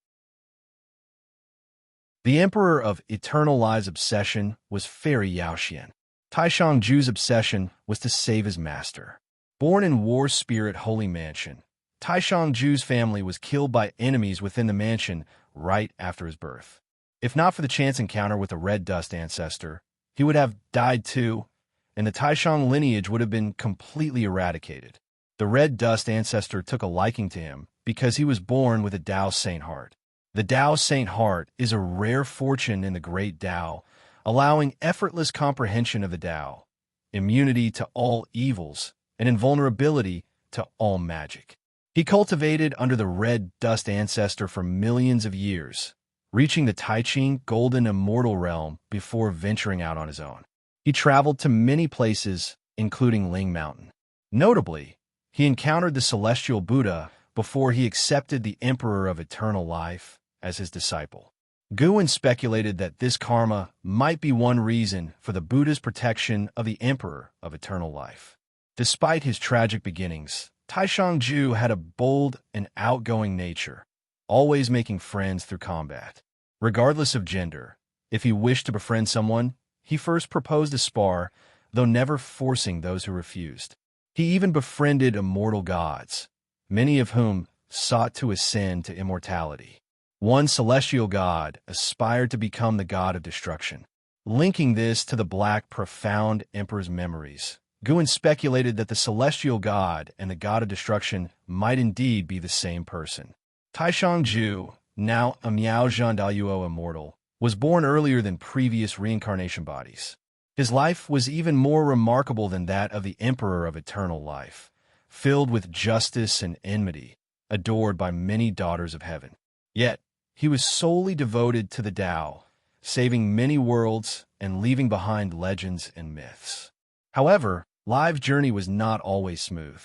The Emperor of Eternal Lies' obsession was Fairy Yao Xian. Taishang-ju's obsession was to save his master. Born in War Spirit Holy Mansion, Taishang-ju's family was killed by enemies within the mansion right after his birth. If not for the chance encounter with the Red Dust ancestor, he would have died too, and the Taishang lineage would have been completely eradicated. The Red Dust ancestor took a liking to him because he was born with a Dao Saint Heart. The Dao Saint Heart is a rare fortune in the Great Dao, allowing effortless comprehension of the Dao, immunity to all evils, and invulnerability to all magic. He cultivated under the Red Dust ancestor for millions of years, reaching the Taiching Golden Immortal realm before venturing out on his own. He traveled to many places, including Ling Mountain. Notably, he encountered the Celestial Buddha before he accepted the Emperor of Eternal Life as his disciple. Guan speculated that this karma might be one reason for the Buddha's protection of the Emperor of Eternal Life. Despite his tragic beginnings, Taishang-ju had a bold and outgoing nature, always making friends through combat. Regardless of gender, if he wished to befriend someone, he first proposed a spar, though never forcing those who refused. He even befriended immortal gods, many of whom sought to ascend to immortality. One celestial god aspired to become the god of destruction. Linking this to the Black Profound Emperor's memories, Guan speculated that the celestial god and the god of destruction might indeed be the same person. Taishang-ju, now a Miao Zhandayuo Immortal, was born earlier than previous reincarnation bodies. His life was even more remarkable than that of the Emperor of Eternal Life, filled with justice and enmity, adored by many daughters of heaven. Yet, he was solely devoted to the Tao, saving many worlds and leaving behind legends and myths. However, Live's journey was not always smooth.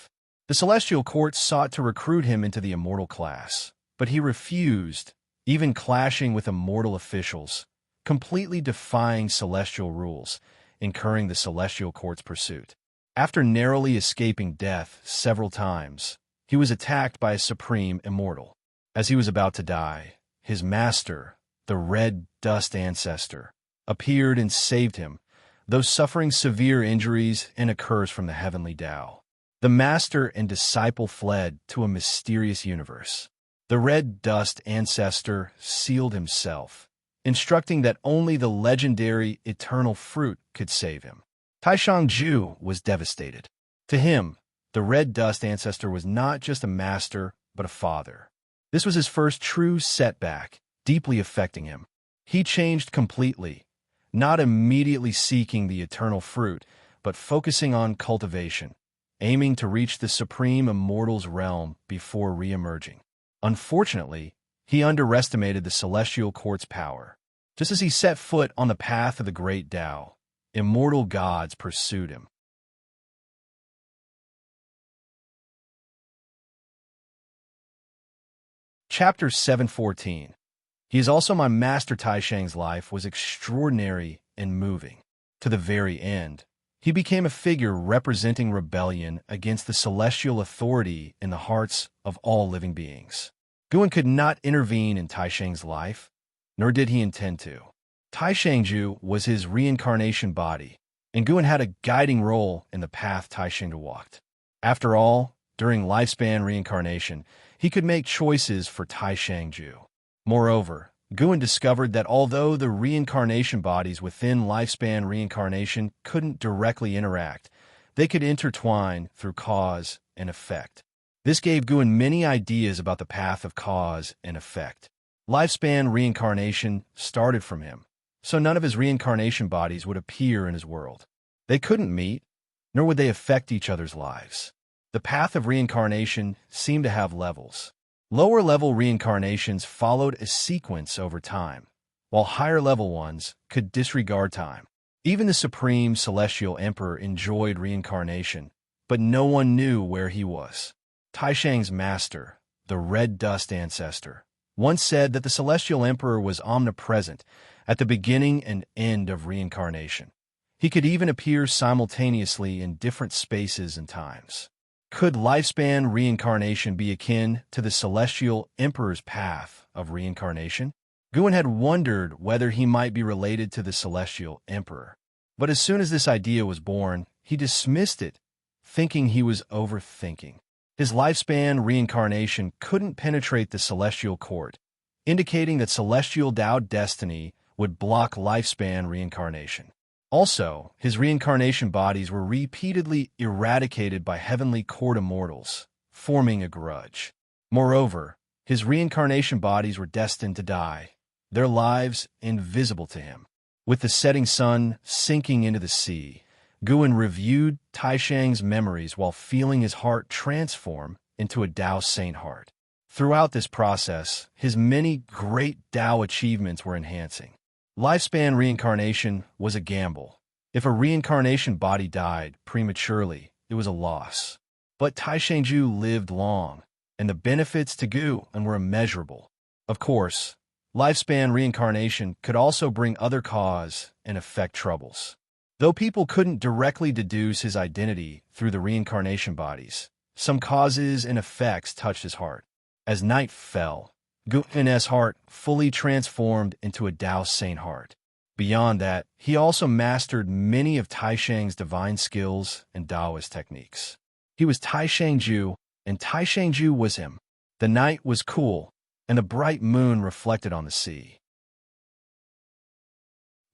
The Celestial Court sought to recruit him into the immortal class, but he refused, even clashing with immortal officials, completely defying celestial rules, incurring the Celestial Court's pursuit. After narrowly escaping death several times, he was attacked by a supreme immortal. As he was about to die, his master, the Red Dust ancestor, appeared and saved him, though suffering severe injuries and a curse from the heavenly Tao. The master and disciple fled to a mysterious universe. The Red Dust ancestor sealed himself, instructing that only the legendary eternal fruit could save him. Taishang-ju was devastated. To him, the Red Dust ancestor was not just a master, but a father. This was his first true setback, deeply affecting him. He changed completely, not immediately seeking the eternal fruit, but focusing on cultivation, aiming to reach the supreme immortal's realm before re-emerging. Unfortunately, he underestimated the Celestial Court's power. Just as he set foot on the path of the Great Tao, immortal gods pursued him. Chapter 714. He is also my master. Taishang's life was extraordinary and moving. To the very end, he became a figure representing rebellion against the celestial authority in the hearts of all living beings. Guan could not intervene in Taishang's life, nor did he intend to. Taishang-ju was his reincarnation body, and Guan had a guiding role in the path Taishang walked. After all, during lifespan reincarnation, he could make choices for Taishang-ju. Moreover, Guin discovered that although the reincarnation bodies within lifespan reincarnation couldn't directly interact, they could intertwine through cause and effect. This gave Guin many ideas about the path of cause and effect. Lifespan reincarnation started from him, so none of his reincarnation bodies would appear in his world. They couldn't meet, nor would they affect each other's lives. The path of reincarnation seemed to have levels. Lower-level reincarnations followed a sequence over time, while higher-level ones could disregard time. Even the Supreme Celestial Emperor enjoyed reincarnation, but no one knew where he was. Taishang's master, the Red Dust Ancestor, once said that the Celestial Emperor was omnipresent at the beginning and end of reincarnation. He could even appear simultaneously in different spaces and times. Could lifespan reincarnation be akin to the Celestial Emperor's path of reincarnation? Guin had wondered whether he might be related to the Celestial Emperor. But as soon as this idea was born, he dismissed it, thinking he was overthinking. His lifespan reincarnation couldn't penetrate the Celestial Court, indicating that Celestial Tao destiny would block lifespan reincarnation. Also, his reincarnation bodies were repeatedly eradicated by Heavenly Court immortals, forming a grudge. Moreover, his reincarnation bodies were destined to die, their lives invisible to him. With the setting sun sinking into the sea, Guin reviewed Taishang's memories while feeling his heart transform into a Tao Saint heart. Throughout this process, his many great Tao achievements were enhancing. Lifespan reincarnation was a gamble. If a reincarnation body died prematurely, it was a loss. But Taishangju lived long, and the benefits to Guin were immeasurable. Of course, lifespan reincarnation could also bring other cause and effect troubles. Though people couldn't directly deduce his identity through the reincarnation bodies, some causes and effects touched his heart. As night fell, Guin's heart fully transformed into a Tao Saint heart. Beyond that, he also mastered many of Taishang's divine skills and Taoist techniques. He was Taishangju, and Taishangju was him. The night was cool, and the bright moon reflected on the sea.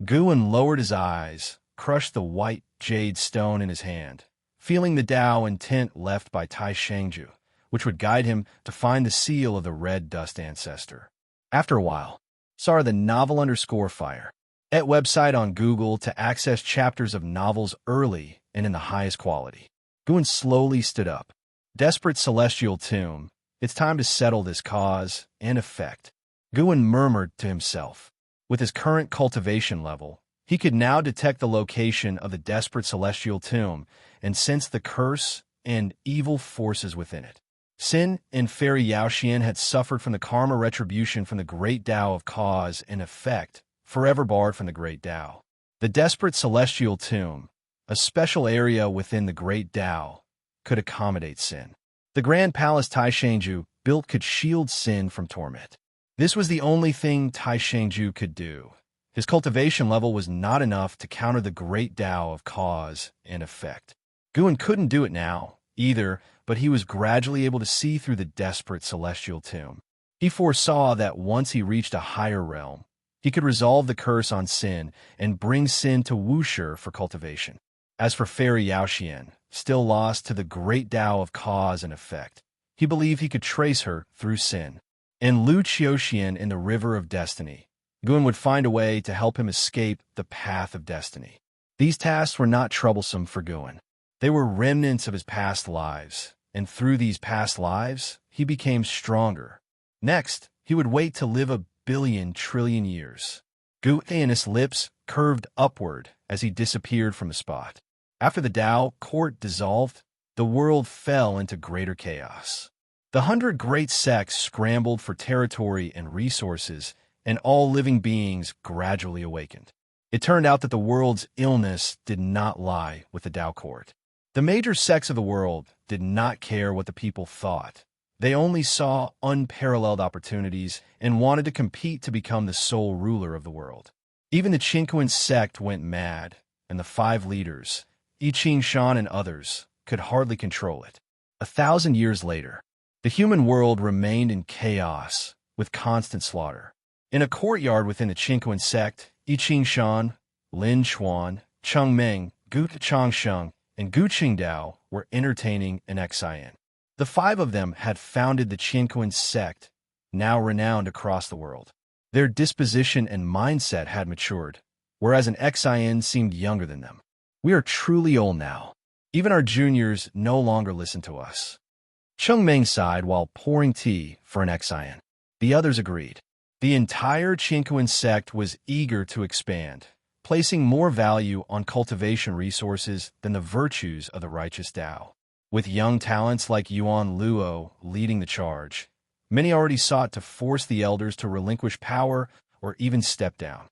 Guin lowered his eyes, crushed the white jade stone in his hand, feeling the Tao intent left by Taishangju, which would guide him to find the seal of the Red Dust Ancestor. After a while, saw the novel_fire at website on Google to access chapters of novels early and in the highest quality. Guin slowly stood up. Desperate celestial tomb, it's time to settle this cause and effect. Guin murmured to himself. With his current cultivation level, he could now detect the location of the desperate celestial tomb and sense the curse and evil forces within it. Sin and Fairy Yaoxian had suffered from the karma retribution from the great Tao of cause and effect, forever barred from the great Tao. The desperate celestial tomb, a special area within the great Tao, could accommodate Sin. The grand palace Taishangju built could shield Sin from torment. This was the only thing Taishangju could do. His cultivation level was not enough to counter the great Tao of cause and effect. Guin couldn't do it now, either, but he was gradually able to see through the desperate celestial tomb. He foresaw that once he reached a higher realm, he could resolve the curse on Sin and bring Sin to Wuxia for cultivation. As for Fairy Yaoxian, still lost to the great Tao of cause and effect, he believed he could trace her through Sin. In Lu Qiuxian in the River of Destiny, Guin would find a way to help him escape the path of destiny. These tasks were not troublesome for Guin. They were remnants of his past lives, and through these past lives, he became stronger. Next, he would wait to live 1,000,000,000,000,000 years. Guin's lips curved upward as he disappeared from the spot. After the Tao court dissolved, the world fell into greater chaos. The 100 great sects scrambled for territory and resources, and all living beings gradually awakened. It turned out that the world's illness did not lie with the Tao court. The major sects of the world did not care what the people thought. They only saw unparalleled opportunities and wanted to compete to become the sole ruler of the world. Even the Qinquan sect went mad, and the 5 leaders, I Ching Shan and others, could hardly control it. 1,000 years later, the human world remained in chaos, with constant slaughter. In a courtyard within the Qinquan sect, I Ching Shan, Lin Chuan, Cheng Meng, Gu Changsheng, and Gu Qingdao were entertaining an Xian. The five of them had founded the Qinquan sect, now renowned across the world. Their disposition and mindset had matured, whereas an Xian seemed younger than them. We are truly old now. Even our juniors no longer listen to us. Cheng Meng sighed while pouring tea for an Xian. The others agreed. The entire Qinquan sect was eager to expand, placing more value on cultivation resources than the virtues of the righteous Tao. With young talents like Yuan Luo leading the charge, many already sought to force the elders to relinquish power or even step down.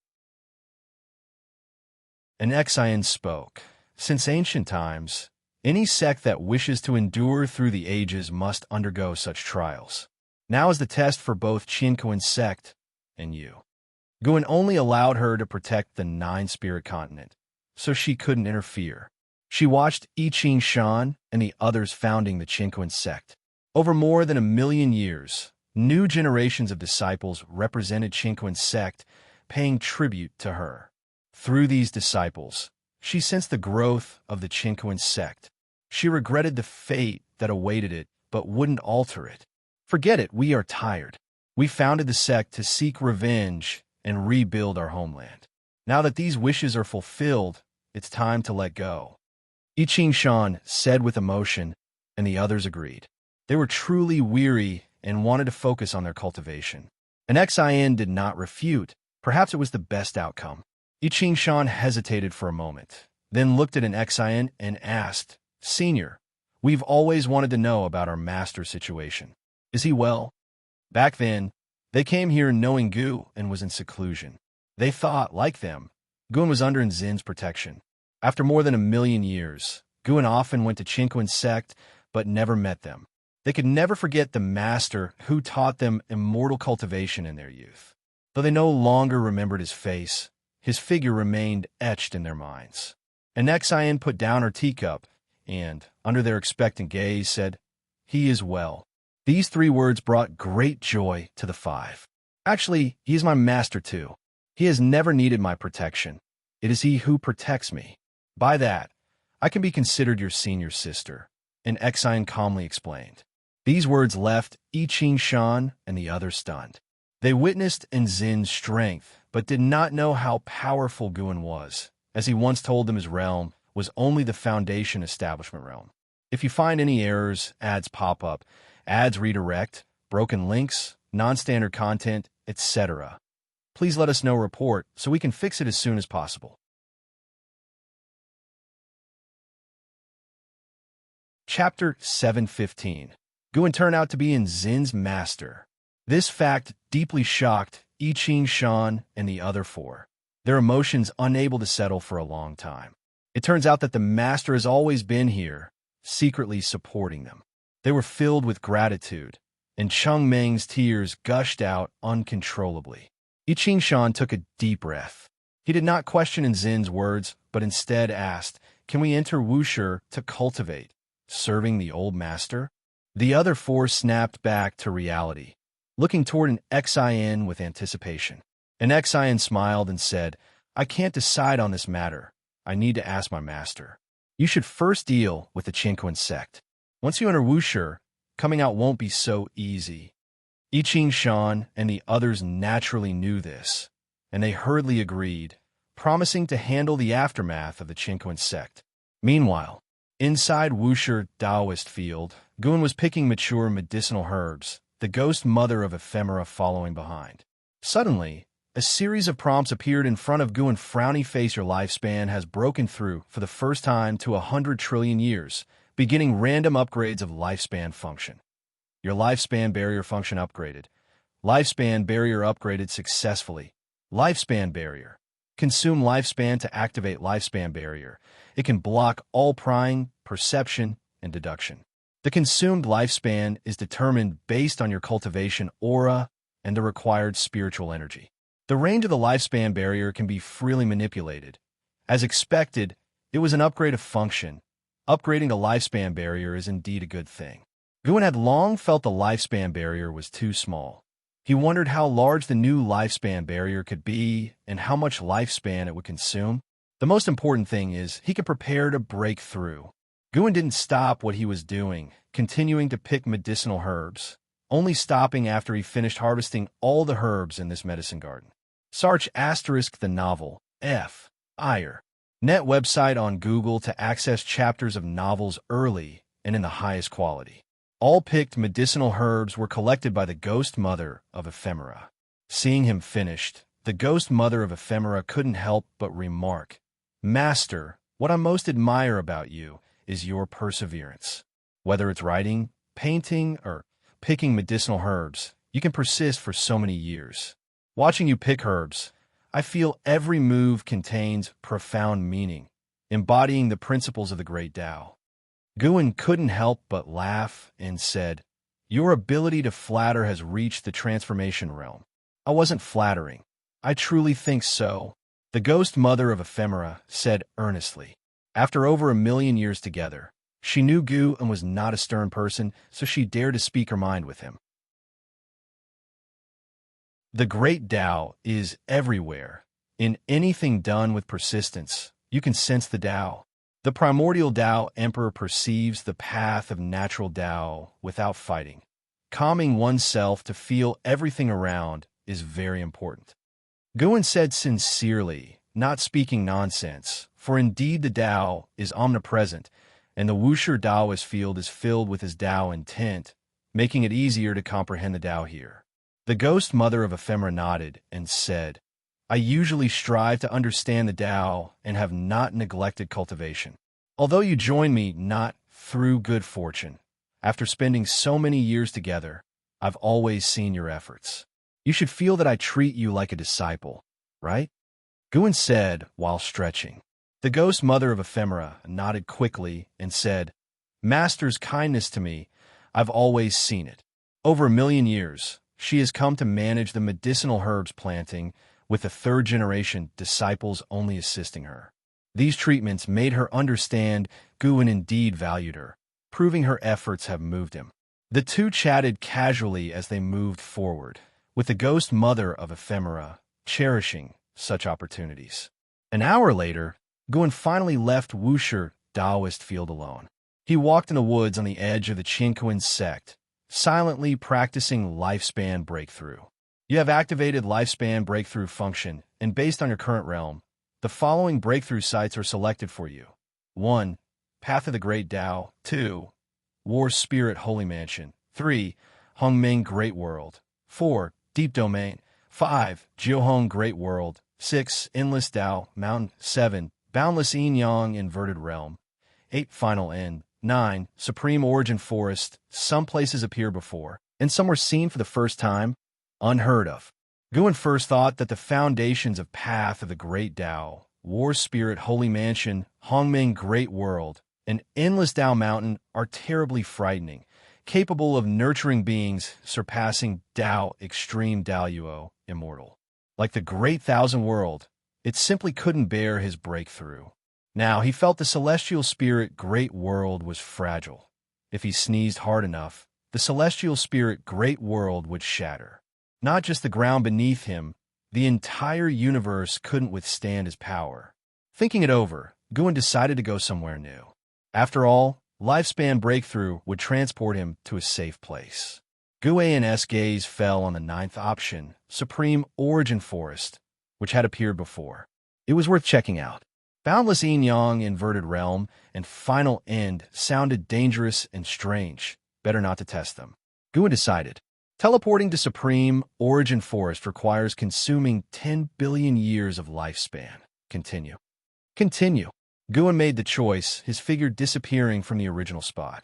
An Xian spoke. Since ancient times, any sect that wishes to endure through the ages must undergo such trials. Now is the test for both Qinquan sect and you. Guan only allowed her to protect the nine-spirit continent, so she couldn't interfere. She watched I Ching Shan and the others founding the Qinquan sect. Over more than 1,000,000 years, new generations of disciples represented Qinquan sect, paying tribute to her. Through these disciples, she sensed the growth of the Qinquan sect. She regretted the fate that awaited it, but wouldn't alter it. Forget it, we are tired. We founded the sect to seek revenge and rebuild our homeland. Now that these wishes are fulfilled, it's time to let go. I Ching Shan said with emotion, and the others agreed. They were truly weary and wanted to focus on their cultivation. An Xian did not refute. Perhaps it was the best outcome. I Ching Shan hesitated for a moment, then looked at an Xian and asked, "Senior, we've always wanted to know about our master situation. Is he well?" Back then, they came here knowing Gu and was in seclusion. They thought, like them, Guan was under Nzin's protection. After more than 1,000,000 years, Guan often went to Qinquan sect, but never met them. They could never forget the master who taught them immortal cultivation in their youth. Though they no longer remembered his face, his figure remained etched in their minds. An Xian put down her teacup and, under their expectant gaze, said, "He is well." These 3 words brought great joy to the 5. Actually, he is my master too. He has never needed my protection. It is he who protects me. By that, I can be considered your senior sister, an Xian calmly explained. These words left I Ching Shan and the others stunned. They witnessed Nzin's strength, but did not know how powerful Guan was, as he once told them his realm was only the foundation establishment realm. If you find any errors, ads pop up, ads redirect, broken links, non-standard content, etc., please let us know report so we can fix it as soon as possible. Chapter 715. Guan turned out to be Nzin's master. This fact deeply shocked I Ching Shan and the other 4, their emotions unable to settle for a long time. It turns out that the master has always been here, secretly supporting them. They were filled with gratitude, and Cheng Meng's tears gushed out uncontrollably. I Ching Shan took a deep breath. He did not question Nzin's words, but instead asked, "Can we enter Wushi to cultivate, serving the old master?" The other 4 snapped back to reality, looking toward an Xian with anticipation. An Xian smiled and said, "I can't decide on this matter. I need to ask my master. You should first deal with the Qinquan sect. Once you enter Wushi, coming out won't be so easy." I Ching Shan and the others naturally knew this, and they hurriedly agreed, promising to handle the aftermath of the Qinquan sect. Meanwhile, inside Wushi Taoist field, Guan was picking mature medicinal herbs, the ghost mother of ephemera following behind. Suddenly, a series of prompts appeared in front of Guan. Frowny face, your lifespan has broken through for the first time to 100 trillion years, beginning random upgrades of lifespan function. Your lifespan barrier function upgraded. Lifespan barrier upgraded successfully. Lifespan barrier. Consume lifespan to activate lifespan barrier. It can block all prying, perception, and deduction. The consumed lifespan is determined based on your cultivation aura and the required spiritual energy. The range of the lifespan barrier can be freely manipulated. As expected, it was an upgrade of function. Upgrading the lifespan barrier is indeed a good thing. Guan had long felt the lifespan barrier was too small. He wondered how large the new lifespan barrier could be and how much lifespan it would consume. The most important thing is he could prepare to break through. Guin didn't stop what he was doing, continuing to pick medicinal herbs, only stopping after he finished harvesting all the herbs in this medicine garden. Search * the novel, F. Ire. Net website on Google to access chapters of novels early and in the highest quality. All picked medicinal herbs were collected by the ghost mother of Ephemera. Seeing him finished, the ghost mother of Ephemera couldn't help but remark, "Master, what I most admire about you is your perseverance. Whether it's writing, painting, or picking medicinal herbs, you can persist for so many years. Watching you pick herbs, I feel every move contains profound meaning, embodying the principles of the great Tao." Guin couldn't help but laugh and said, "Your ability to flatter has reached the transformation realm." "I wasn't flattering. I truly think so," the ghost mother of Ephemera said earnestly. After over 1,000,000 years together, she knew Guin was not a stern person, so she dared to speak her mind with him. The great Tao is everywhere. In anything done with persistence, you can sense the Tao. The primordial Tao Emperor perceives the path of natural Tao without fighting. Calming oneself to feel everything around is very important. Guin said sincerely, not speaking nonsense, for indeed the Tao is omnipresent, and the Wuxia Taoist field is filled with his Tao intent, making it easier to comprehend the Tao here. The ghost mother of Ephemera nodded and said, "I usually strive to understand the Tao and have not neglected cultivation. Although you join me not through good fortune, after spending so many years together, I've always seen your efforts. You should feel that I treat you like a disciple, right?" Guin said while stretching. The ghost mother of Ephemera nodded quickly and said, "Master's kindness to me, I've always seen it. Over 1,000,000 years, she has come to manage the medicinal herbs planting, with the third-generation disciples only assisting her. These treatments made her understand Guin indeed valued her, proving her efforts have moved him." The two chatted casually as they moved forward, with the ghost mother of Ephemera cherishing such opportunities. An hour later, Guin finally left Wuxia Taoist field alone. He walked in the woods on the edge of the Qinquan sect, silently practicing lifespan breakthrough. You have activated lifespan breakthrough function, and based on your current realm, the following breakthrough sites are selected for you. 1. Path of the Great Tao. 2. War Spirit Holy Mansion. 3. Hongming Great World. 4. Deep Domain. 5. Jiuhong Great World. 6. Endless Tao Mountain. 7. Boundless Yin Yang Inverted Realm. 8. Final End. 9. Supreme Origin Forest. Some places appear before, and some were seen for the first time. Unheard of. Guin first thought that the foundations of Path of the Great Tao, War Spirit Holy Mansion, Hongming Great World, and Endless Tao Mountain are terribly frightening, capable of nurturing beings surpassing Tao Extreme Daoyuo Immortal. Like the Great Thousand World, it simply couldn't bear his breakthrough. Now he felt the celestial spirit Great World was fragile. If he sneezed hard enough, the celestial spirit Great World would shatter. Not just the ground beneath him, the entire universe couldn't withstand his power. Thinking it over, Guin decided to go somewhere new. After all, lifespan breakthrough would transport him to a safe place. Guin's gaze fell on the 9th option, Supreme Origin Forest, which had appeared before. It was worth checking out. Boundless Yin Yang Inverted Realm and Final End sounded dangerous and strange. Better not to test them. Guin decided. Teleporting to Supreme Origin Forest requires consuming 10 billion years of lifespan. Continue. Guin made the choice, his figure disappearing from the original spot.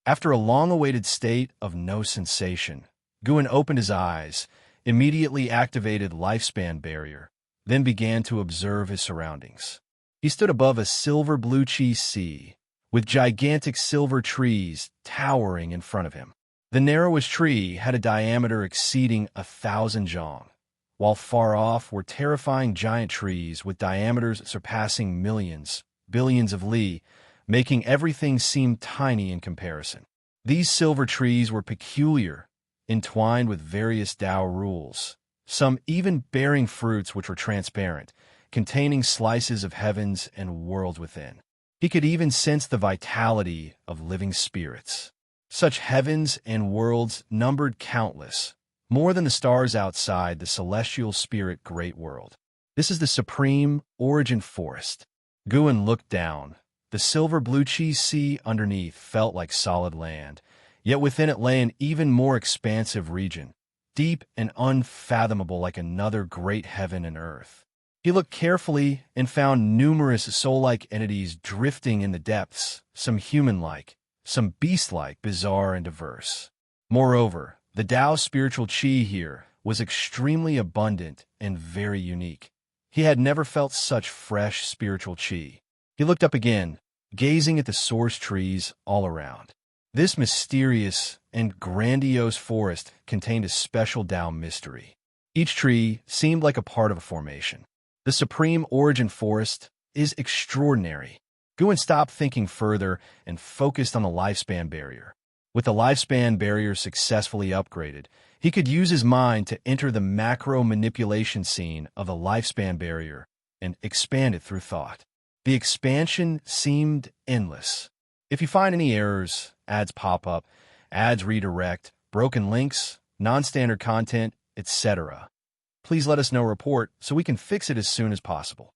After a long-awaited state of no sensation, Guin opened his eyes, immediately activated lifespan barrier, then began to observe his surroundings. He stood above a silver blue cheese sea, with gigantic silver trees towering in front of him. The narrowest tree had a diameter exceeding 1,000 zhang, while far off were terrifying giant trees with diameters surpassing millions, billions of li, making everything seem tiny in comparison. These silver trees were peculiar entwined with various Tao rules, some even bearing fruits which were transparent, containing slices of heavens and worlds within. He could even sense the vitality of living spirits. Such heavens and worlds numbered countless, more than the stars outside the celestial spirit great world. This is the supreme origin forest. Guin looked down. The silver blue cheese sea underneath felt like solid land, yet within it lay an even more expansive region, deep and unfathomable like another great heaven and earth. He looked carefully and found numerous soul-like entities drifting in the depths, some human-like, some beast-like, bizarre and diverse. Moreover, the Tao's spiritual qi here was extremely abundant and very unique. He had never felt such fresh spiritual qi. He looked up again, gazing at the source trees all around. This mysterious and grandiose forest contained a special Tao mystery. Each tree seemed like a part of a formation. The supreme origin forest is extraordinary. Guin stopped thinking further and focused on the lifespan barrier. With the lifespan barrier successfully upgraded, he could use his mind to enter the macro manipulation scene of the lifespan barrier and expand it through thought. The expansion seemed endless. If you find any errors, ads pop up, ads redirect, broken links, non-standard content, etc., please let us know report so we can fix it as soon as possible.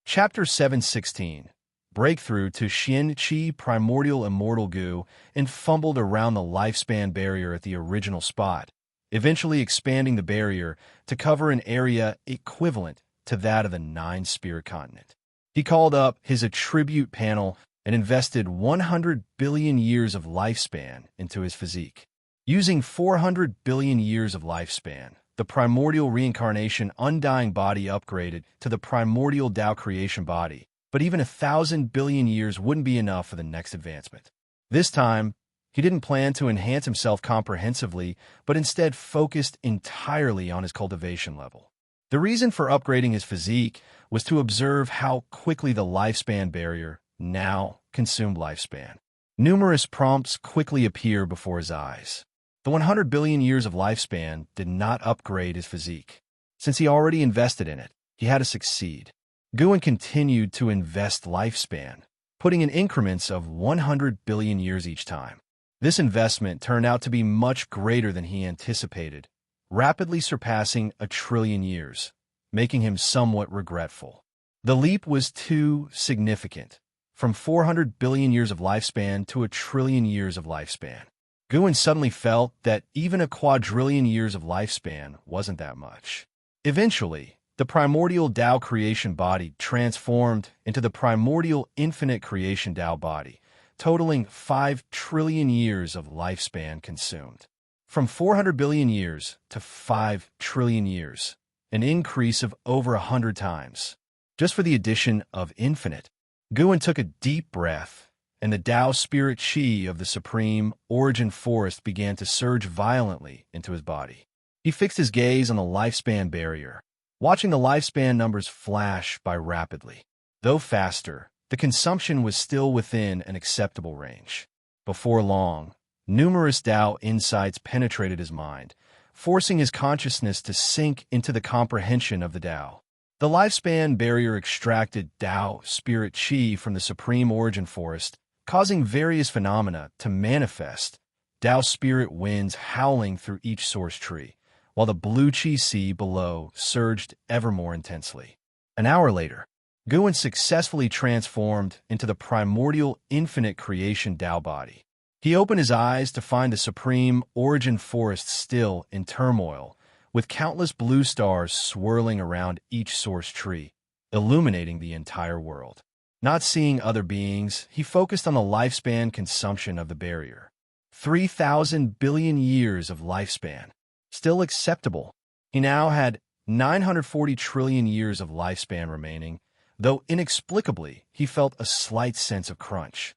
Chapter 716. Breakthrough to Xian Qi Primordial Immortal Gu and fumbled around the lifespan barrier at the original spot, eventually expanding the barrier to cover an area equivalent to that of the 9-spirit continent. He called up his attribute panel and invested 100 billion years of lifespan into his physique. Using 400 billion years of lifespan, the primordial reincarnation undying body upgraded to the primordial Tao creation body, but even 1,000 billion years wouldn't be enough for the next advancement. This time, he didn't plan to enhance himself comprehensively, but instead focused entirely on his cultivation level. The reason for upgrading his physique was to observe how quickly the lifespan barrier now consumed lifespan. Numerous prompts quickly appear before his eyes. The 100 billion years of lifespan did not upgrade his physique. Since he already invested in it, he had to succeed. Guin continued to invest lifespan, putting in increments of 100 billion years each time. This investment turned out to be much greater than he anticipated, rapidly surpassing 1 trillion years, making him somewhat regretful. The leap was too significant, from 400 billion years of lifespan to 1 trillion years of lifespan. Guin suddenly felt that even 1 quadrillion years of lifespan wasn't that much. Eventually, the primordial Tao creation body transformed into the primordial infinite creation Tao body, totaling 5 trillion years of lifespan consumed. From 400 billion years to 5 trillion years, an increase of over 100 times. Just for the addition of infinite. Guin took a deep breath, and the Tao spirit qi of the supreme origin forest began to surge violently into his body. He fixed his gaze on the lifespan barrier, watching the lifespan numbers flash by rapidly. Though faster, the consumption was still within an acceptable range. Before long, numerous Tao insights penetrated his mind, forcing his consciousness to sink into the comprehension of the Tao. The lifespan barrier extracted Tao spirit qi from the supreme origin forest, causing various phenomena to manifest. Tao spirit winds howling through each source tree, while the blue qi sea below surged ever more intensely. An hour later, Guin successfully transformed into the primordial infinite creation Tao body. He opened his eyes to find the supreme origin forest still in turmoil, with countless blue stars swirling around each source tree, illuminating the entire world. Not seeing other beings, he focused on the lifespan consumption of the barrier. 3,000 billion years of lifespan. Still acceptable. He now had 940 trillion years of lifespan remaining, though inexplicably he felt a slight sense of crunch.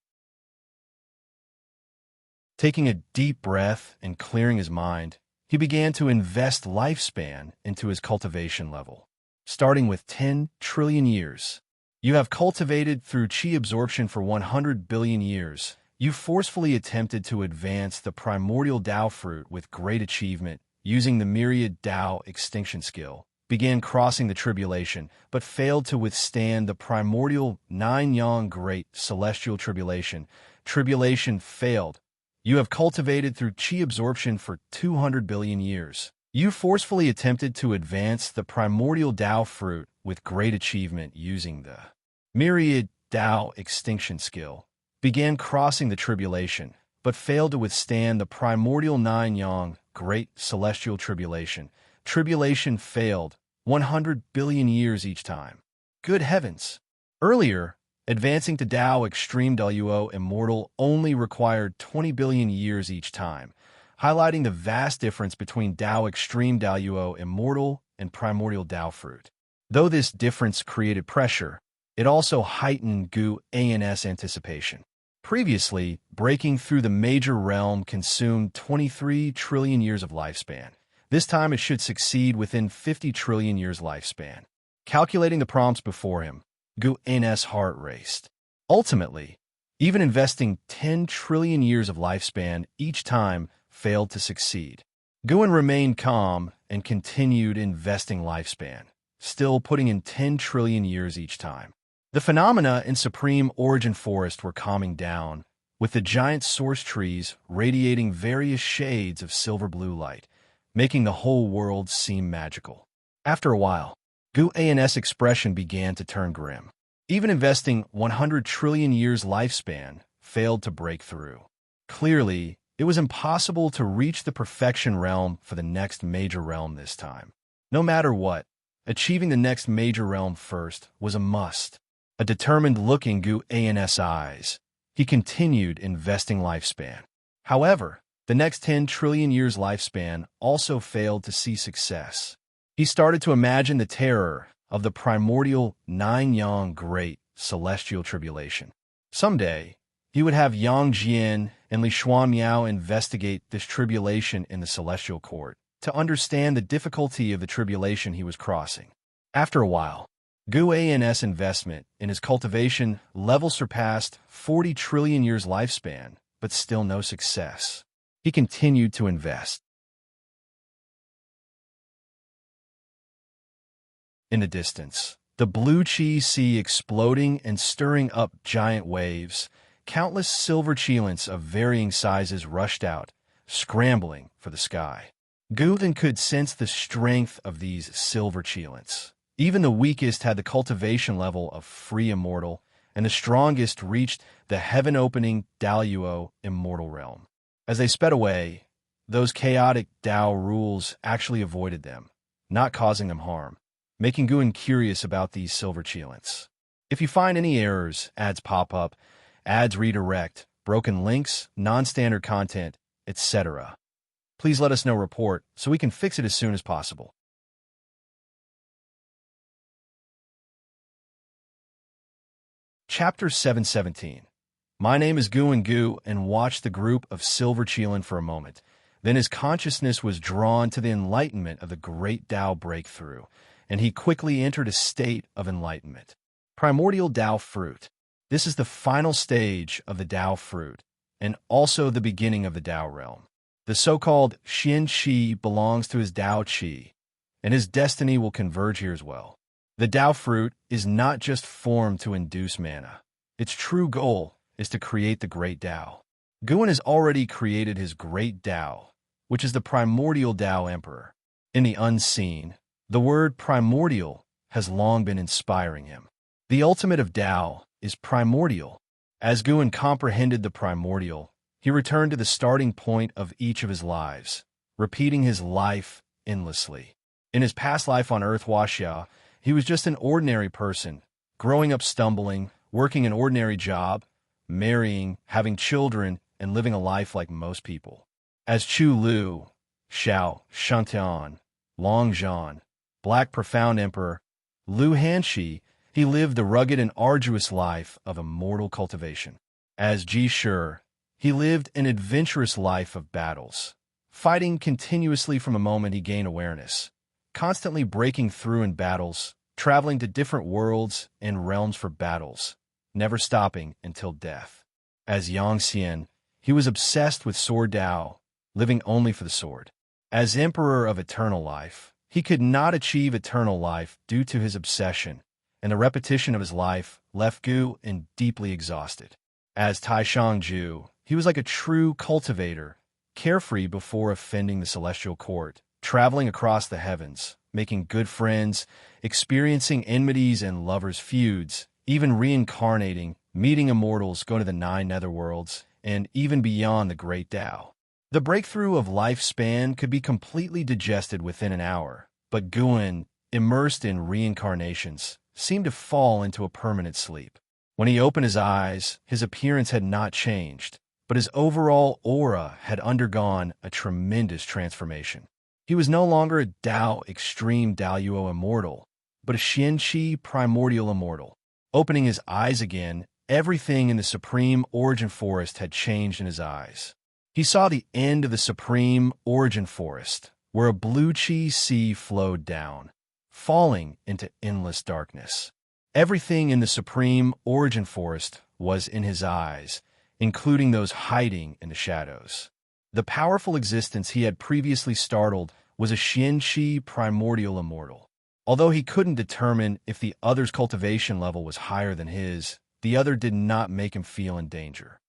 Taking a deep breath and clearing his mind, he began to invest lifespan into his cultivation level. Starting with 10 trillion years, You have cultivated through chi absorption for 100 billion years. You forcefully attempted to advance the primordial Tao fruit with great achievement, using the myriad Tao extinction skill, began crossing the tribulation, but failed to withstand the primordial nine-yang great celestial tribulation. Tribulation failed. You have cultivated through chi absorption for 200 billion years. You forcefully attempted to advance the primordial Tao fruit with great achievement using the myriad Tao extinction skill, began crossing the tribulation, but failed to withstand the primordial nine-yang great celestial tribulation. Tribulation failed 100 billion years each time. Good heavens! Earlier, advancing to Tao Extreme Duo Immortal only required 20 billion years each time, highlighting the vast difference between Tao Extreme Duo Immortal and Primordial Tao Fruit. Though this difference created pressure, it also heightened Gu An's anticipation. Previously, breaking through the major realm consumed 23 trillion years of lifespan. This time it should succeed within 50 trillion years lifespan. Calculating the prompts before him, Gu An's heart raced. Ultimately, even investing 10 trillion years of lifespan each time failed to succeed. Guan remained calm and continued investing lifespan, still putting in 10 trillion years each time. The phenomena in Supreme Origin Forest were calming down, with the giant source trees radiating various shades of silver-blue light, making the whole world seem magical. After a while, Gu An's expression began to turn grim. Even investing 100 trillion years lifespan failed to break through. Clearly, it was impossible to reach the perfection realm for the next major realm this time. No matter what, achieving the next major realm first was a must. A determined look in Gu An's eyes, he continued investing lifespan. However, the next 10 trillion years lifespan also failed to see success. He started to imagine the terror of the primordial nine-yang great celestial tribulation. Someday, he would have Yang Jian and Li Xuanmiao investigate this tribulation in the celestial court to understand the difficulty of the tribulation he was crossing. After a while, Gu An's investment in his cultivation level surpassed 40 trillion years lifespan, but still no success. He continued to invest. In the distance, the blue chi sea exploding and stirring up giant waves, countless silver chilants of varying sizes rushed out, scrambling for the sky. Gu then could sense the strength of these silver chilants. Even the weakest had the cultivation level of free immortal, and the strongest reached the heaven-opening Daoyuo immortal realm. As they sped away, those chaotic Tao rules actually avoided them, not causing them harm, making Guan curious about these silver chilants. If you find any errors, ads pop up, ads redirect, broken links, non-standard content, etc., please let us know report so we can fix it as soon as possible. Chapter 717. My name is Guan Gu, and watched the group of silver Qilin for a moment. Then his consciousness was drawn to the enlightenment of the great Tao breakthrough, and he quickly entered a state of enlightenment. Primordial Tao fruit. This is the final stage of the Tao fruit, and also the beginning of the Tao realm. The so-called Xian Qi belongs to his Tao Qi, and his destiny will converge here as well. The Tao fruit is not just formed to induce mana. Its true goal is to create the great Tao. Guan has already created his great Tao, which is the primordial Tao emperor. In the unseen, the word primordial has long been inspiring him. The ultimate of Tao is primordial. As Guan comprehended the primordial, he returned to the starting point of each of his lives, repeating his life endlessly. In his past life on Earth Huaxia, he was just an ordinary person, growing up stumbling, working an ordinary job, marrying, having children, and living a life like most people. As Chu Lu, Xiao, Shantian, Long Zhan, Black Profound Emperor, Lu Hanxi, he lived the rugged and arduous life of immortal cultivation. As Ji Shi, he lived an adventurous life of battles, fighting continuously from the moment he gained awareness, constantly breaking through in battles, traveling to different worlds and realms for battles, never stopping until death. As Yang Xian, he was obsessed with sword Dao, living only for the sword. As Emperor of Eternal Life, he could not achieve eternal life due to his obsession, and the repetition of his life left Gu in deeply exhausted. As Taishang Ju, he was like a true cultivator, carefree before offending the celestial court, traveling across the heavens, making good friends, experiencing enmities and lovers' feuds, even reincarnating, meeting immortals, going to the 9 netherworlds, and even beyond the great Tao. The breakthrough of lifespan could be completely digested within an hour, but Guan, immersed in reincarnations, seemed to fall into a permanent sleep. When he opened his eyes, his appearance had not changed, but his overall aura had undergone a tremendous transformation. He was no longer a Dao Extreme Daoyuo Immortal, but a Xianqi Primordial Immortal. Opening his eyes again, everything in the Supreme Origin Forest had changed in his eyes. He saw the end of the Supreme Origin Forest, where a blue chi sea flowed down, falling into endless darkness. Everything in the Supreme Origin Forest was in his eyes, including those hiding in the shadows. The powerful existence he had previously startled was a Xianqi Primordial Immortal. Although he couldn't determine if the other's cultivation level was higher than his, the other did not make him feel in danger.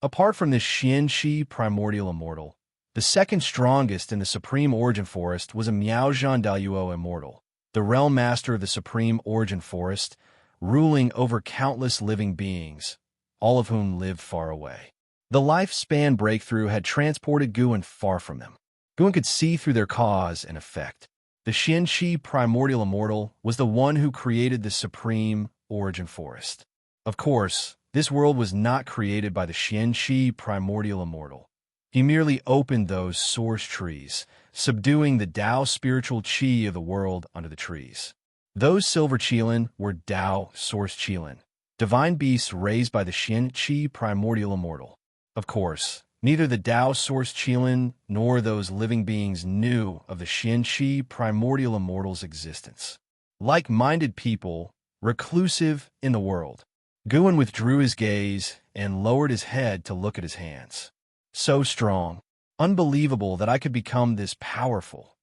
Apart from this Xianqi Primordial Immortal, the second strongest in the Supreme Origin Forest was a Miaozhan Daoyuo Immortal, the Realm Master of the Supreme Origin Forest, ruling over countless living beings, all of whom lived far away. The lifespan breakthrough had transported Guan far from them. Guan could see through their cause and effect. The Xianqi Primordial Immortal was the one who created the Supreme Origin Forest. Of course, this world was not created by the Xianqi Primordial Immortal. He merely opened those source trees, subduing the Dao spiritual qi of the world under the trees. Those silver qilin were Dao source qilin, divine beasts raised by the Xianqi Primordial Immortal. Of course, neither the Dao source qilin nor those living beings knew of the Xianqi Primordial Immortal's existence. Like-minded people, reclusive in the world. Guan withdrew his gaze and lowered his head to look at his hands. So strong, unbelievable that I could become this powerful,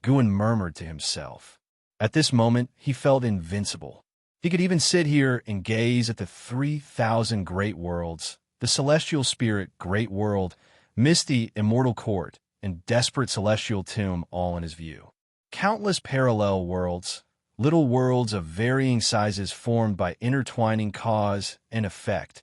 Guan murmured to himself. At this moment, he felt invincible. He could even sit here and gaze at the 3,000 great worlds, the celestial spirit great world, misty immortal court, and desperate celestial tomb all in his view. Countless parallel worlds, little worlds of varying sizes formed by intertwining cause and effect,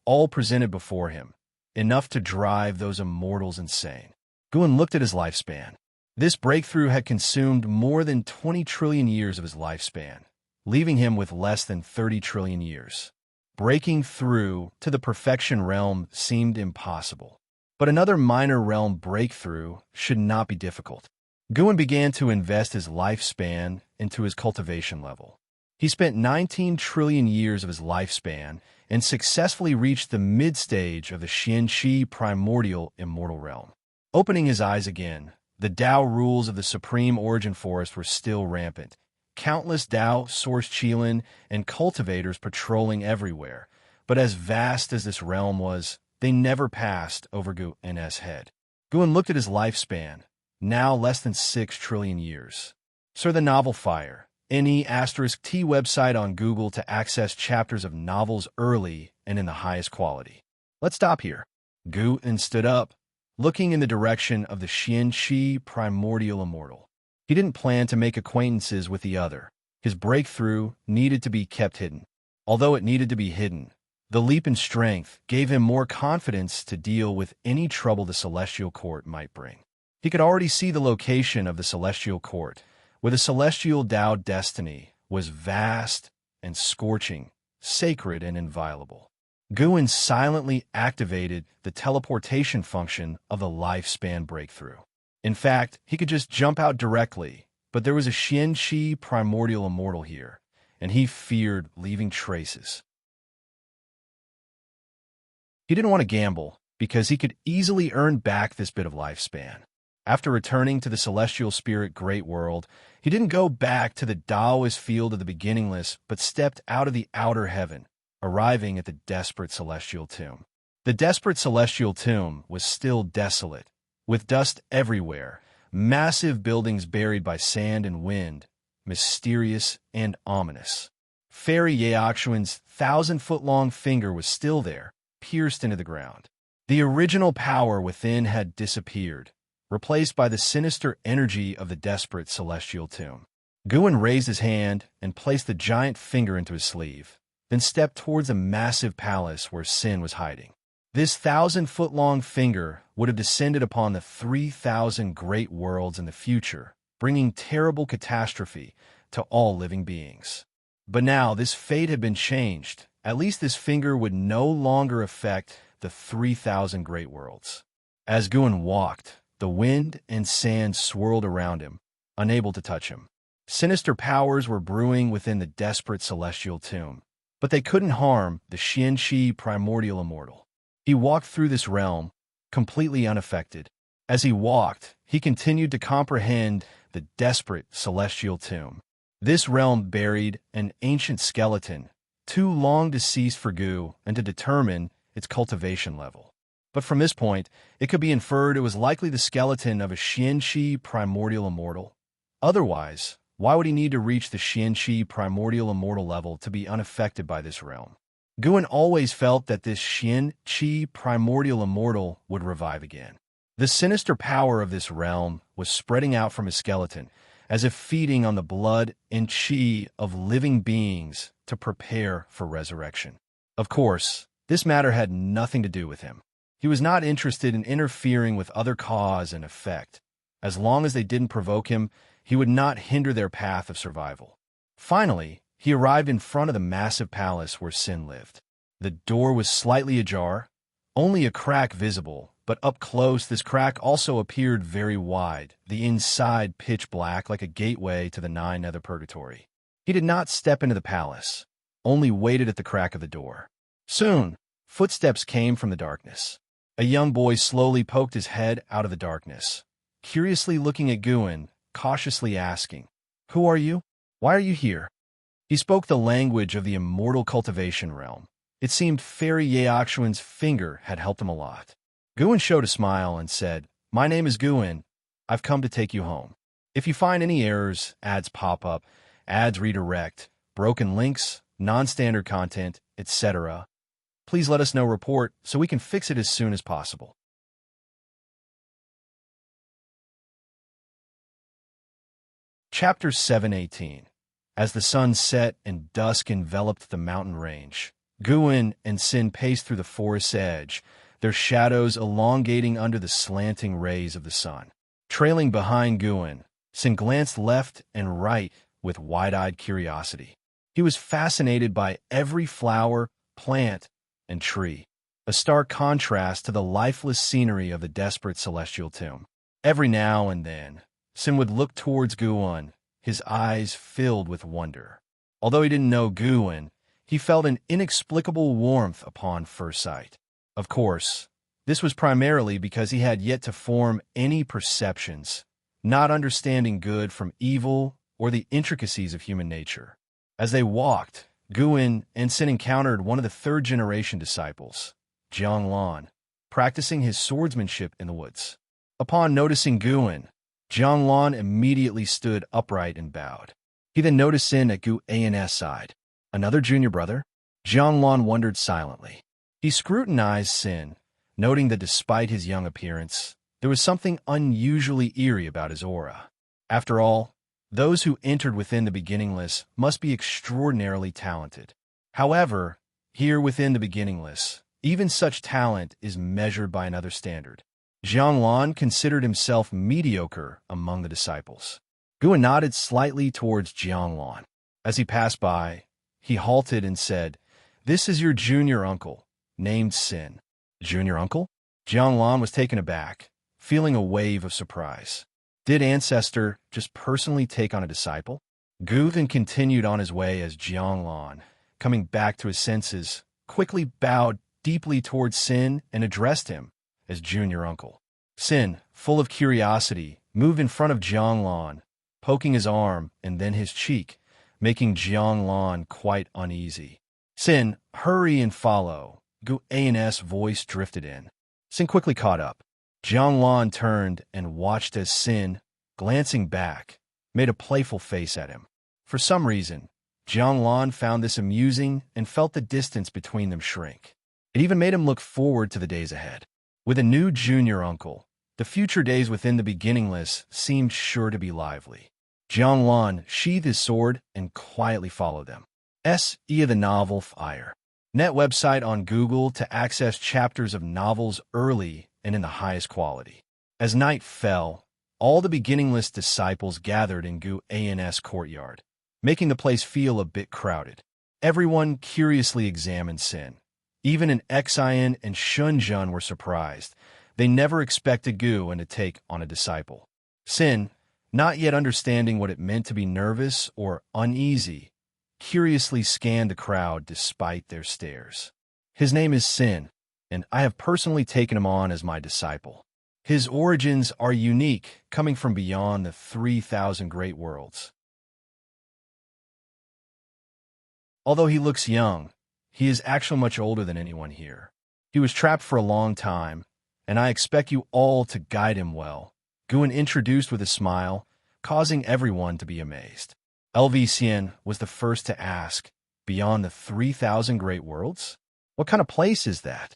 all presented before him, enough to drive those immortals insane. Guan looked at his lifespan. This breakthrough had consumed more than 20 trillion years of his lifespan, leaving him with less than 30 trillion years. Breaking through to the perfection realm seemed impossible. But another minor realm breakthrough should not be difficult. Guan began to invest his lifespan into his cultivation level. He spent 19 trillion years of his lifespan and successfully reached the mid-stage of the Xianqi Primordial Immortal Realm. Opening his eyes again, the Dao rules of the Supreme Origin Forest were still rampant. Countless Dao source qilin and cultivators patrolling everywhere, but as vast as this realm was, they never passed over Guan's head. Guan looked at his lifespan, now less than 6 trillion years. Search the novel Fire, NE*T website on Google to access chapters of novels early and in the highest quality. Let's stop here. Guan stood up, looking in the direction of the Xianqi Primordial Immortal. He didn't plan to make acquaintances with the other. His breakthrough needed to be kept hidden. Although it needed to be hidden, the leap in strength gave him more confidence to deal with any trouble the Celestial Court might bring. He could already see the location of the Celestial Court, where the Celestial Dao destiny was vast and scorching, sacred and inviolable. Guan silently activated the teleportation function of the lifespan breakthrough. In fact, he could just jump out directly, but there was a Xianqi Primordial Immortal here, and he feared leaving traces. He didn't want to gamble, because he could easily earn back this bit of lifespan. After returning to the celestial spirit great world, he didn't go back to the Taoist field of the beginningless, but stepped out of the outer heaven, arriving at the desperate celestial tomb. The desperate celestial tomb was still desolate, with dust everywhere, massive buildings buried by sand and wind, mysterious and ominous. Fairy Yaoxuan's 1,000-foot-long finger was still there, pierced into the ground. The original power within had disappeared, replaced by the sinister energy of the desperate celestial tomb. Guin raised his hand and placed the giant finger into his sleeve, then stepped towards a massive palace where Sin was hiding. This 1,000-foot-long finger would have descended upon the 3,000 great worlds in the future, bringing terrible catastrophe to all living beings. But now this fate had been changed. At least this finger would no longer affect the 3,000 great worlds. As Guin walked, the wind and sand swirled around him, unable to touch him. Sinister powers were brewing within the desperate celestial tomb, but they couldn't harm the Xianqi primordial immortal. He walked through this realm, completely unaffected. As he walked, he continued to comprehend the desperate celestial tomb. This realm buried an ancient skeleton, too long deceased for Gu and to determine its cultivation level. But from this point, it could be inferred it was likely the skeleton of a Xianqi primordial immortal. Otherwise, why would he need to reach the Xianqi primordial immortal level to be unaffected by this realm? Guin always felt that this Xianqi primordial immortal would revive again. The sinister power of this realm was spreading out from his skeleton, as if feeding on the blood and qi of living beings to prepare for resurrection. Of course, this matter had nothing to do with him. He was not interested in interfering with other cause and effect. As long as they didn't provoke him, he would not hinder their path of survival. Finally, he arrived in front of the massive palace where Sin lived. The door was slightly ajar, only a crack visible, but up close this crack also appeared very wide, the inside pitch black like a gateway to the 9 nether purgatory. He did not step into the palace, only waited at the crack of the door. Soon, footsteps came from the darkness. A young boy slowly poked his head out of the darkness, curiously looking at Guin, cautiously asking, "Who are you? Why are you here?" He spoke the language of the immortal cultivation realm. It seemed Fairy Yaoxuan's finger had helped him a lot. Guin showed a smile and said, "My name is Guin. I've come to take you home. If you find any errors, ads pop up, ads redirect, broken links, non-standard content, etc., please let us know report so we can fix it as soon as possible." Chapter 718. As the sun set and dusk enveloped the mountain range, Guin and Sin paced through the forest's edge, their shadows elongating under the slanting rays of the sun. Trailing behind Guin, Sin glanced left and right with wide-eyed curiosity. He was fascinated by every flower, plant, and tree, a stark contrast to the lifeless scenery of the desperate celestial tomb. Every now and then, Sin would look towards Guin, his eyes filled with wonder. Although he didn't know Guin, he felt an inexplicable warmth upon first sight. Of course, this was primarily because he had yet to form any perceptions, not understanding good from evil or the intricacies of human nature. As they walked, Guin and Sin encountered one of the third-generation disciples, Jianglan, practicing his swordsmanship in the woods. Upon noticing Guin, Jianglan immediately stood upright and bowed. He then noticed Sin at Guin's side. Another junior brother? Jianglan wondered silently. He scrutinized Sin, noting that despite his young appearance, there was something unusually eerie about his aura. After all, those who entered within the beginningless must be extraordinarily talented. However, here within the beginningless, even such talent is measured by another standard. Jianglan considered himself mediocre among the disciples. Guin nodded slightly towards Jianglan. As he passed by, he halted and said, "This is your junior uncle, named Sin." "Junior uncle?" Jianglan was taken aback, feeling a wave of surprise. Did Ancestor just personally take on a disciple? Gu then continued on his way as Jianglan, coming back to his senses, quickly bowed deeply towards Sin and addressed him as junior uncle. Sin, full of curiosity, moved in front of Jianglan, poking his arm and then his cheek, making Jianglan quite uneasy. Sin, hurry and follow. Gu An's voice drifted in. Sin quickly caught up. Jianglan turned and watched as Sin, glancing back, made a playful face at him. For some reason, Jianglan found this amusing and felt the distance between them shrink. It even made him look forward to the days ahead. With a new junior uncle, the future days within the beginningless seemed sure to be lively. Jianglan sheathed his sword and quietly followed them. S.E. the novel Fire. Net website on Google to access chapters of novels early and in the highest quality. As night fell, all the beginningless disciples gathered in Gu An's courtyard, making the place feel a bit crowded. Everyone curiously examined Sin. Even an Xian and Shunjun were surprised. They never expected Gu to take on a disciple. Sin, not yet understanding what it meant to be nervous or uneasy, curiously scanned the crowd despite their stares. His name is Sin, and I have personally taken him on as my disciple. His origins are unique, coming from beyond the 3,000 great worlds. Although he looks young, he is actually much older than anyone here. He was trapped for a long time, and I expect you all to guide him well. Guan introduced with a smile, causing everyone to be amazed. LV Xian was the first to ask, beyond the 3,000 great worlds? What kind of place is that?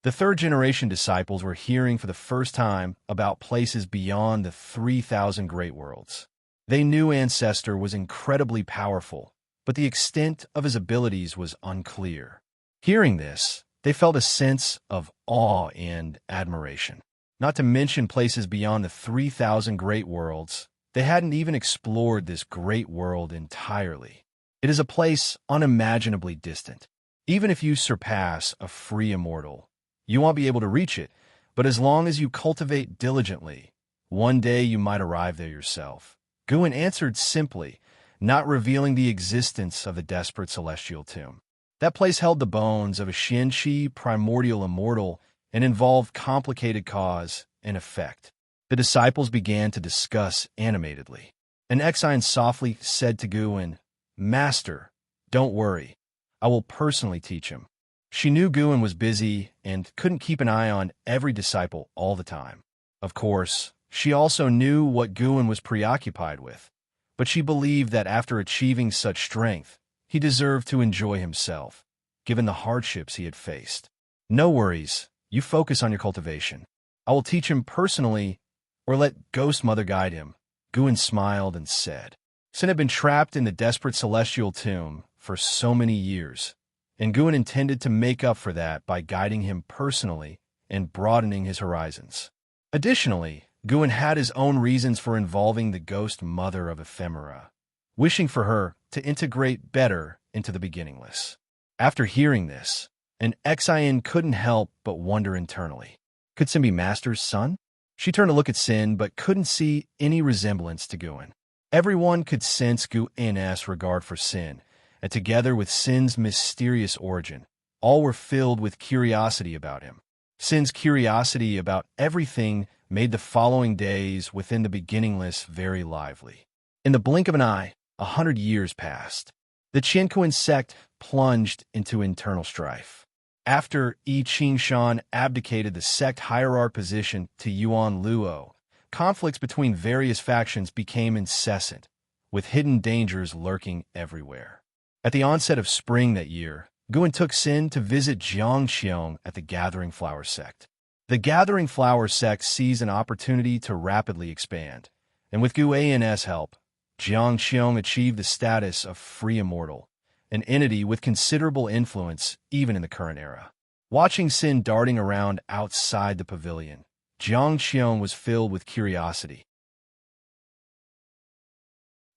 The third-generation disciples were hearing for the first time about places beyond the 3,000 great worlds. They knew Ancestor was incredibly powerful, but the extent of his abilities was unclear. Hearing this, they felt a sense of awe and admiration. Not to mention places beyond the 3,000 great worlds, they hadn't even explored this great world entirely. It is a place unimaginably distant. Even if you surpass a free immortal, you won't be able to reach it, but as long as you cultivate diligently, one day you might arrive there yourself. Guan answered simply, not revealing the existence of the desperate celestial tomb. That place held the bones of a Xianqi primordial immortal and involved complicated cause and effect. The disciples began to discuss animatedly. An Xian softly said to Guan, "Master, don't worry. I will personally teach him." She knew Guan was busy and couldn't keep an eye on every disciple all the time. Of course, she also knew what Guan was preoccupied with, but she believed that after achieving such strength, he deserved to enjoy himself, given the hardships he had faced. "No worries, you focus on your cultivation. I will teach him personally or let Ghost Mother guide him," Guan smiled and said. Sin had been trapped in the desperate celestial tomb for so many years, and Guan intended to make up for that by guiding him personally and broadening his horizons. Additionally, Guan had his own reasons for involving the Ghost Mother of Ephemera, wishing for her to integrate better into the beginningless. After hearing this, an Xian couldn't help but wonder internally. Could Sin be Master's son? She turned to look at Sin but couldn't see any resemblance to Guan. Everyone could sense Guan's regard for Sin, and together with Sin's mysterious origin, all were filled with curiosity about him. Sin's curiosity about everything made the following days within the beginningless very lively. In the blink of an eye, 100 years passed. The Qianquan sect plunged into internal strife. After Yi Qingshan abdicated the sect hierarch position to Yuan Luo, conflicts between various factions became incessant, with hidden dangers lurking everywhere. At the onset of spring that year, Guan took Sin to visit Jiangqiong at the Gathering Flower sect. The Gathering Flower sect seized an opportunity to rapidly expand, and with Guan's help, Jiangqiong achieved the status of free immortal, an entity with considerable influence even in the current era. Watching Sin darting around outside the pavilion, Jiangqiong was filled with curiosity.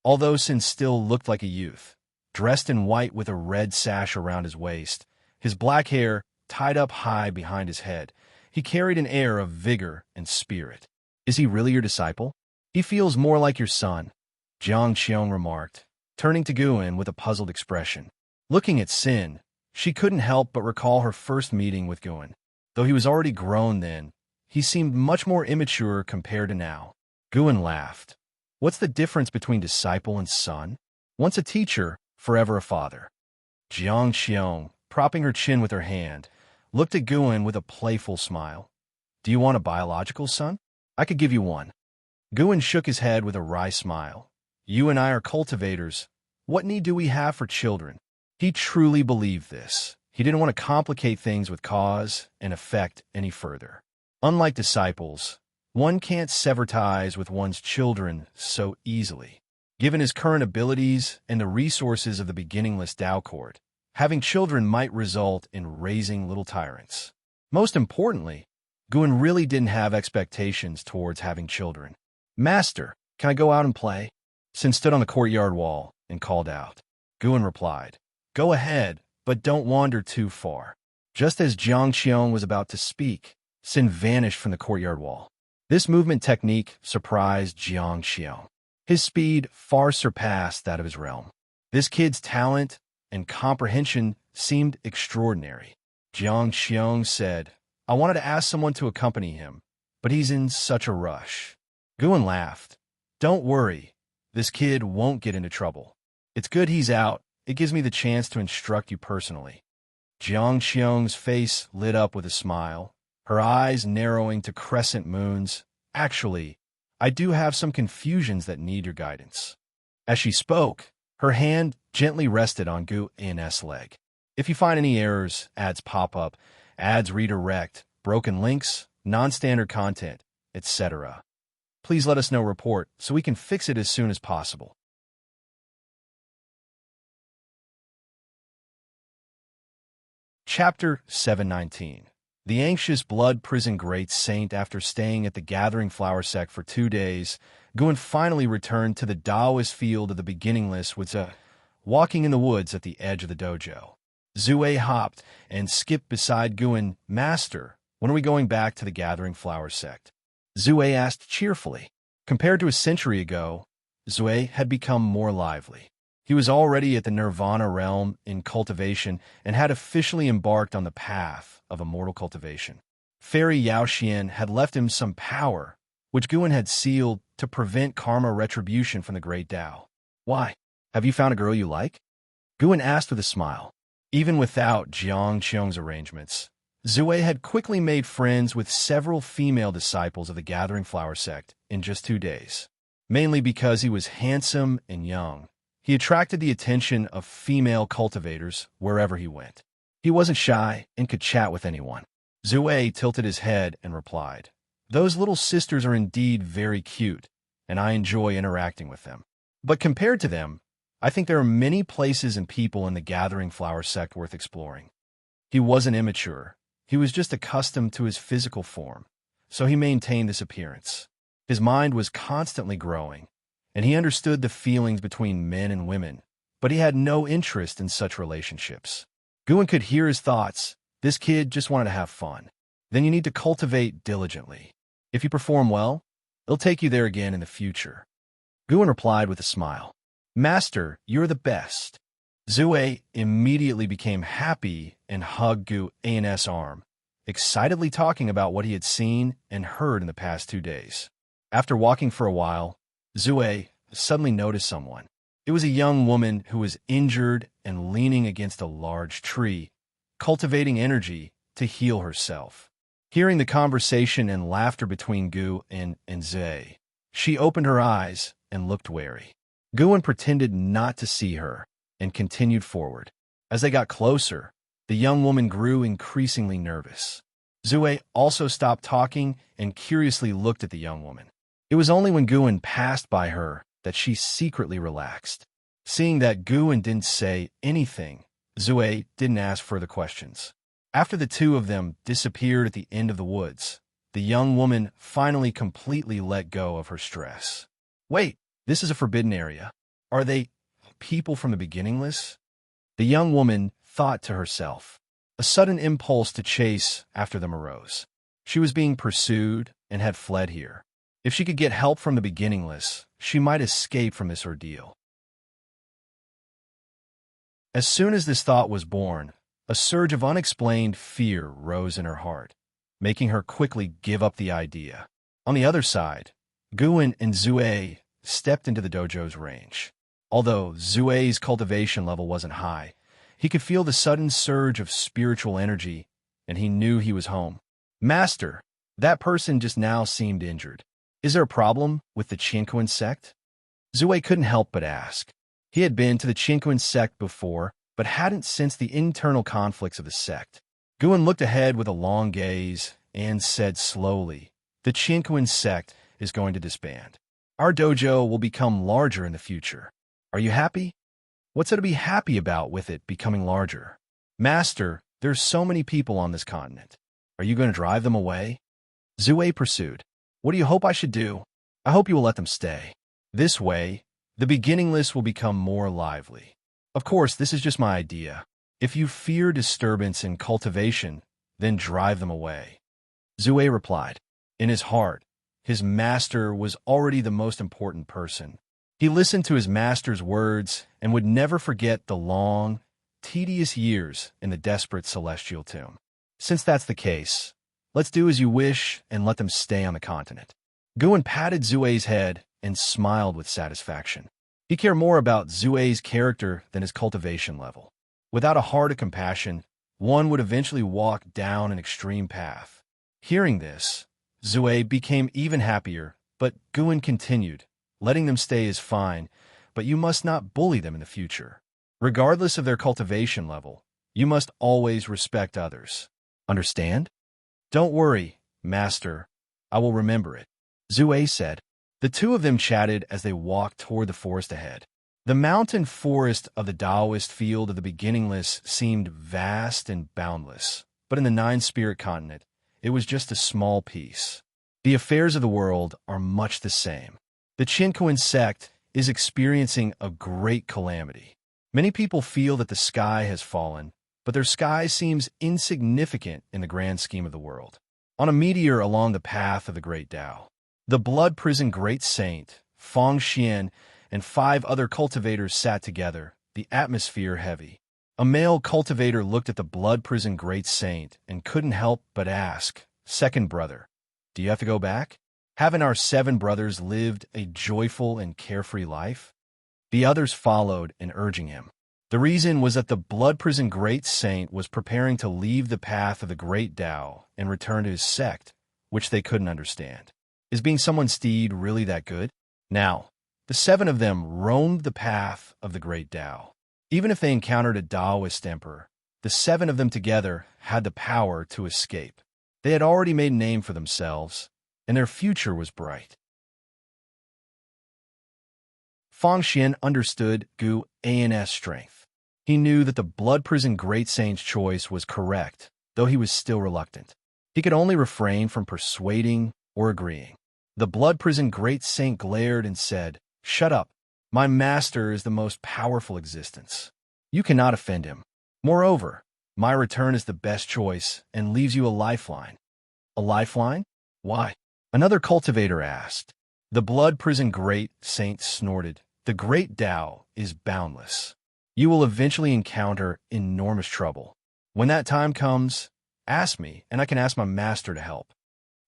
Although Sin still looked like a youth, dressed in white with a red sash around his waist, his black hair tied up high behind his head, he carried an air of vigor and spirit. "Is he really your disciple? He feels more like your son," Jiangqiong remarked, turning to Guan with a puzzled expression. Looking at Sin, she couldn't help but recall her first meeting with Guan. Though he was already grown then, he seemed much more immature compared to now. Guan laughed. What's the difference between disciple and son? Once a teacher, forever a father. Jiang Xiong, propping her chin with her hand, looked at Guan with a playful smile. Do you want a biological son? I could give you one. Guan shook his head with a wry smile. You and I are cultivators. What need do we have for children? He truly believed this. He didn't want to complicate things with cause and effect any further. Unlike disciples, one can't sever ties with one's children so easily. Given his current abilities and the resources of the beginningless Tao Court, having children might result in raising little tyrants. Most importantly, Guan really didn't have expectations towards having children. Master, can I go out and play? Sin stood on the courtyard wall and called out. Guan replied, Go ahead, but don't wander too far. Just as Jiang Qiong was about to speak, Sin vanished from the courtyard wall. This movement technique surprised Jiang Qiong. His speed far surpassed that of his realm. This kid's talent and comprehension seemed extraordinary. Jiang Qiong said, I wanted to ask someone to accompany him, but he's in such a rush. Guan laughed. Don't worry, this kid won't get into trouble. It's good he's out. It gives me the chance to instruct you personally. Jiang Qiong's face lit up with a smile, her eyes narrowing to crescent moons. Actually, I do have some confusions that need your guidance. As she spoke, her hand gently rested on Guan's leg. If you find any errors, ads pop up, ads redirect, broken links, non-standard content, etc., please let us know report so we can fix it as soon as possible. Chapter 719. The anxious blood prison great saint. After staying at the Gathering Flower Sect for 2 days, Guan finally returned to the Taoist field of the beginningless with walking in the woods at the edge of the dojo. Zue hopped and skipped beside Guan. Master, when are we going back to the Gathering Flower Sect? Zue asked cheerfully. Compared to a century ago, Zue had become more lively. He was already at the Nirvana realm in cultivation and had officially embarked on the path of immortal cultivation. Fairy Yao Xian had left him some power, which Guan had sealed to prevent karma retribution from the great Tao. Why? Have you found a girl you like? Guan asked with a smile. Even without Jiang Qiong's arrangements, Zue had quickly made friends with several female disciples of the Gathering Flower Sect in just 2 days. Mainly because he was handsome and young, he attracted the attention of female cultivators wherever he went. He wasn't shy and could chat with anyone. Zue tilted his head and replied, Those little sisters are indeed very cute, and I enjoy interacting with them. But compared to them, I think there are many places and people in the Gathering Flower Sect worth exploring. He wasn't immature. He was just accustomed to his physical form, so he maintained this appearance. His mind was constantly growing, and he understood the feelings between men and women, but he had no interest in such relationships. Guan could hear his thoughts. This kid just wanted to have fun. Then you need to cultivate diligently. If you perform well, it'll take you there again in the future. Guan replied with a smile. Master, you're the best. Zue immediately became happy and hugged Guan's arm, excitedly talking about what he had seen and heard in the past 2 days. After walking for a while, Zue suddenly noticed someone. It was a young woman who was injured and leaning against a large tree, cultivating energy to heal herself. Hearing the conversation and laughter between Guan and Zue, she opened her eyes and looked wary. Guan pretended not to see her and continued forward. As they got closer, the young woman grew increasingly nervous. Zue also stopped talking and curiously looked at the young woman. It was only when Guan passed by her that she secretly relaxed. Seeing that Guan didn't say anything, Zue didn't ask further questions. After the two of them disappeared at the end of the woods, the young woman finally completely let go of her stress. Wait, this is a forbidden area. Are they people from the beginningless? The young woman thought to herself. A sudden impulse to chase after them arose. She was being pursued and had fled here. If she could get help from the beginningless, she might escape from this ordeal. As soon as this thought was born, a surge of unexplained fear rose in her heart. making her quickly give up the idea. On the other side, Guin and Zue stepped into the dojo's range. Although Zue's cultivation level wasn't high, he could feel the sudden surge of spiritual energy, and he knew he was home. Master, that person just now seemed injured. Is there a problem with the Qinquan sect? Zue couldn't help but ask. He had been to the Qinquan sect before, but hadn't sensed the internal conflicts of the sect. Guin looked ahead with a long gaze and said slowly, "The Qinquan sect is going to disband. Our dojo will become larger in the future. Are you happy? What's there to be happy about with it becoming larger? Master, there's so many people on this continent. Are you going to drive them away?" Zue pursued. "What do you hope I should do? I hope you will let them stay. This way, the beginningless will become more lively. Of course, this is just my idea. If you fear disturbance in cultivation, then drive them away." Zue replied. In his heart, his master was already the most important person. He listened to his master's words and would never forget the long, tedious years in the desperate celestial tomb. Since that's the case, let's do as you wish and let them stay on the continent. Guin patted Zue's head and smiled with satisfaction. He cared more about Zue's character than his cultivation level. Without a heart of compassion, one would eventually walk down an extreme path. Hearing this, Zue became even happier, but Guin continued, "Letting them stay is fine, but you must not bully them in the future. Regardless of their cultivation level, you must always respect others. Understand?" "Don't worry, Master. I will remember it," Zue said. The two of them chatted as they walked toward the forest ahead. The mountain forest of the Taoist field of the beginningless seemed vast and boundless, but in the nine-spirit continent, it was just a small piece. The affairs of the world are much the same. The Qinquan sect is experiencing a great calamity. Many people feel that the sky has fallen, but their sky seems insignificant in the grand scheme of the world. On a meteor along the path of the Great Tao, the Blood Prison Great Saint, Feng Xian, and 5 other cultivators sat together, the atmosphere heavy. A male cultivator looked at the Blood Prison Great Saint and couldn't help but ask, "Second brother, do you have to go back? Haven't our 7 brothers lived a joyful and carefree life?" The others followed in urging him. The reason was that the Blood Prison Great Saint was preparing to leave the path of the Great Tao and return to his sect, which they couldn't understand. Is being someone's steed really that good? Now, the 7 of them roamed the path of the Great Tao. Even if they encountered a Taoist emperor, the 7 of them together had the power to escape. They had already made a name for themselves, and their future was bright. Feng Xian understood Gu An's strength. He knew that the Blood Prison Great Saint's choice was correct, though he was still reluctant. He could only refrain from persuading or agreeing. The Blood Prison Great Saint glared and said, "Shut up. My master is the most powerful existence. You cannot offend him. Moreover, my return is the best choice and leaves you a lifeline." "A lifeline? Why?" another cultivator asked. The Blood Prison Great Saint snorted. "The Great Tao is boundless. You will eventually encounter enormous trouble. When that time comes, ask me, and I can ask my master to help."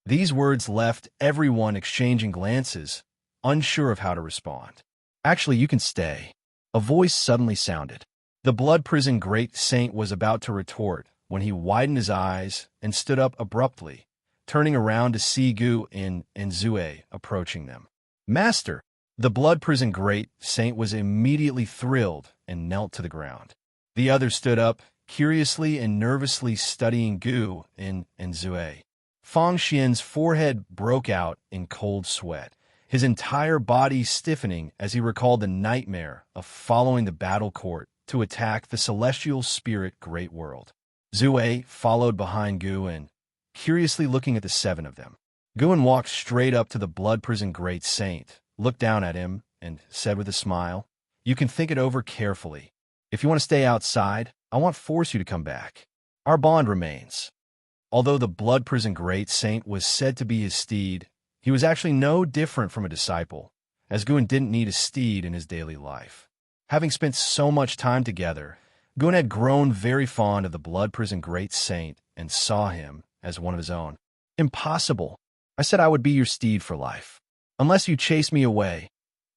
These words left everyone exchanging glances, unsure of how to respond. "Actually, you can stay." A voice suddenly sounded. The Blood Prison Great Saint was about to retort when he widened his eyes and stood up abruptly, turning around to see Gu and Zue approaching them. "Master!" The Blood Prison Great Saint was immediately thrilled and knelt to the ground. The others stood up, curiously and nervously studying Gu and Zue. Feng Xian's forehead broke out in cold sweat, his entire body stiffening as he recalled the nightmare of following the battle court to attack the celestial spirit great world. Zue followed behind Guin, curiously looking at the 7 of them. Guin walked straight up to the Blood Prison Great Saint, looked down at him, and said with a smile, "You can think it over carefully. If you want to stay outside, I won't force you to come back. Our bond remains." Although the Blood Prison Great Saint was said to be his steed, he was actually no different from a disciple, as Guin didn't need a steed in his daily life. Having spent so much time together, Guin had grown very fond of the Blood Prison Great Saint and saw him as one of his own. Impossible. I said I would be your steed for life. Unless you chase me away,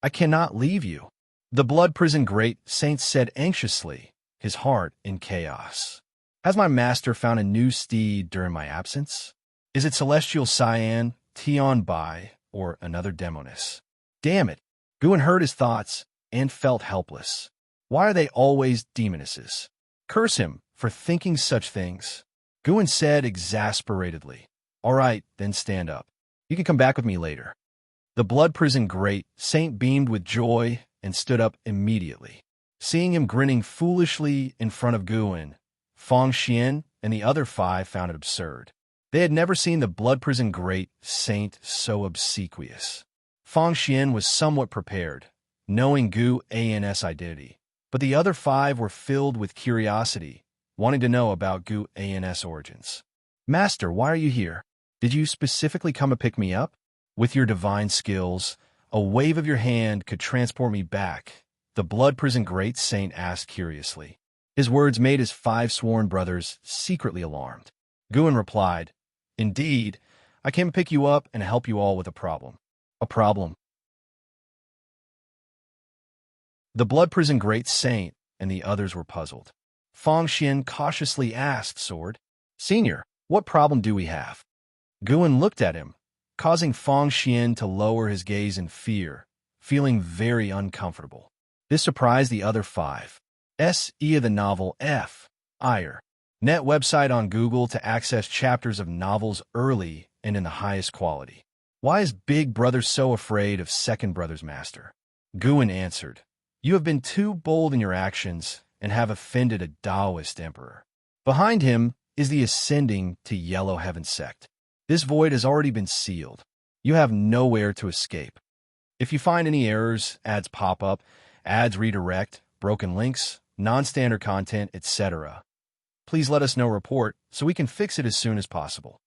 I cannot leave you. The blood prison great saint said anxiously, his heart in chaos. Has my master found a new steed during my absence? Is it celestial cyan, Tion Bai, or another demoness? Damn it. Guin heard his thoughts and felt helpless. Why are they always demonesses? Curse him for thinking such things. Guin said exasperatedly. All right, then stand up. You can come back with me later. The blood prison great saint beamed with joy and stood up immediately. Seeing him grinning foolishly in front of Guin, Fong Xian and the other 5 found it absurd. They had never seen the blood prison great saint so obsequious. Fong Xian was somewhat prepared, knowing Gu An's identity, but the other 5 were filled with curiosity, wanting to know about Gu An's origins. Master, why are you here? Did you specifically come to pick me up? With your divine skills, a wave of your hand could transport me back, the blood prison great saint asked curiously. His words made his 5 sworn brothers secretly alarmed. Guin replied, Indeed, I came to pick you up and help you all with a problem. A problem? The blood prison great saint and the others were puzzled. Fong Xian cautiously asked Sword, Senior, what problem do we have? Guin looked at him, causing Fong Xian to lower his gaze in fear, feeling very uncomfortable. This surprised the other 5. S.E. of the novel F. Ire. Net website on Google to access chapters of novels early and in the highest quality. Why is Big Brother so afraid of Second Brother's master? Guin answered, You have been too bold in your actions and have offended a Taoist emperor. Behind him is the ascending to Yellow Heaven sect. This void has already been sealed. You have nowhere to escape. If you find any errors, ads pop up, ads redirect, broken links, non-standard content, etc., please let us know report so we can fix it as soon as possible.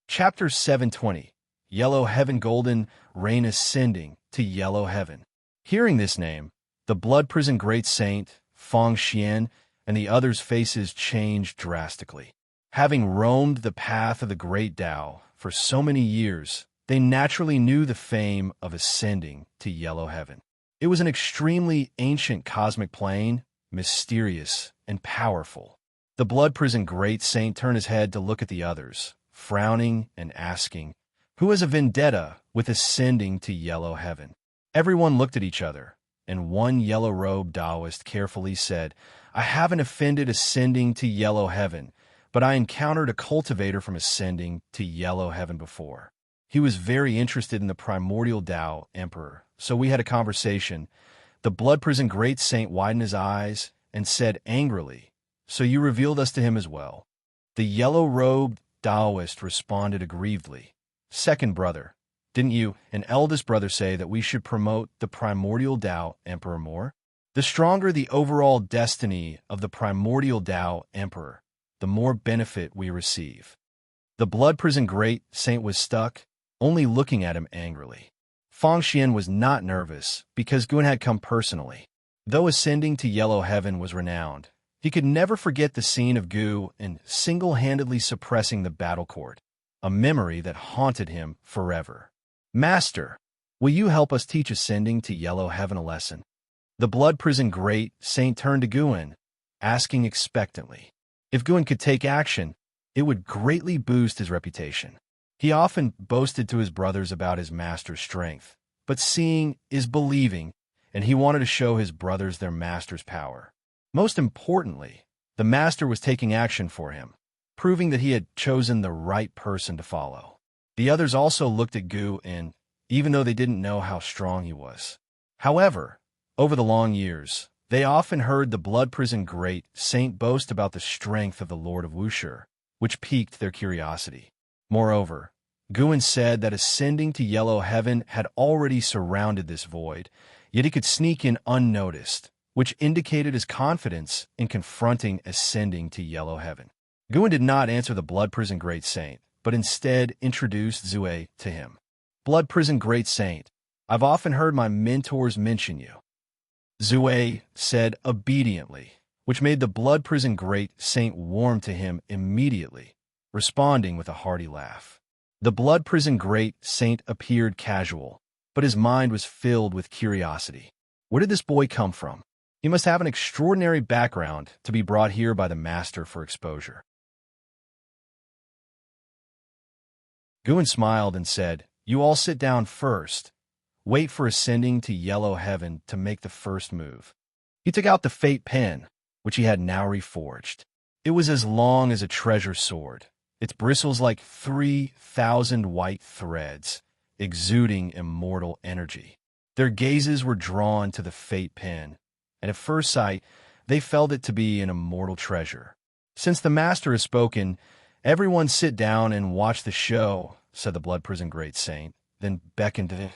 Chapter 720, Yellow Heaven Golden Rain Ascending to Yellow Heaven. Hearing this name, the blood prison great saint, Fong Xian, and the others' faces changed drastically. Having roamed the path of the great Tao for so many years, they naturally knew the fame of ascending to Yellow Heaven. It was an extremely ancient cosmic plane, mysterious and powerful. The blood prison great saint turned his head to look at the others, frowning and asking, Who has a vendetta with ascending to Yellow Heaven? Everyone looked at each other, and one yellow-robed Taoist carefully said, I haven't offended ascending to Yellow Heaven, but I encountered a cultivator from ascending to Yellow Heaven before. He was very interested in the primordial Tao Emperor, so we had a conversation. The blood prison great saint widened his eyes and said angrily, So you revealed us to him as well. The yellow-robed Taoist responded aggrievedly, Second brother, didn't you and eldest brother say that we should promote the primordial Tao Emperor more? The stronger the overall destiny of the primordial Tao Emperor, the more benefit we receive. The blood prison great saint was stuck, only looking at him angrily. Fong Xian was not nervous because Guin had come personally. Though ascending to Yellow Heaven was renowned, he could never forget the scene of Gu in single-handedly suppressing the battle court, a memory that haunted him forever. Master, will you help us teach ascending to Yellow Heaven a lesson? The blood prison great saint turned to Guin, asking expectantly. If Guin could take action, it would greatly boost his reputation. He often boasted to his brothers about his master's strength, but seeing is believing, and he wanted to show his brothers their master's power. Most importantly, the master was taking action for him, proving that he had chosen the right person to follow. The others also looked at Gu and, even though they didn't know how strong he was. However, over the long years, they often heard the blood prison great saint boast about the strength of the Lord of Wuxia, which piqued their curiosity. Moreover, Guin said that ascending to Yellow Heaven had already surrounded this void, yet he could sneak in unnoticed, which indicated his confidence in confronting ascending to Yellow Heaven. Guin did not answer the blood prison great saint, but instead introduced Zue to him. Blood prison great saint, I've often heard my mentors mention you. Zue said obediently, which made the blood prison great saint warm to him immediately, responding with a hearty laugh. The blood prison great saint appeared casual, but his mind was filled with curiosity. Where did this boy come from? He must have an extraordinary background to be brought here by the master for exposure. Guin smiled and said, "You all sit down first. Wait for ascending to yellow heaven to make the first move." He took out the fate pen, which he had now reforged. It was as long as a treasure sword, its bristles like 3,000 white threads, exuding immortal energy. Their gazes were drawn to the fate pen, and at first sight, they felt it to be an immortal treasure. "Since the master has spoken, everyone sit down and watch the show," said the blood prison great saint, then beckoned to him,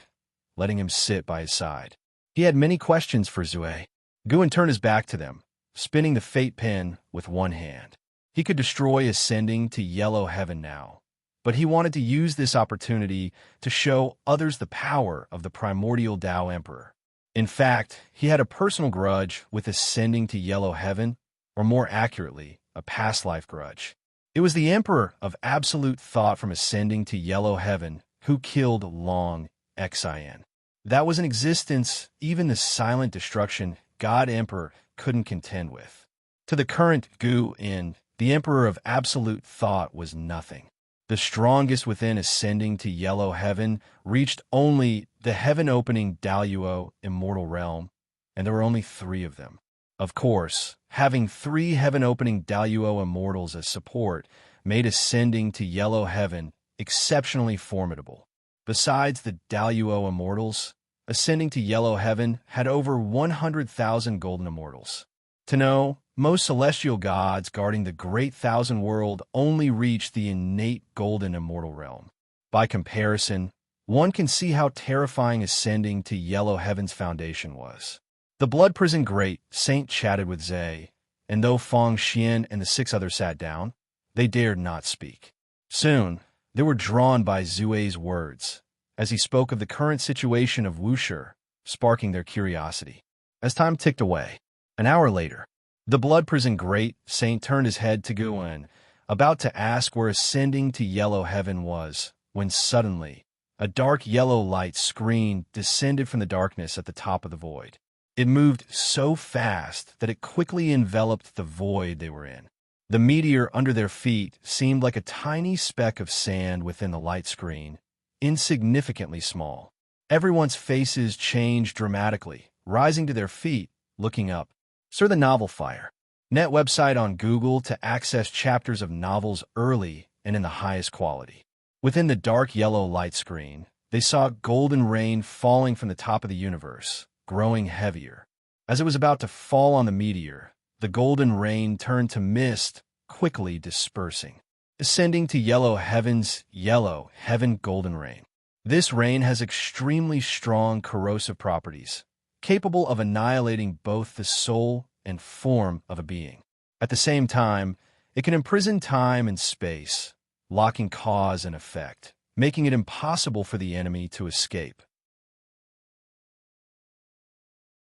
letting him sit by his side. He had many questions for Zue. Guin turned his back to them, spinning the fate pen with one hand. He could destroy ascending to yellow heaven now, but he wanted to use this opportunity to show others the power of the primordial Tao Emperor. In fact, he had a personal grudge with ascending to yellow heaven, or more accurately, a past life grudge. It was the Emperor of absolute thought from ascending to yellow heaven who killed Long Xin. That was an existence even the silent destruction God Emperor couldn't contend with. To the current Guin, the Emperor of absolute thought was nothing. The strongest within ascending to yellow heaven reached only the heaven-opening Daluo immortal realm, and there were only 3 of them. Of course, having 3 heaven-opening Daluo immortals as support made ascending to yellow heaven exceptionally formidable. Besides the Daluo immortals, ascending to yellow heaven had over 100,000 golden immortals. To know, most celestial gods guarding the great thousand world only reach the innate golden immortal realm. By comparison, one can see how terrifying ascending to yellow heaven's foundation was. The blood prison great saint chatted with Zhe, and though Feng Xian and the 6 others sat down, they dared not speak. Soon, they were drawn by Zue's words, as he spoke of the current situation of Wushi, sparking their curiosity. As time ticked away, an hour later, the blood prison great saint turned his head to Guin, about to ask where ascending to yellow heaven was, when suddenly, a dark yellow light screen descended from the darkness at the top of the void. It moved so fast that it quickly enveloped the void they were in. The meteor under their feet seemed like a tiny speck of sand within the light screen, insignificantly small. Everyone's faces changed dramatically, rising to their feet, looking up. Sir the Novel Fire, net website on Google to access chapters of novels early and in the highest quality. Within the dark yellow light screen, they saw golden rain falling from the top of the universe, growing heavier. As it was about to fall on the meteor, the golden rain turned to mist, quickly dispersing, ascending to yellow heaven's yellow heaven golden rain. This rain has extremely strong corrosive properties, capable of annihilating both the soul and form of a being. At the same time, it can imprison time and space, locking cause and effect, making it impossible for the enemy to escape.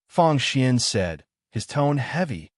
Feng Xian said, his tone heavy,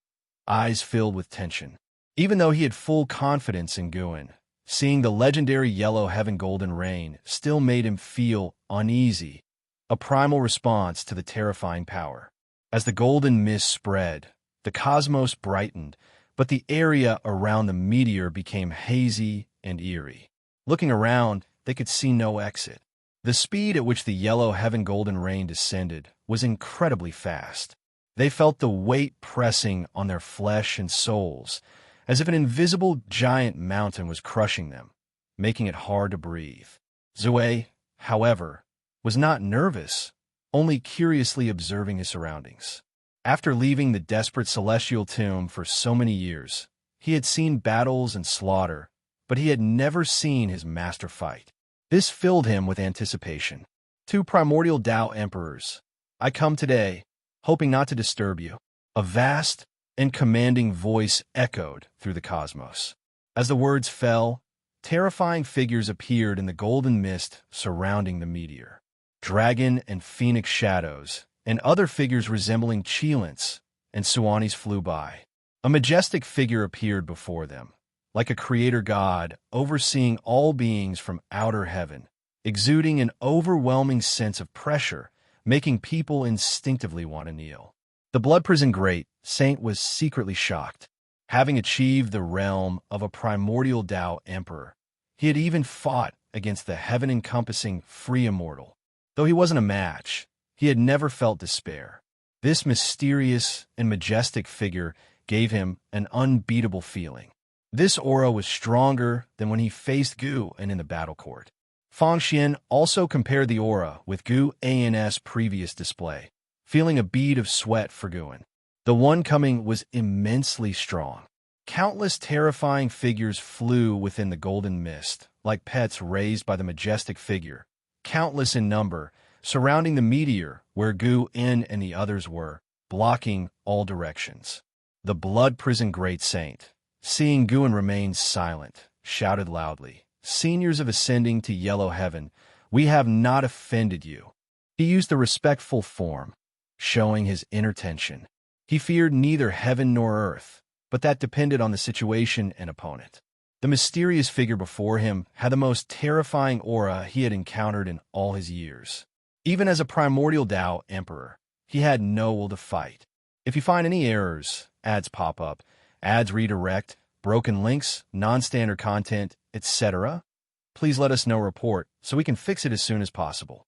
eyes filled with tension. Even though he had full confidence in Guin, seeing the legendary yellow heaven golden rain still made him feel uneasy, a primal response to the terrifying power. As the golden mist spread, the cosmos brightened, but the area around the meteor became hazy and eerie. Looking around, they could see no exit. The speed at which the yellow heaven golden rain descended was incredibly fast. They felt the weight pressing on their flesh and souls, as if an invisible giant mountain was crushing them, making it hard to breathe. Zue, however, was not nervous, only curiously observing his surroundings. After leaving the desperate celestial tomb for so many years, he had seen battles and slaughter, but he had never seen his master fight. This filled him with anticipation. 2 primordial Tao emperors. I come today, hoping not to disturb you. A vast and commanding voice echoed through the cosmos. As the words fell, terrifying figures appeared in the golden mist surrounding the meteor. Dragon and phoenix shadows, and other figures resembling Chilants and Suanis flew by. A majestic figure appeared before them, like a creator god overseeing all beings from outer heaven, exuding an overwhelming sense of pressure, making people instinctively want to kneel. The Blood Prison Great Saint was secretly shocked. Having achieved the realm of a primordial Tao emperor, he had even fought against the heaven-encompassing free Immortal. Though he wasn't a match, he had never felt despair. This mysterious and majestic figure gave him an unbeatable feeling. This aura was stronger than when he faced Gu and in the battle court. Fang Xian also compared the aura with Gu An's previous display, feeling a bead of sweat for Guan. The one coming was immensely strong. Countless terrifying figures flew within the golden mist, like pets raised by the majestic figure, countless in number, surrounding the meteor where Gu En and the others were, blocking all directions. The Blood Prison Great Saint, seeing Guan remain silent, shouted loudly, "Seniors of ascending to yellow heaven, we have not offended you." He used the respectful form, showing his inner tension. He feared neither heaven nor earth, but that depended on the situation and opponent. The mysterious figure before him had the most terrifying aura he had encountered in all his years. Even as a primordial Tao emperor, he had no will to fight. If you find any errors, ads pop up, ads redirect, broken links, non-standard content, etc., please let us know report so we can fix it as soon as possible.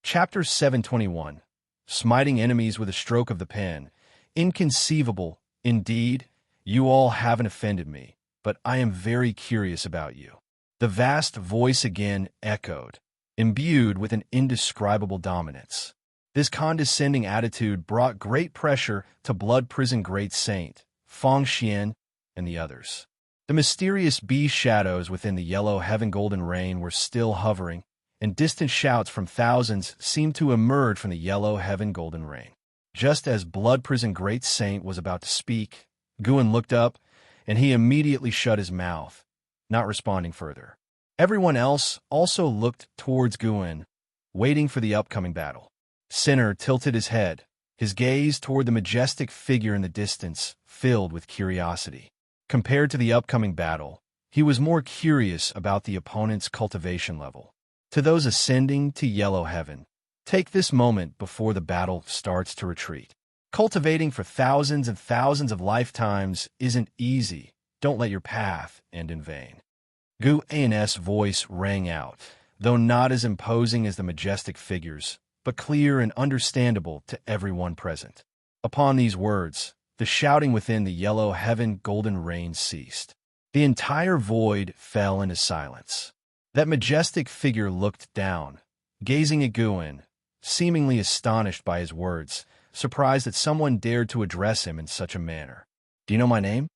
Chapter 721. Smiting Enemies with a Stroke of the Pen. Inconceivable, indeed, you all haven't offended me, but I am very curious about you. The vast voice again echoed, imbued with an indescribable dominance. This condescending attitude brought great pressure to Blood Prison Great Saint, Fang Xian, and the others. The mysterious bee shadows within the yellow heaven golden rain were still hovering, and distant shouts from thousands seemed to emerge from the yellow heaven golden rain. Just as Blood Prison Great Saint was about to speak, Guan looked up, and he immediately shut his mouth, not responding further. Everyone else also looked towards Guan, waiting for the upcoming battle. Sinner tilted his head, his gaze toward the majestic figure in the distance, filled with curiosity. Compared to the upcoming battle, he was more curious about the opponent's cultivation level. To those ascending to yellow heaven, take this moment before the battle starts to retreat. Cultivating for thousands and thousands of lifetimes isn't easy. Don't let your path end in vain. Gu An's voice rang out, though not as imposing as the majestic figures, but clear and understandable to everyone present. Upon these words, the shouting within the yellow heaven golden rain ceased. The entire void fell into silence. That majestic figure looked down, gazing at Guan, seemingly astonished by his words, surprised that someone dared to address him in such a manner. "Do you know my name?"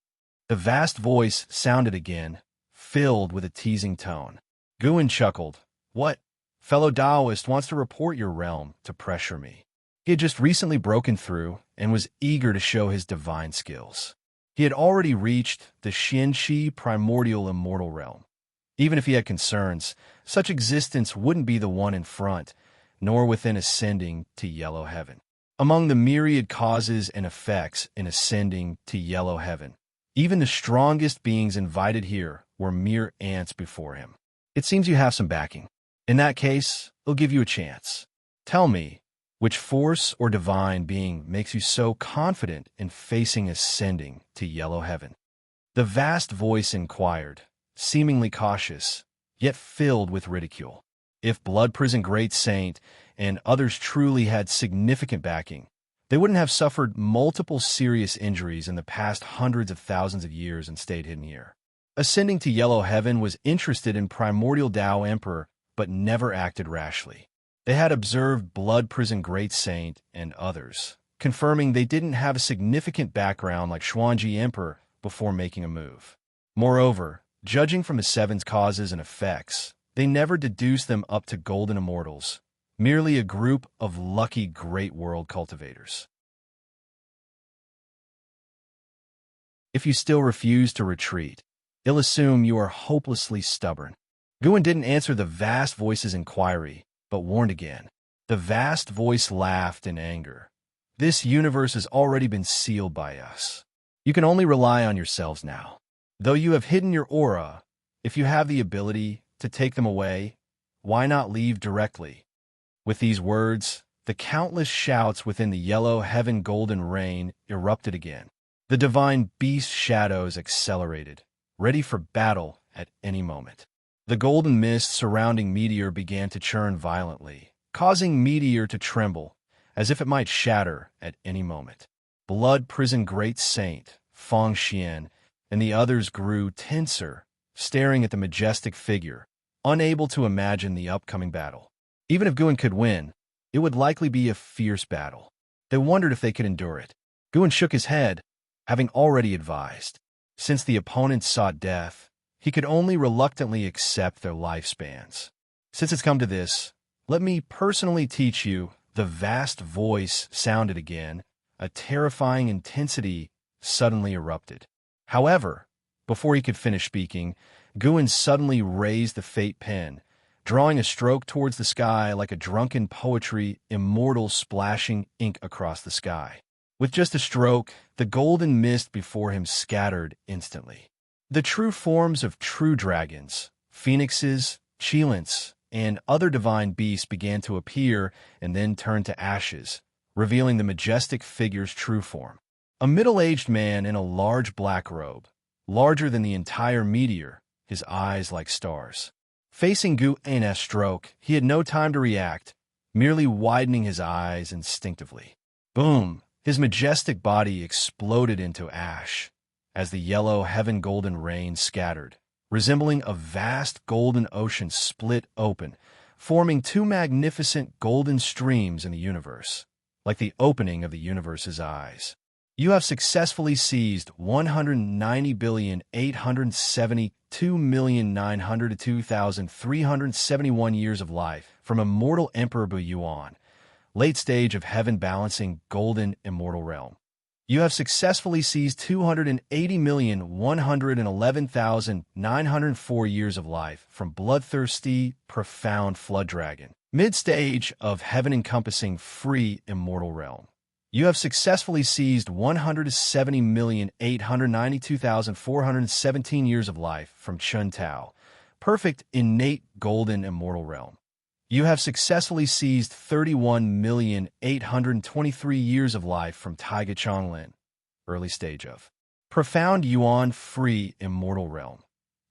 The vast voice sounded again, filled with a teasing tone. Guan chuckled. "What? Fellow Taoist wants to report your realm to pressure me." He had just recently broken through and was eager to show his divine skills. He had already reached the Xianqi primordial immortal realm. Even if he had concerns, such existence wouldn't be the one in front, nor within ascending to yellow heaven. Among the myriad causes and effects in ascending to yellow heaven, even the strongest beings invited here were mere ants before him. It seems you have some backing. In that case, I'll give you a chance. Tell me, which force or divine being makes you so confident in facing ascending to yellow heaven? The vast voice inquired, seemingly cautious, yet filled with ridicule. If Blood Prison Great Saint and others truly had significant backing, they wouldn't have suffered multiple serious injuries in the past hundreds of thousands of years and stayed hidden here. Ascending to yellow heaven was interested in primordial Tao Emperor, but never acted rashly. They had observed Blood Prison Great Saint and others, confirming they didn't have a significant background like Xuanji Emperor before making a move. Moreover, judging from the seven's causes and effects, they never deduced them up to golden immortals, merely a group of lucky great world cultivators. If you still refuse to retreat, they'll assume you are hopelessly stubborn. Guin didn't answer the vast voice's inquiry, but warned again. The vast voice laughed in anger. This universe has already been sealed by us. You can only rely on yourselves now. Though you have hidden your aura, if you have the ability to take them away, why not leave directly? With these words, the countless shouts within the yellow heaven golden rain erupted again. The divine beast shadows accelerated, ready for battle at any moment. The golden mist surrounding Meteor began to churn violently, causing Meteor to tremble, as if it might shatter at any moment. Blood Prison Great Saint, Feng Xian, and the others grew tenser, staring at the majestic figure, unable to imagine the upcoming battle. Even if Guin could win, it would likely be a fierce battle. They wondered if they could endure it. Guin shook his head, having already advised. Since the opponents sought death, he could only reluctantly accept their lifespans. Since it's come to this, let me personally teach you. The vast voice sounded again. A terrifying intensity suddenly erupted. However, before he could finish speaking, Guin suddenly raised the fate pen, drawing a stroke towards the sky like a drunken poetry, Immortal splashing ink across the sky. With just a stroke, the golden mist before him scattered instantly. The true forms of true dragons, phoenixes, cheilants, and other divine beasts began to appear and then turn to ashes, revealing the majestic figure's true form. A middle-aged man in a large black robe, larger than the entire meteor, his eyes like stars. Facing Guin's stroke, he had no time to react, merely widening his eyes instinctively. Boom! His majestic body exploded into ash, as the yellow heaven golden rain scattered, resembling a vast golden ocean split open, forming two magnificent golden streams in the universe, like the opening of the universe's eyes. You have successfully seized 190,872,902,371 years of life from Immortal Emperor Bu Yuan, late stage of heaven balancing golden immortal realm. You have successfully seized 280,111,904 years of life from bloodthirsty, profound flood dragon, mid-stage of heaven-encompassing free immortal realm. You have successfully seized 170,892,417 years of life from Chun Tao, perfect innate golden immortal realm. You have successfully seized 31,823 years of life from Taiga Chonglin, early stage of profound Yuan free immortal realm.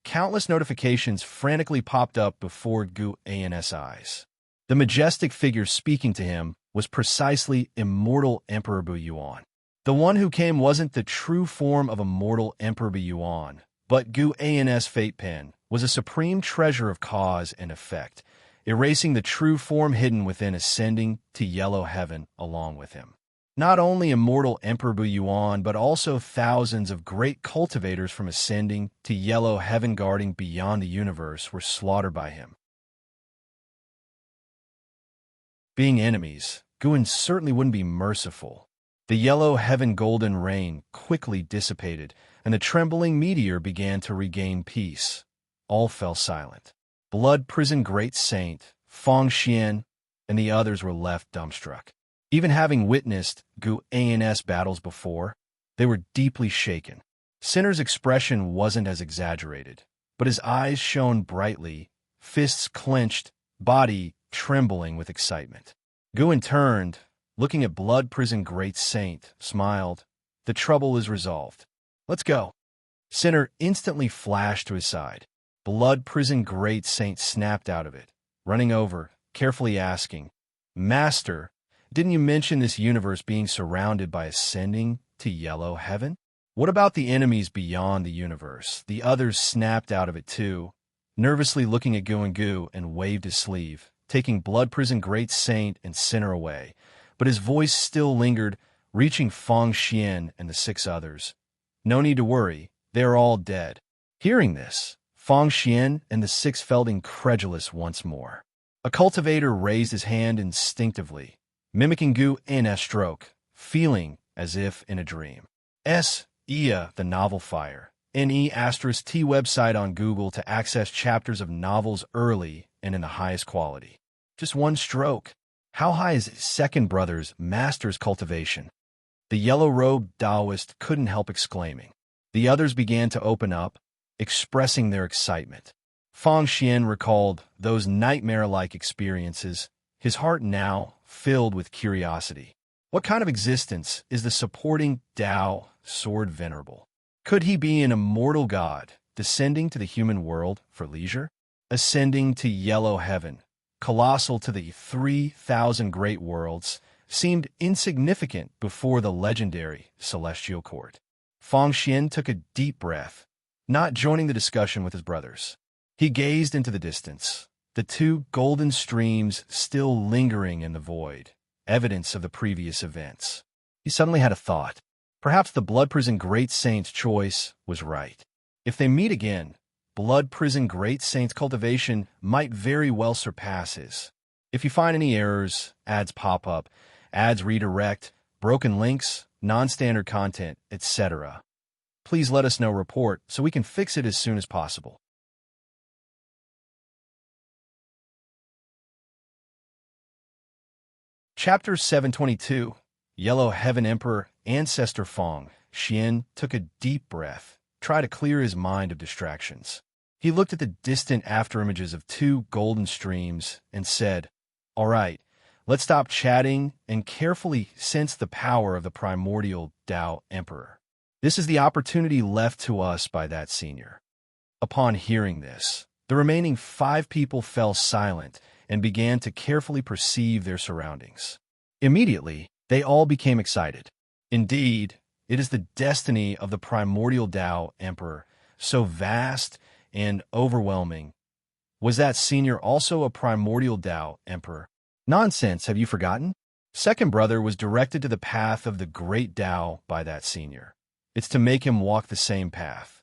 Countless notifications frantically popped up before Guin's eyes. The majestic figure speaking to him was precisely Immortal Emperor Bu Yuan. The one who came wasn't the true form of Immortal Emperor Bu Yuan, but Guin's fate pen was a supreme treasure of cause and effect, erasing the true form hidden within, ascending to yellow heaven along with him. Not only Immortal Emperor Bu Yuan, but also thousands of great cultivators from ascending to yellow heaven guarding beyond the universe were slaughtered by him. Being enemies, Guin certainly wouldn't be merciful. The yellow heaven golden rain quickly dissipated, and the trembling meteor began to regain peace. All fell silent. Blood Prison Great Saint, Feng Xian, and the others were left dumbstruck. Even having witnessed Guin's battles before, they were deeply shaken. Sinner's expression wasn't as exaggerated, but his eyes shone brightly, fists clenched, body trembling with excitement. Guin turned, looking at Blood Prison Great Saint, smiled. The trouble is resolved. Let's go. Sinner instantly flashed to his side. Blood Prison Great Saint snapped out of it, running over, carefully asking, Master, didn't you mention this universe being surrounded by ascending to yellow heaven? What about the enemies beyond the universe? The others snapped out of it too, nervously looking at Gu and waved his sleeve, taking Blood Prison Great Saint and Sinner away, but his voice still lingered, reaching Feng Xian and the six others. No need to worry, they are all dead. Hearing this, Feng Xian and the six felt incredulous once more. A cultivator raised his hand instinctively, mimicking Guin's stroke, feeling as if in a dream. Ia, the novel fire, T website on Google to access chapters of novels early and in the highest quality. Just one stroke. How high is second brother's master's cultivation? The yellow-robed Taoist couldn't help exclaiming. The others began to open up, expressing their excitement. Fang Xian recalled those nightmare-like experiences, his heart now filled with curiosity. What kind of existence is the supporting Tao sword venerable? Could he be an immortal god, descending to the human world for leisure? Ascending to yellow heaven, colossal to the 3,000 great worlds, seemed insignificant before the legendary celestial court. Fang Xian took a deep breath, not joining the discussion with his brothers. He gazed into the distance, the two golden streams still lingering in the void, evidence of the previous events. He suddenly had a thought. Perhaps the Blood Prison Great Saint's choice was right. If they meet again, Blood Prison Great Saint's cultivation might very well surpass his. If you find any errors, ads pop up, ads redirect, broken links, non-standard content, etc., please let us know. Report so we can fix it as soon as possible. Chapter 722. Yellow Heaven Emperor Ancestor Fang Xian took a deep breath, tried to clear his mind of distractions. He looked at the distant afterimages of two golden streams and said, "All right, let's stop chatting and carefully sense the power of the primordial Tao Emperor. This is the opportunity left to us by that senior." Upon hearing this, the remaining 5 people fell silent and began to carefully perceive their surroundings. Immediately, they all became excited. Indeed, it is the destiny of the primordial Tao Emperor, so vast and overwhelming. Was that senior also a primordial Tao Emperor? Nonsense, have you forgotten? Second brother was directed to the path of the great Tao by that senior. It's to make him walk the same path.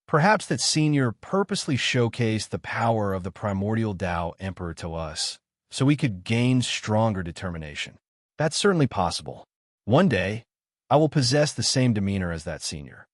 Perhaps that senior purposely showcased the power of the primordial Tao Emperor to us, so we could gain stronger determination. That's certainly possible. One day, I will possess the same demeanor as that senior.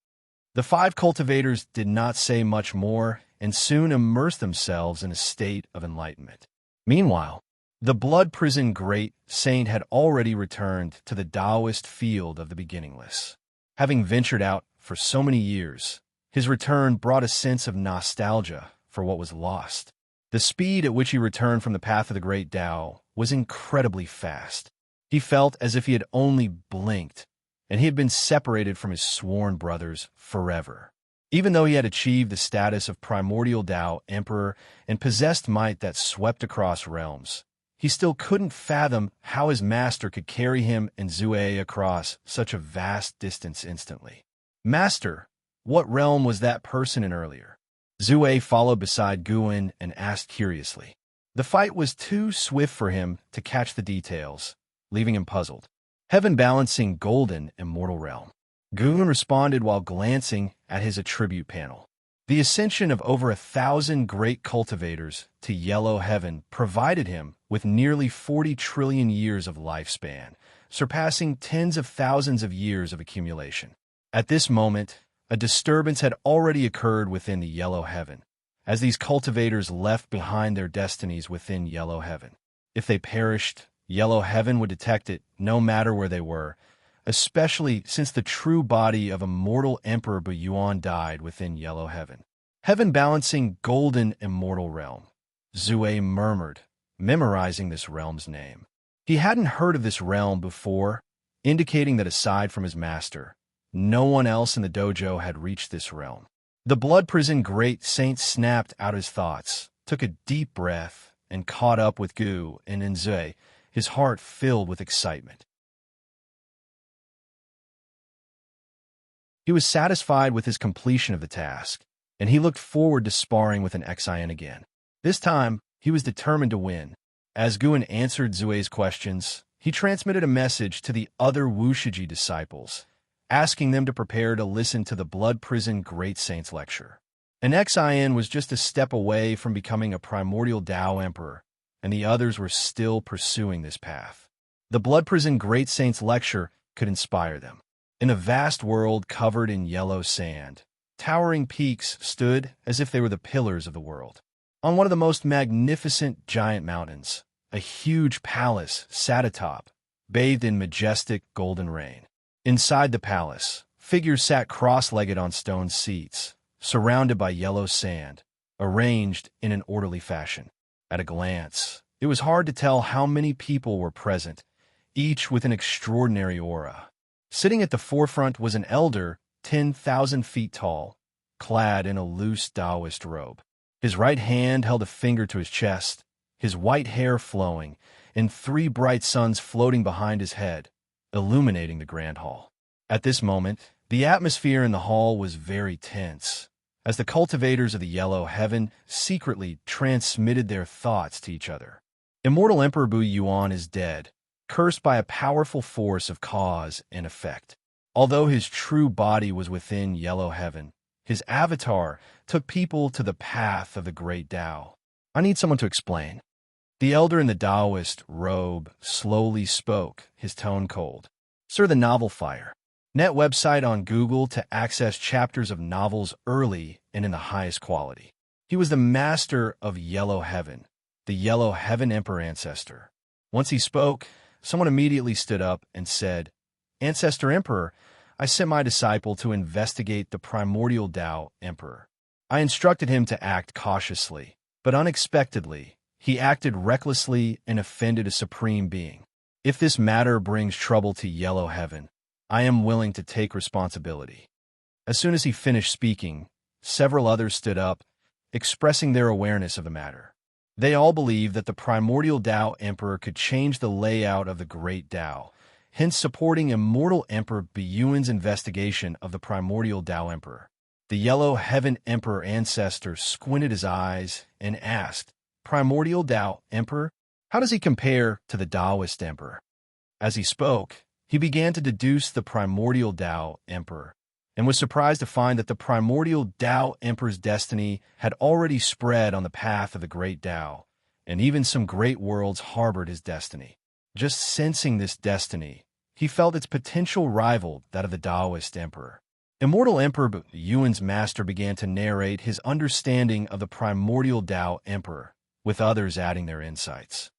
The 5 cultivators did not say much more and soon immersed themselves in a state of enlightenment. Meanwhile, the Blood Prison Great Saint had already returned to the Taoist field of the beginningless. Having ventured out for so many years, his return brought a sense of nostalgia for what was lost. The speed at which he returned from the path of the great Tao was incredibly fast. He felt as if he had only blinked, and he had been separated from his sworn brothers forever. Even though he had achieved the status of primordial Tao Emperor and possessed might that swept across realms, he still couldn't fathom how his master could carry him and Zue across such a vast distance instantly. "Master, what realm was that person in earlier?" Zue followed beside Guin and asked curiously. The fight was too swift for him to catch the details, leaving him puzzled. "Heaven-balancing golden immortal realm." Guin responded while glancing at his attribute panel. The ascension of over 1,000 great cultivators to yellow heaven provided him with nearly 40 trillion years of lifespan, surpassing tens of thousands of years of accumulation. At this moment, a disturbance had already occurred within the yellow heaven, as these cultivators left behind their destinies within yellow heaven. If they perished, yellow heaven would detect it no matter where they were, especially since the true body of immortal Emperor Buyuan died within yellow heaven. Heaven-balancing golden immortal realm, Zue murmured, memorizing this realm's name. He hadn't heard of this realm before, indicating that aside from his master, no one else in the dojo had reached this realm. The Blood Prison Great Saint snapped out his thoughts, took a deep breath, and caught up with Gu and Nzue, his heart filled with excitement. He was satisfied with his completion of the task, and he looked forward to sparring with an Xian again. This time, he was determined to win. As Guin answered Zue's questions, he transmitted a message to the other Wushiji disciples, asking them to prepare to listen to the Blood Prison Great Saint's lecture. An Xian was just a step away from becoming a primordial Tao Emperor, and the others were still pursuing this path. The Blood Prison Great Saint's lecture could inspire them. In a vast world covered in yellow sand, Towering peaks stood as if they were the pillars of the world. On one of the most magnificent giant mountains, a huge palace sat atop, bathed in majestic golden rain. Inside the palace, figures sat cross-legged on stone seats, surrounded by yellow sand, arranged in an orderly fashion. At a glance, it was hard to tell how many people were present, each with an extraordinary aura. Sitting at the forefront was an elder 10,000 feet tall, clad in a loose Taoist robe. His right hand held a finger to his chest, his white hair flowing, and 3 bright suns floating behind his head, illuminating the grand hall. At this moment, the atmosphere in the hall was very tense, as the cultivators of the yellow heaven secretly transmitted their thoughts to each other. Immortal Emperor Bu Yuan is dead, cursed by a powerful force of cause and effect. Although his true body was within yellow heaven, his avatar took people to the path of the great Tao. I need someone to explain. The elder in the Taoist robe slowly spoke, his tone cold. Sir, the novel Fire. Net website on Google to access chapters of novels early and in the highest quality. He was the master of Yellow Heaven, the Yellow Heaven Emperor ancestor. Once he spoke, someone immediately stood up and said, Ancestor Emperor, I sent my disciple to investigate the primordial Tao Emperor. I instructed him to act cautiously, but unexpectedly, he acted recklessly and offended a supreme being. If this matter brings trouble to Yellow Heaven, I am willing to take responsibility. As soon as he finished speaking, several others stood up, expressing their awareness of the matter. They all believed that the primordial Tao Emperor could change the layout of the great Tao, hence supporting Immortal Emperor Bu Yuan's investigation of the primordial Tao Emperor. The Yellow Heaven Emperor ancestor squinted his eyes and asked, Primordial Tao Emperor? How does he compare to the Taoist Emperor? As he spoke, he began to deduce the primordial Tao Emperor, and was surprised to find that the primordial Tao Emperor's destiny had already spread on the path of the great Tao, and even some great worlds harbored his destiny. Just sensing this destiny, he felt its potential rivaled that of the Taoist Emperor. Immortal Emperor Bu Yuan's master began to narrate his understanding of the primordial Tao Emperor, with others adding their insights.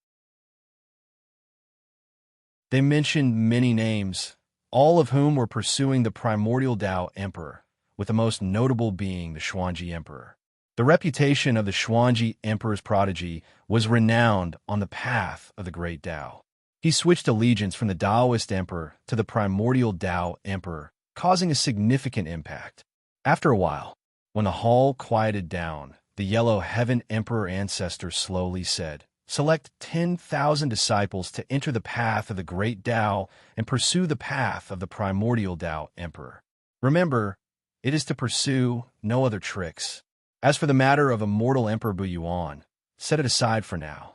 They mentioned many names, all of whom were pursuing the primordial Tao Emperor, with the most notable being the Xuanji Emperor. The reputation of the Xuanji Emperor's prodigy was renowned on the path of the great Tao. He switched allegiance from the Taoist Emperor to the primordial Tao Emperor, causing a significant impact. After a while, when the hall quieted down, the Yellow Heaven Emperor ancestor slowly said, Select 10,000 disciples to enter the path of the great Tao and pursue the path of the primordial Tao Emperor. Remember, it is to pursue, no other tricks. As for the matter of Immortal Emperor Bu Yuan, set it aside for now.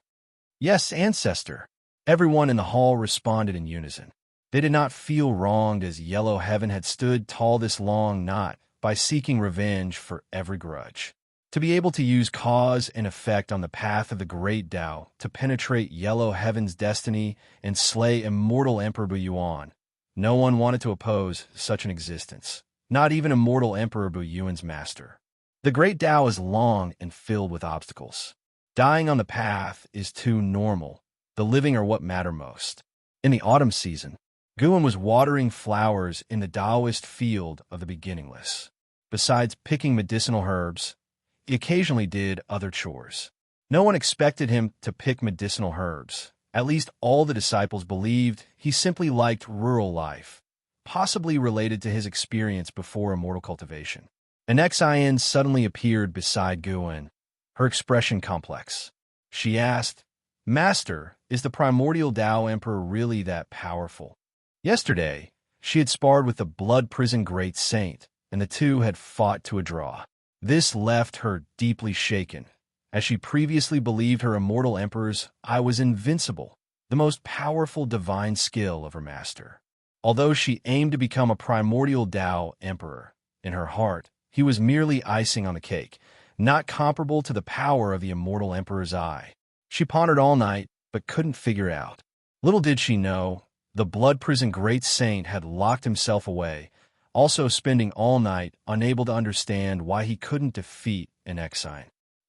Yes, ancestor. Everyone in the hall responded in unison. They did not feel wronged as Yellow Heaven had stood tall this long not by seeking revenge for every grudge. To be able to use cause and effect on the path of the great Tao to penetrate Yellow Heaven's destiny and slay Immortal Emperor Bu Yuan, no one wanted to oppose such an existence, not even Immortal Emperor Bu Yuan's master. The great Tao is long and filled with obstacles. Dying on the path is too normal. The living are what matter most. In the autumn season, Guan was watering flowers in the Taoist field of the beginningless. Besides picking medicinal herbs, he occasionally did other chores. No one expected him to pick medicinal herbs. At least all the disciples believed he simply liked rural life, possibly related to his experience before immortal cultivation. An Xian suddenly appeared beside Guan, her expression complex. She asked, Master, is the primordial Tao Emperor really that powerful? Yesterday, she had sparred with the blood prison great saint, and the two had fought to a draw. This left her deeply shaken, as she previously believed her immortal emperor's eye was invincible, the most powerful divine skill of her master. Although she aimed to become a primordial Tao Emperor, in her heart, he was merely icing on the cake, not comparable to the power of the immortal emperor's eye. She pondered all night, but couldn't figure out. Little did she know, the blood prison great saint had locked himself away, also spending all night unable to understand why he couldn't defeat an enrich.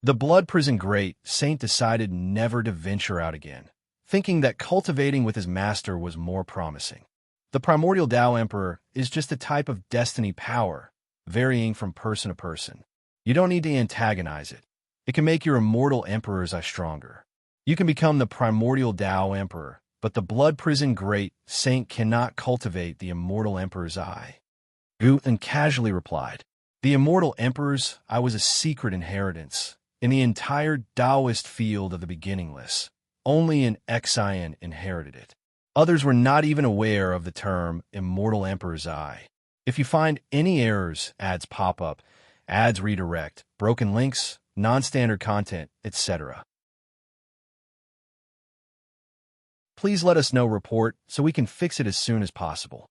The blood prison great saint decided never to venture out again, thinking that cultivating with his master was more promising. The primordial Tao Emperor is just a type of destiny power, varying from person to person. You don't need to antagonize it. It can make your immortal emperor's eye stronger. You can become the primordial Tao Emperor, but the blood prison great saint cannot cultivate the immortal emperor's eye. Gu casually replied, "The immortal emperor's eye was a secret inheritance. In the entire Taoist field of the beginningless, only an Xian inherited it. Others were not even aware of the term immortal emperor's eye. If you find any errors, ads pop up, ads redirect, broken links, non-standard content, etc. Please let us know report so we can fix it as soon as possible."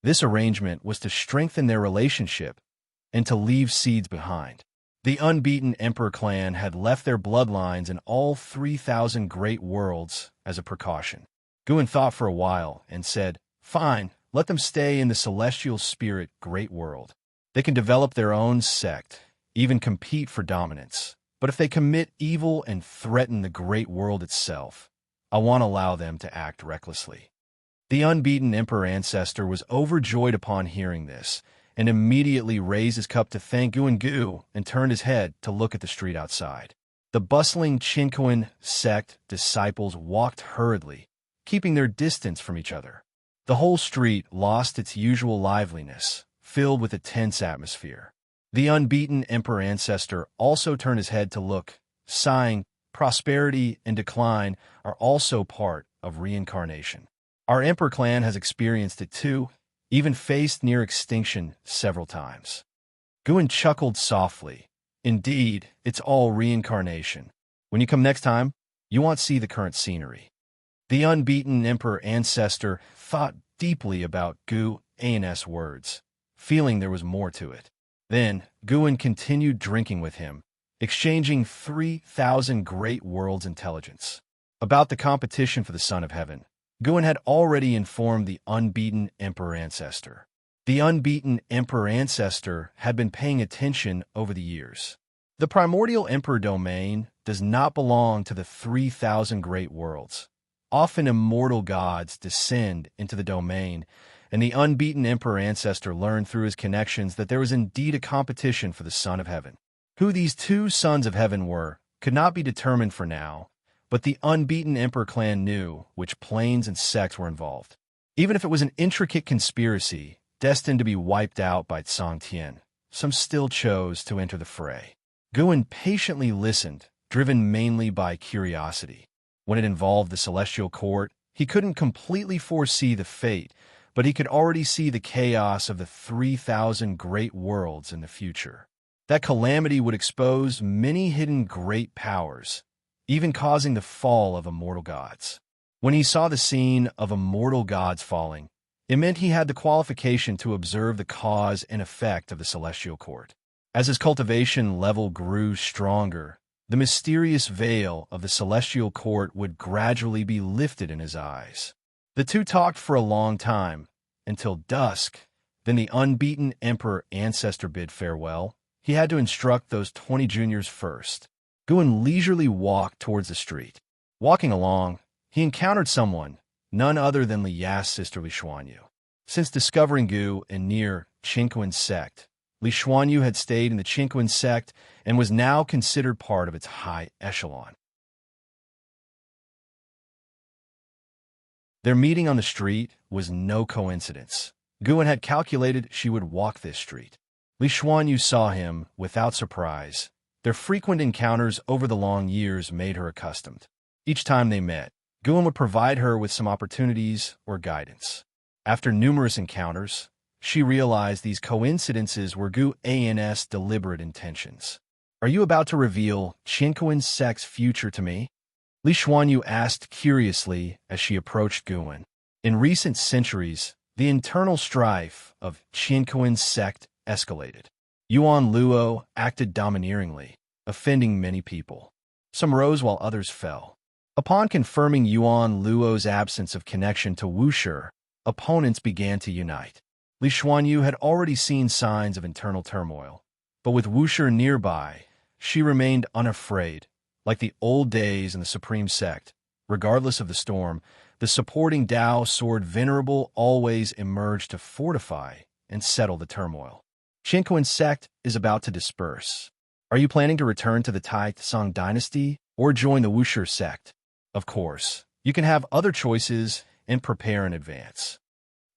This arrangement was to strengthen their relationship and to leave seeds behind. The unbeaten Emperor clan had left their bloodlines in all 3,000 great worlds as a precaution. Guan thought for a while and said, "Fine, let them stay in the celestial spirit great world. They can develop their own sect, even compete for dominance. But if they commit evil and threaten the great world itself, I won't allow them to act recklessly." The unbeaten Emperor ancestor was overjoyed upon hearing this, and immediately raised his cup to thank Gu and turned his head to look at the street outside. The bustling Qinquan sect disciples walked hurriedly, keeping their distance from each other. The whole street lost its usual liveliness, filled with a tense atmosphere. The unbeaten Emperor ancestor also turned his head to look, sighing, "Prosperity and decline are also part of reincarnation. Our Emperor clan has experienced it too, even faced near extinction several times." Guan chuckled softly. "Indeed, it's all reincarnation. When you come next time, you won't see the current scenery." The unbeaten Emperor ancestor thought deeply about Guan's words, feeling there was more to it. Then, Guan continued drinking with him, exchanging 3,000 great worlds intelligence. About the competition for the Son of Heaven, Guan had already informed the unbeaten Emperor ancestor. The unbeaten Emperor ancestor had been paying attention over the years. The primordial Emperor domain does not belong to the 3,000 great worlds. Often immortal gods descend into the domain, and the unbeaten Emperor ancestor learned through his connections that there was indeed a competition for the Son of Heaven. Who these two Sons of Heaven were could not be determined for now, but the unbeaten Emperor clan knew which planes and sects were involved. Even if it was an intricate conspiracy destined to be wiped out by Tsang Tian, some still chose to enter the fray. Guan patiently listened, driven mainly by curiosity. When it involved the celestial court, he couldn't completely foresee the fate, but he could already see the chaos of the 3,000 great worlds in the future. That calamity would expose many hidden great powers, even causing the fall of immortal gods. When he saw the scene of immortal gods falling, it meant he had the qualification to observe the cause and effect of the celestial court. As his cultivation level grew stronger, the mysterious veil of the celestial court would gradually be lifted in his eyes. The two talked for a long time, until dusk. Then the unbeaten Emperor ancestor bid farewell. He had to instruct those 20 juniors first. Guan leisurely walked towards the street. Walking along, he encountered someone, none other than Li Ya's sister Li Xuanyu. Since discovering Gu and near Qinquan sect, Li Xuanyu had stayed in the Qinquan sect and was now considered part of its high echelon. Their meeting on the street was no coincidence. Guan had calculated she would walk this street. Li Xuanyu saw him without surprise. Their frequent encounters over the long years made her accustomed. Each time they met, Guan would provide her with some opportunities or guidance. After numerous encounters, she realized these coincidences were Guan's deliberate intentions. "Are you about to reveal Qinquan sect's future to me?" Li Xuanyu asked curiously as she approached Guan. In recent centuries, the internal strife of Qinquan sect escalated. Yuan Luo acted domineeringly, offending many people. Some rose while others fell. Upon confirming Yuan Luo's absence of connection to Wushi, opponents began to unite. Li Xuanyu had already seen signs of internal turmoil, but with Wushi nearby, she remained unafraid. Like the old days in the Supreme Sect, regardless of the storm, the supporting Tao sword venerable always emerged to fortify and settle the turmoil. Qinquan sect is about to disperse. Are you planning to return to the Tai Song dynasty or join the Wushi sect? Of course, you can have other choices and prepare in advance.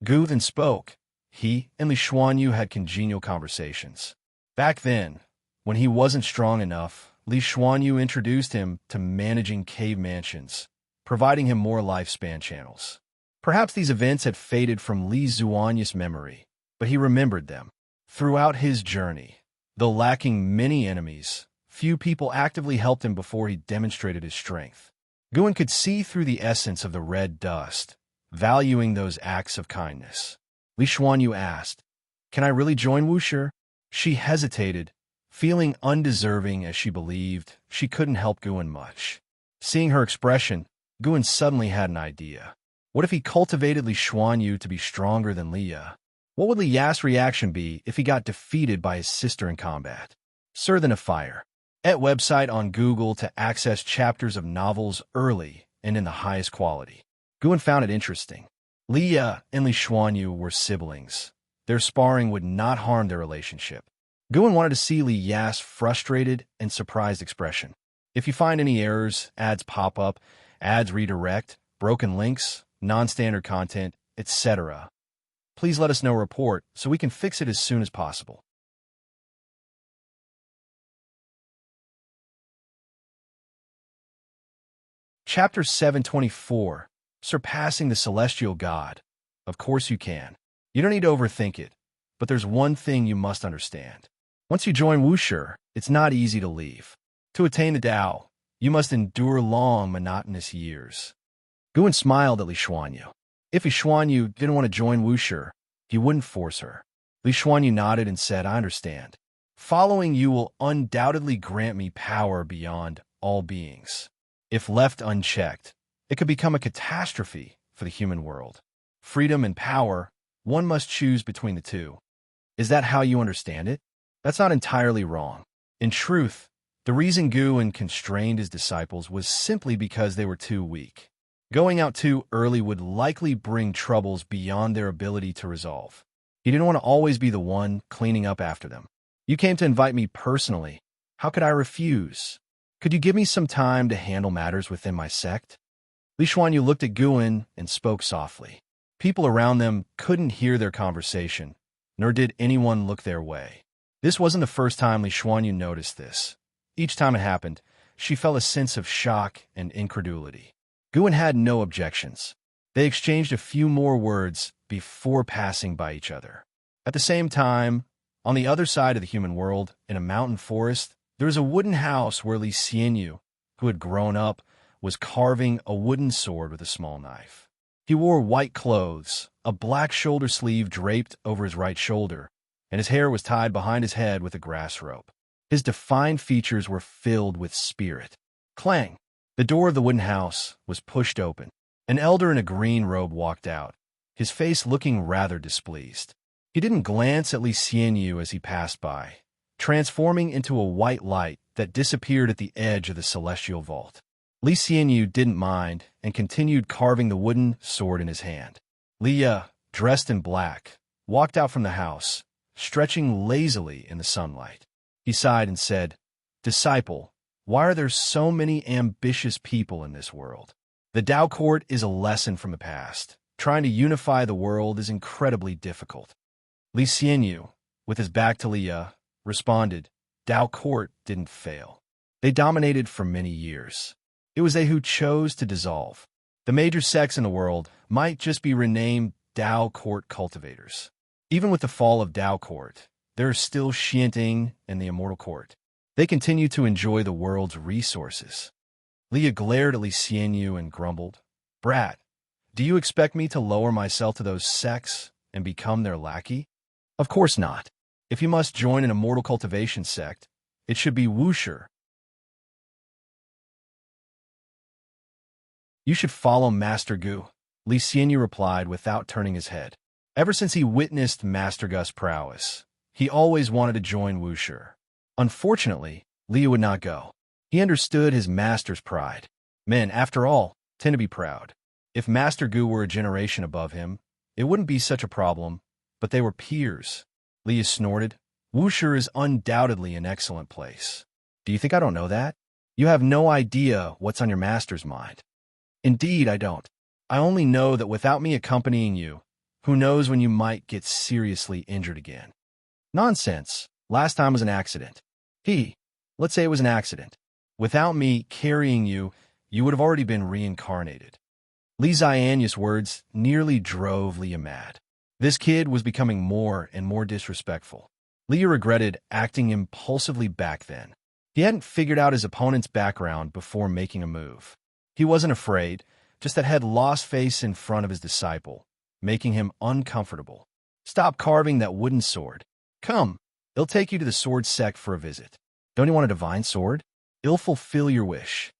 Gu then spoke. He and Li Xuanyu had congenial conversations. Back then, when he wasn't strong enough, Li Xuanyu introduced him to managing cave mansions, providing him more lifespan channels. Perhaps these events had faded from Li Xuanyu's memory, but he remembered them. Throughout his journey, though lacking many enemies, few people actively helped him before he demonstrated his strength. Guan could see through the essence of the red dust, valuing those acts of kindness. Li Xuanyu asked, "Can I really join Wushi?" She hesitated, feeling undeserving as she believed she couldn't help Guan much. Seeing her expression, Guan suddenly had an idea. What if he cultivated Li Xuanyu to be stronger than Liya? What would Li Ya's reaction be if he got defeated by his sister in combat? Sir than a fire. At website on Google to access chapters of novels early and in the highest quality. Guan found it interesting. Liya and Li Xuanyu were siblings. Their sparring would not harm their relationship. Guan wanted to see Li Ya's frustrated and surprised expression. If you find any errors, ads pop up, ads redirect, broken links, non-standard content, etc., please let us know report so we can fix it as soon as possible. Chapter 724, Surpassing the Celestial God. Of course you can. You don't need to overthink it, but there's one thing you must understand. Once you join Wushi, it's not easy to leave. To attain the Tao, you must endure long, monotonous years. Guan smiled at Li Xuanyu. If Li Xuanyu didn't want to join Wushi, he wouldn't force her. Li Xuanyu nodded and said, "I understand. Following you will undoubtedly grant me power beyond all beings. If left unchecked, it could become a catastrophe for the human world. Freedom and power, one must choose between the two." Is that how you understand it? That's not entirely wrong. In truth, the reason Guan constrained his disciples was simply because they were too weak. Going out too early would likely bring troubles beyond their ability to resolve. He didn't want to always be the one cleaning up after them. You came to invite me personally. How could I refuse? Could you give me some time to handle matters within my sect? Li Xuanyu looked at Guan and spoke softly. People around them couldn't hear their conversation, nor did anyone look their way. This wasn't the first time Li Xuanyu noticed this. Each time it happened, she felt a sense of shock and incredulity. Guan had no objections. They exchanged a few more words before passing by each other. At the same time, on the other side of the human world, in a mountain forest, there was a wooden house where Li Xuanyu, who had grown up, was carving a wooden sword with a small knife. He wore white clothes, a black shoulder sleeve draped over his right shoulder, and his hair was tied behind his head with a grass rope. His defined features were filled with spirit. Clang! The door of the wooden house was pushed open. An elder in a green robe walked out, his face looking rather displeased. He didn't glance at Li Xuanyu as he passed by, transforming into a white light that disappeared at the edge of the celestial vault. Li Xuanyu didn't mind and continued carving the wooden sword in his hand. Liya, dressed in black, walked out from the house, stretching lazily in the sunlight. He sighed and said, "Disciple, why are there so many ambitious people in this world? The Tao Court is a lesson from the past. Trying to unify the world is incredibly difficult." Li Xuanyu, with his back to Liya, responded, "Tao Court didn't fail. They dominated for many years. It was they who chose to dissolve. The major sects in the world might just be renamed Tao Court cultivators. Even with the fall of Tao Court, there are still enchanting and the Immortal Court. They continue to enjoy the world's resources." Liya glared at Li Xuanyu and grumbled, "Brat, do you expect me to lower myself to those sects and become their lackey? Of course not. If you must join an immortal cultivation sect, it should be Wushi, You should follow Master Gu, Li Xianyu replied without turning his head. Ever since he witnessed Master Gu's prowess, he always wanted to join Wushi. Unfortunately, Liu would not go. He understood his master's pride. Men, after all, tend to be proud. If Master Gu were a generation above him, it wouldn't be such a problem, but they were peers. Liu snorted. Wushi is undoubtedly an excellent place. Do you think I don't know that? You have no idea what's on your master's mind. Indeed, I don't. I only know that without me accompanying you, who knows when you might get seriously injured again. Nonsense. Last time was an accident. Let's say it was an accident. Without me carrying you, you would have already been reincarnated. Li Xianyu's words nearly drove Liu mad. This kid was becoming more and more disrespectful. Liu regretted acting impulsively back then. He hadn't figured out his opponent's background before making a move. He wasn't afraid, just that had lost face in front of his disciple, making him uncomfortable. Stop carving that wooden sword. Come, it'll take you to the sword sect for a visit. Don't you want a divine sword? It'll fulfill your wish.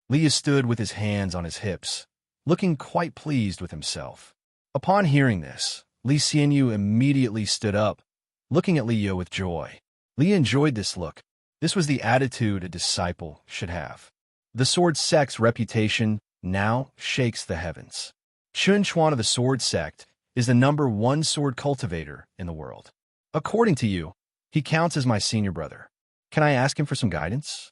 Liu stood with his hands on his hips, looking quite pleased with himself. Upon hearing this, Li Xianyu immediately stood up, looking at Liu with joy. Liu enjoyed this look. This was the attitude a disciple should have. The sword sect's reputation now shakes the heavens. Chun Chuan of the sword sect is the #1 sword cultivator in the world. According to you, he counts as my senior brother. Can I ask him for some guidance?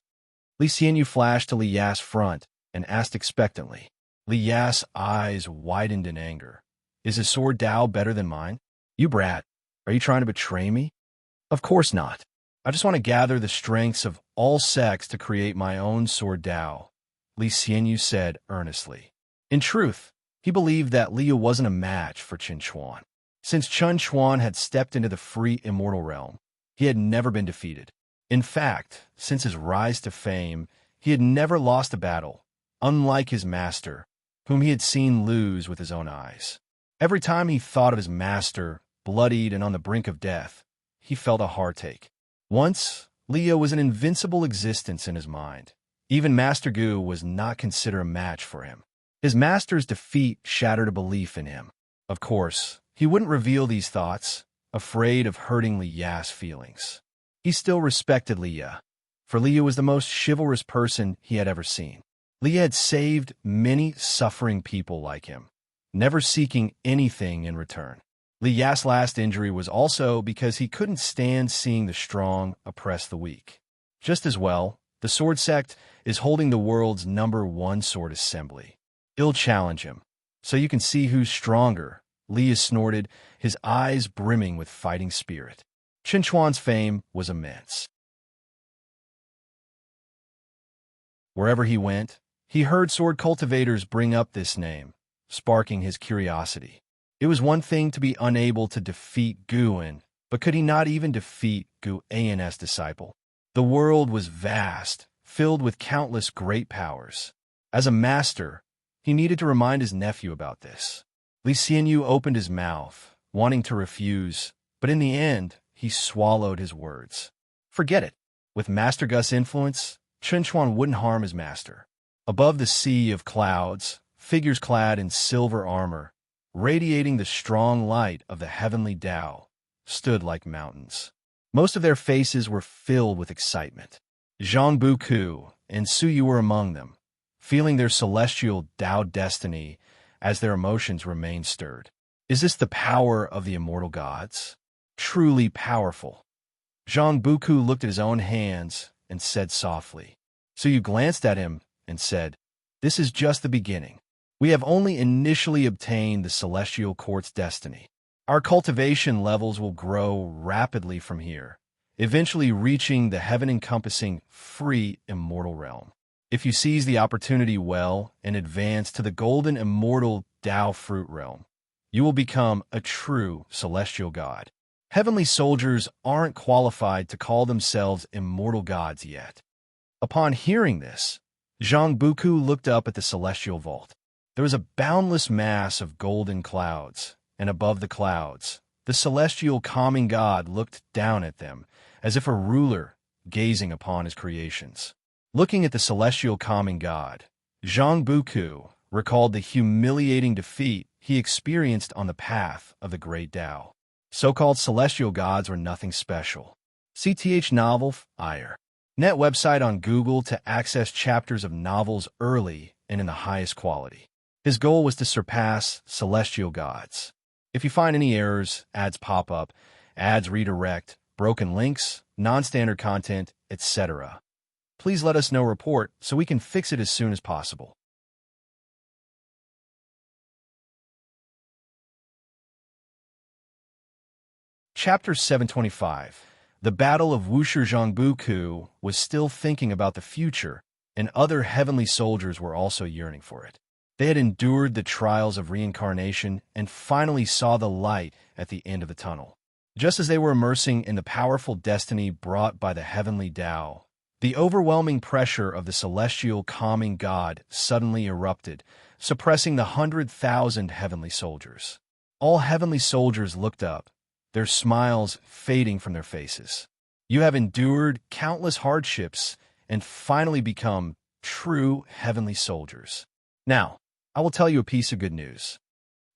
Li Xianyu flashed to Li Ya's front and asked expectantly. Li Ya's eyes widened in anger. Is his sword Dao better than mine? You brat, are you trying to betray me? Of course not. I just want to gather the strengths of all sects to create my own sword Dao, Li Xianyu said earnestly. In truth, he believed that Liu wasn't a match for Chun Chuan. Since Chun Chuan had stepped into the free immortal realm, he had never been defeated. In fact, since his rise to fame, he had never lost a battle, unlike his master, whom he had seen lose with his own eyes. Every time he thought of his master, bloodied and on the brink of death, he felt a heartache. Once, Liu was an invincible existence in his mind. Even Master Gu was not considered a match for him. His master's defeat shattered a belief in him. Of course, he wouldn't reveal these thoughts, afraid of hurting Li Ya's feelings. He still respected Li Ya, for Liu was the most chivalrous person he had ever seen. Liu had saved many suffering people like him, never seeking anything in return. Li Ya's last injury was also because he couldn't stand seeing the strong oppress the weak. Just as well, the sword sect is holding the world's #1 sword assembly. It'll challenge him, so you can see who's stronger. Liu snorted, his eyes brimming with fighting spirit. Chun Chuan's fame was immense. Wherever he went, he heard sword cultivators bring up this name, sparking his curiosity. It was one thing to be unable to defeat Guan, but could he not even defeat Gu An's disciple? The world was vast, filled with countless great powers. As a master, he needed to remind his nephew about this. Li Xianyu opened his mouth, wanting to refuse, but in the end, he swallowed his words. Forget it. With Master Gu's influence, Chun Chuan wouldn't harm his master. Above the sea of clouds, figures clad in silver armor, radiating the strong light of the heavenly Tao, stood like mountains. Most of their faces were filled with excitement. Zhang Buku and Su Yu were among them, feeling their celestial Tao destiny as their emotions remained stirred. Is this the power of the immortal gods? Truly powerful. Zhang Buku looked at his own hands and said softly. Su Yu glanced at him and said, "This is just the beginning. We have only initially obtained the celestial court's destiny. Our cultivation levels will grow rapidly from here, eventually reaching the heaven-encompassing free immortal realm. If you seize the opportunity well and advance to the golden immortal Tao fruit realm, you will become a true celestial god. Heavenly soldiers aren't qualified to call themselves immortal gods yet." Upon hearing this, Zhang Buku looked up at the celestial vault. There was a boundless mass of golden clouds, and above the clouds, the celestial calming god looked down at them, as if a ruler gazing upon his creations. Looking at the celestial calming god, Zhang Buku recalled the humiliating defeat he experienced on the path of the Great Tao. So-called celestial gods were nothing special. CTH novel, IR. Net website on Google to access chapters of novels early and in the highest quality. His goal was to surpass celestial gods. If you find any errors, ads pop up, ads redirect, broken links, non-standard content, etc., please let us know report so we can fix it as soon as possible. Chapter 725. The Battle of Wushu Zhangbuku was still thinking about the future, and other heavenly soldiers were also yearning for it. They had endured the trials of reincarnation and finally saw the light at the end of the tunnel. Just as they were immersing in the powerful destiny brought by the heavenly Tao, the overwhelming pressure of the celestial calming god suddenly erupted, suppressing the 100,000 heavenly soldiers. All heavenly soldiers looked up, their smiles fading from their faces. You have endured countless hardships and finally become true heavenly soldiers. Now, I will tell you a piece of good news.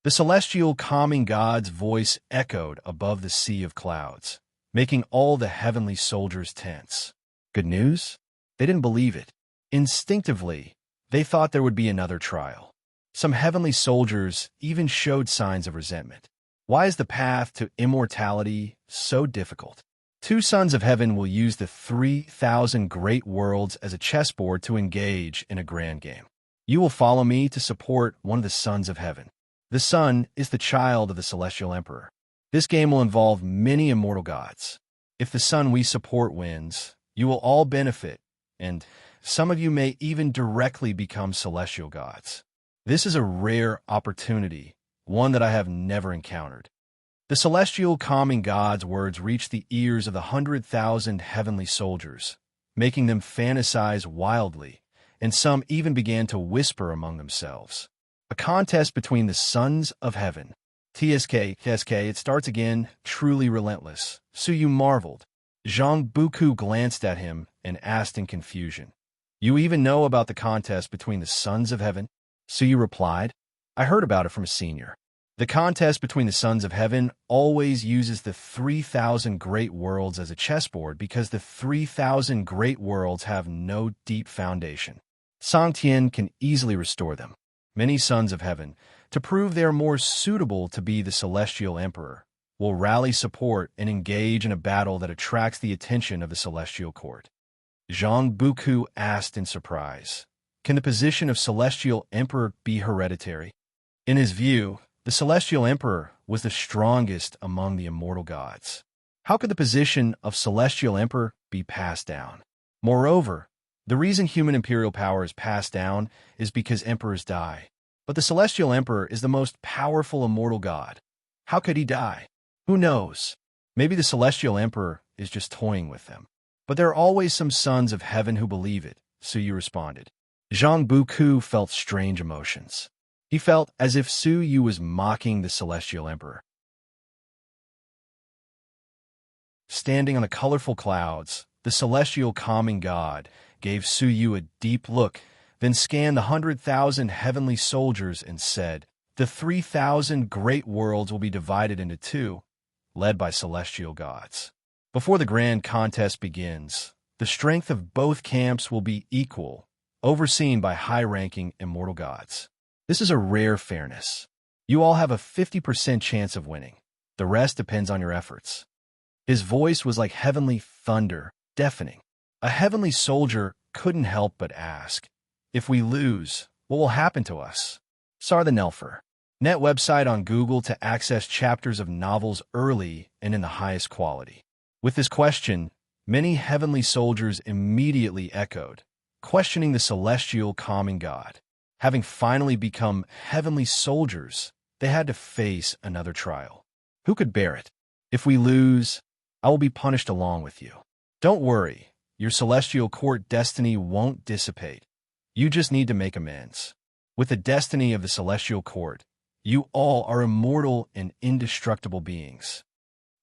The celestial calming god's voice echoed above the sea of clouds, making all the heavenly soldiers tense. Good news? They didn't believe it. Instinctively, they thought there would be another trial. Some heavenly soldiers even showed signs of resentment. Why is the path to immortality so difficult? 2 sons of heaven will use the 3,000 great worlds as a chessboard to engage in a grand game. You will follow me to support one of the sons of heaven. The sun is the child of the celestial emperor. This game will involve many immortal gods. If the sun we support wins, you will all benefit, and some of you may even directly become celestial gods. This is a rare opportunity, one that I have never encountered. The celestial calming god's words reached the ears of the 100,000 heavenly soldiers, making them fantasize wildly, and some even began to whisper among themselves. A contest between the sons of heaven. TSK, it starts again, truly relentless. Suyu marveled. Zhang Buku glanced at him and asked in confusion, "You even know about the contest between the sons of heaven?" Suyu replied, "I heard about it from a senior. The contest between the sons of heaven always uses the 3,000 great worlds as a chessboard because the 3,000 great worlds have no deep foundation. Song Tian can easily restore them. Many sons of heaven, to prove they are more suitable to be the celestial emperor, will rally support and engage in a battle that attracts the attention of the celestial court." Zhang Buku asked in surprise, "Can the position of celestial emperor be hereditary?" In his view, the celestial emperor was the strongest among the immortal gods. How could the position of celestial emperor be passed down? Moreover, the reason human imperial power is passed down is because emperors die. But the celestial emperor is the most powerful immortal god. How could he die? Who knows? Maybe the celestial emperor is just toying with them. But there are always some sons of heaven who believe it, Suyu responded. Zhang Buku felt strange emotions. He felt as if Suyu was mocking the celestial emperor. Standing on the colorful clouds, the celestial calming god gave Suyu a deep look, then scanned the 100,000 heavenly soldiers and said, "The 3,000 great worlds will be divided into 2, led by celestial gods. Before the grand contest begins, the strength of both camps will be equal, overseen by high-ranking immortal gods. This is a rare fairness. You all have a 50% chance of winning. The rest depends on your efforts." His voice was like heavenly thunder, deafening. A heavenly soldier couldn't help but ask, "If we lose, what will happen to us?" Sar the Nelfer. Net website on Google to access chapters of novels early and in the highest quality. With this question, many heavenly soldiers immediately echoed, questioning the celestial calming god. Having finally become heavenly soldiers, they had to face another trial. Who could bear it? "If we lose, I will be punished along with you. Don't worry, your celestial court destiny won't dissipate. You just need to make amends. With the destiny of the celestial court, you all are immortal and indestructible beings."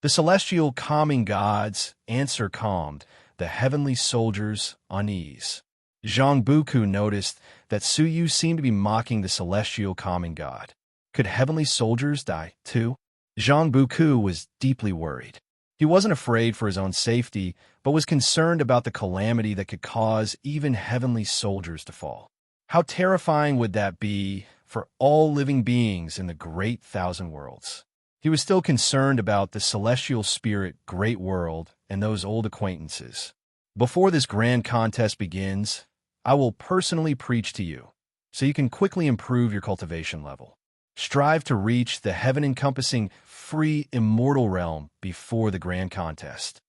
The celestial calming god's answer calmed the heavenly soldiers' unease. Zhang Buku noticed that Su Yu seemed to be mocking the celestial calming god. Could heavenly soldiers die, too? Zhang Buku was deeply worried. He wasn't afraid for his own safety, but was concerned about the calamity that could cause even heavenly soldiers to fall. How terrifying would that be for all living beings in the great thousand worlds? He was still concerned about the celestial spirit, great world, and those old acquaintances. Before this grand contest begins, I will personally preach to you, so you can quickly improve your cultivation level. Strive to reach the heaven-encompassing, free, immortal realm before the grand contest.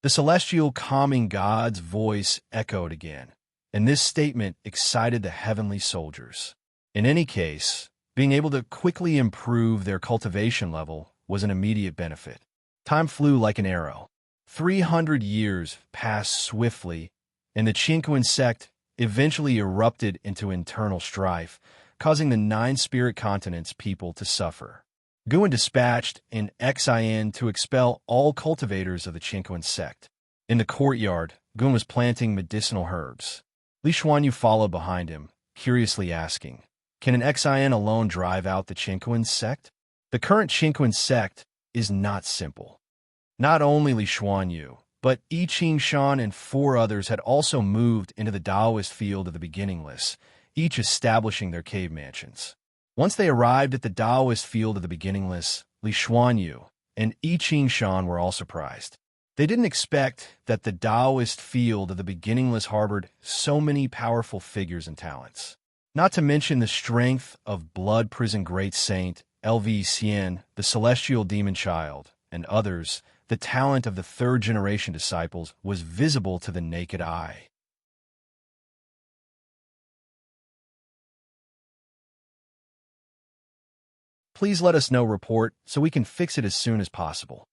The celestial calming god's voice echoed again, and this statement excited the heavenly soldiers. In any case, being able to quickly improve their cultivation level was an immediate benefit. Time flew like an arrow. 300 years passed swiftly, and the Qinquan sect eventually erupted into internal strife, causing the 9 spirit continents people to suffer. Guan dispatched an Xin to expel all cultivators of the Qinquan sect. In the courtyard, Guan was planting medicinal herbs. Li Xuanyu followed behind him, curiously asking, "Can an Xin alone drive out the Qinquan sect?" The current Qinquan sect is not simple. Not only Li Xuanyu, but Yi Qingshan and 4 others had also moved into the Taoist field of the beginningless, each establishing their cave mansions. Once they arrived at the Taoist field of the beginningless, Li Xuanyu and Yi Qingshan were all surprised. They didn't expect that the Taoist field of the beginningless harbored so many powerful figures and talents. Not to mention the strength of Blood Prison Great Saint, LV Xian, the Celestial Demon Child, and others. The talent of the 3rd-generation disciples was visible to the naked eye. Please let us know report so we can fix it as soon as possible.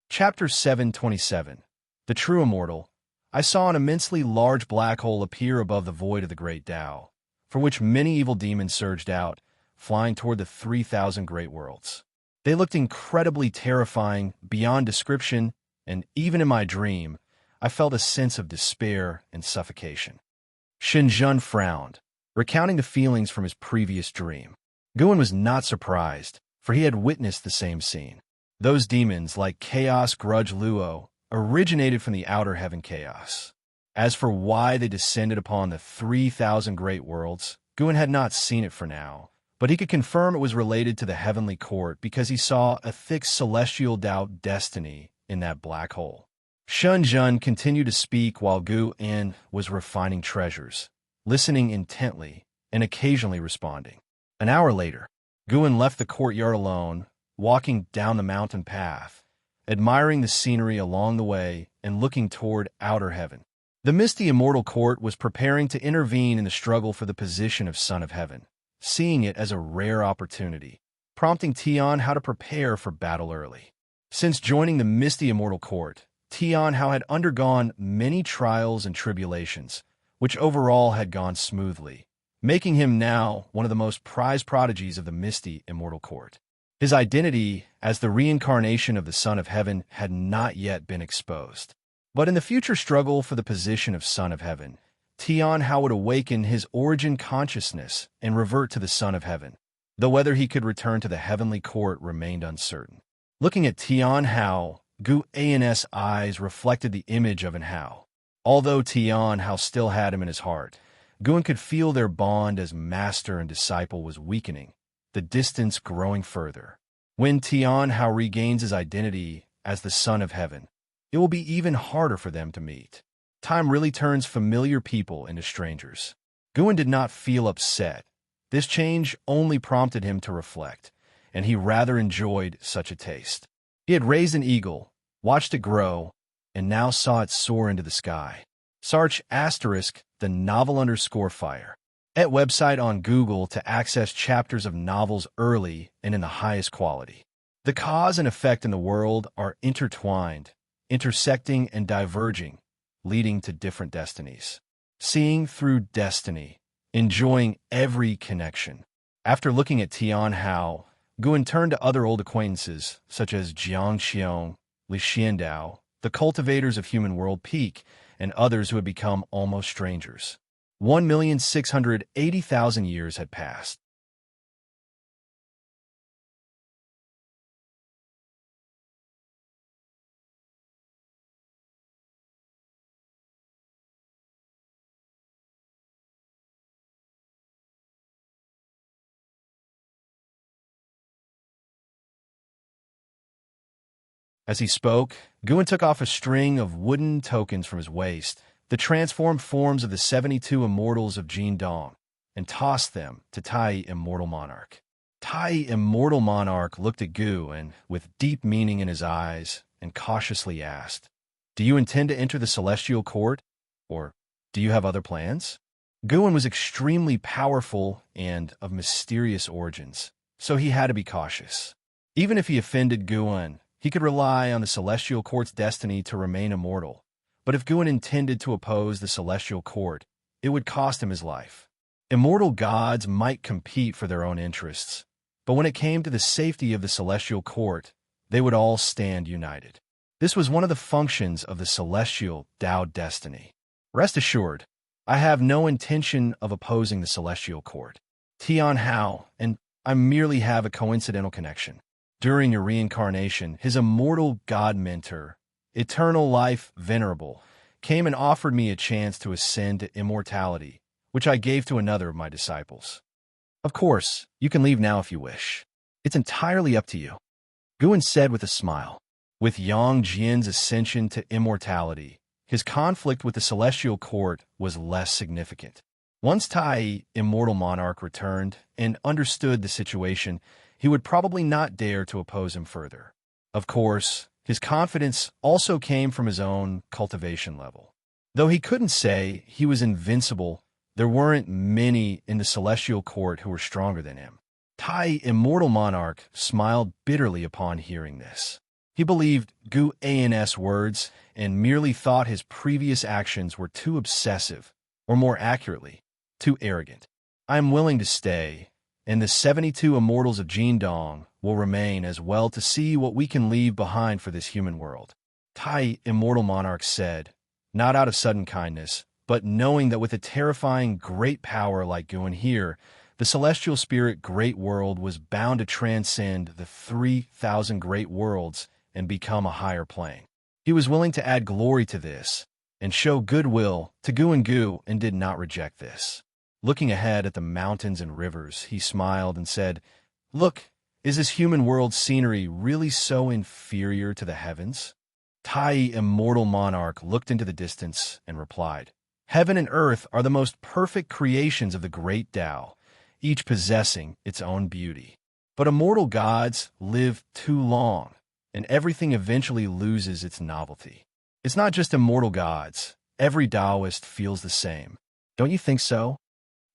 Chapter 727. The True Immortal. I saw an immensely large black hole appear above the void of the Great Tao, from which many evil demons surged out, flying toward the 3,000 great worlds. They looked incredibly terrifying, beyond description, and even in my dream, I felt a sense of despair and suffocation. Shinjun frowned, recounting the feelings from his previous dream. Guan was not surprised, for he had witnessed the same scene. Those demons, like Chaos Grudge Luo, originated from the outer heaven chaos. As for why they descended upon the 3,000 great worlds, Guan had not seen it for now, but he could confirm it was related to the heavenly court because he saw a thick celestial doubt destiny in that black hole. Shun Jun continued to speak while Guan was refining treasures, listening intently and occasionally responding. An hour later, Guan left the courtyard alone, walking down the mountain path, admiring the scenery along the way and looking toward outer heaven. The misty immortal court was preparing to intervene in the struggle for the position of Son of Heaven, seeing it as a rare opportunity, prompting Tian Hao to prepare for battle early. Since joining the misty immortal court, Tian Hao had undergone many trials and tribulations, which overall had gone smoothly, making him now one of the most prized prodigies of the misty immortal court. His identity as the reincarnation of the Son of Heaven had not yet been exposed. But in the future struggle for the position of Son of Heaven, Tian Hao would awaken his origin consciousness and revert to the Son of Heaven, though whether he could return to the heavenly court remained uncertain. Looking at Tian Hao, Gu An's eyes reflected the image of an Hao. Although Tian Hao still had him in his heart, Guan could feel their bond as master and disciple was weakening, the distance growing further. When Tian Hao regains his identity as the Son of Heaven, it will be even harder for them to meet. Time really turns familiar people into strangers. Guan did not feel upset. This change only prompted him to reflect, and he rather enjoyed such a taste. He had raised an eagle, watched it grow, and now saw it soar into the sky. Search *the novel_fire. At website on Google to access chapters of novels early and in the highest quality. The cause and effect in the world are intertwined, intersecting and diverging, leading to different destinies. Seeing through destiny, enjoying every connection. After looking at Tian Hao, Guan turned to other old acquaintances, such as Jiang Qiong, Li Xiandao, the cultivators of human world Peak, and others who had become almost strangers. 1,680,000 years had passed. As he spoke, Guan took off a string of wooden tokens from his waist, the transformed forms of the 72 immortals of Jin Dong, and tossed them to Tai Immortal Monarch. Tai Immortal Monarch looked at Guan with deep meaning in his eyes and cautiously asked, "Do you intend to enter the celestial court, or do you have other plans?" Guan was extremely powerful and of mysterious origins, so he had to be cautious. Even if he offended Guan, he could rely on the celestial court's destiny to remain immortal. But if Guan intended to oppose the celestial court, it would cost him his life. Immortal gods might compete for their own interests, but when it came to the safety of the celestial court, they would all stand united. This was one of the functions of the celestial Tao destiny. Rest assured, I have no intention of opposing the celestial court. Tian Hao and I merely have a coincidental connection. During your reincarnation, his immortal god mentor, Eternal Life Venerable, came and offered me a chance to ascend to immortality, which I gave to another of my disciples. Of course, you can leave now if you wish. It's entirely up to you. Guan said with a smile. With Yang Jian's ascension to immortality, his conflict with the celestial court was less significant. Once Tai, Immortal Monarch, returned and understood the situation, he would probably not dare to oppose him further. Of course, his confidence also came from his own cultivation level. Though he couldn't say he was invincible, there weren't many in the celestial court who were stronger than him. Tai, Immortal Monarch, smiled bitterly upon hearing this. He believed Gu An's words and merely thought his previous actions were too obsessive, or more accurately, too arrogant. I am willing to stay, and the 72 immortals of Jin Dong will remain as well to see what we can leave behind for this human world. Tai, Immortal Monarch, said, not out of sudden kindness, but knowing that with a terrifying great power like Guan here, the celestial spirit great world was bound to transcend the 3,000 great worlds and become a higher plane. He was willing to add glory to this and show goodwill to Guan Gu and did not reject this. Looking ahead at the mountains and rivers, he smiled and said, "Look, is this human world scenery really so inferior to the heavens?" Tai, Immortal Monarch, looked into the distance and replied, "Heaven and earth are the most perfect creations of the great Tao, each possessing its own beauty. But immortal gods live too long, and everything eventually loses its novelty. It's not just immortal gods. Every Taoist feels the same. Don't you think so?"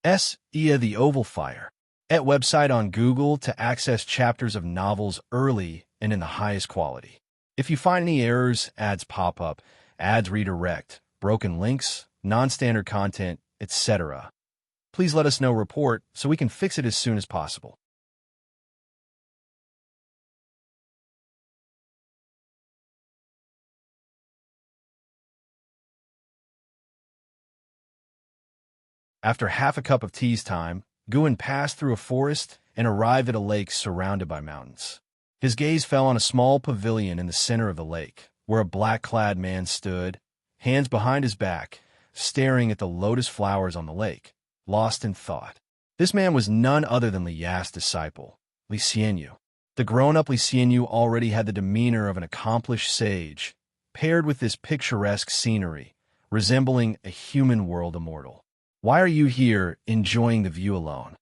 Ia the Oval Fire. At website on Google to access chapters of novels early and in the highest quality. If you find any errors, ads pop up, ads redirect, broken links, non-standard content, etc., please let us know. Report so we can fix it as soon as possible. After half a cup of tea's time, Guan passed through a forest and arrived at a lake surrounded by mountains. His gaze fell on a small pavilion in the center of the lake, where a black-clad man stood, hands behind his back, staring at the lotus flowers on the lake, lost in thought. This man was none other than Li Ya's disciple, Li Xianyu. The grown-up Li Xianyu already had the demeanor of an accomplished sage, paired with this picturesque scenery, resembling a human world immortal. "Why are you here, enjoying the view alone?"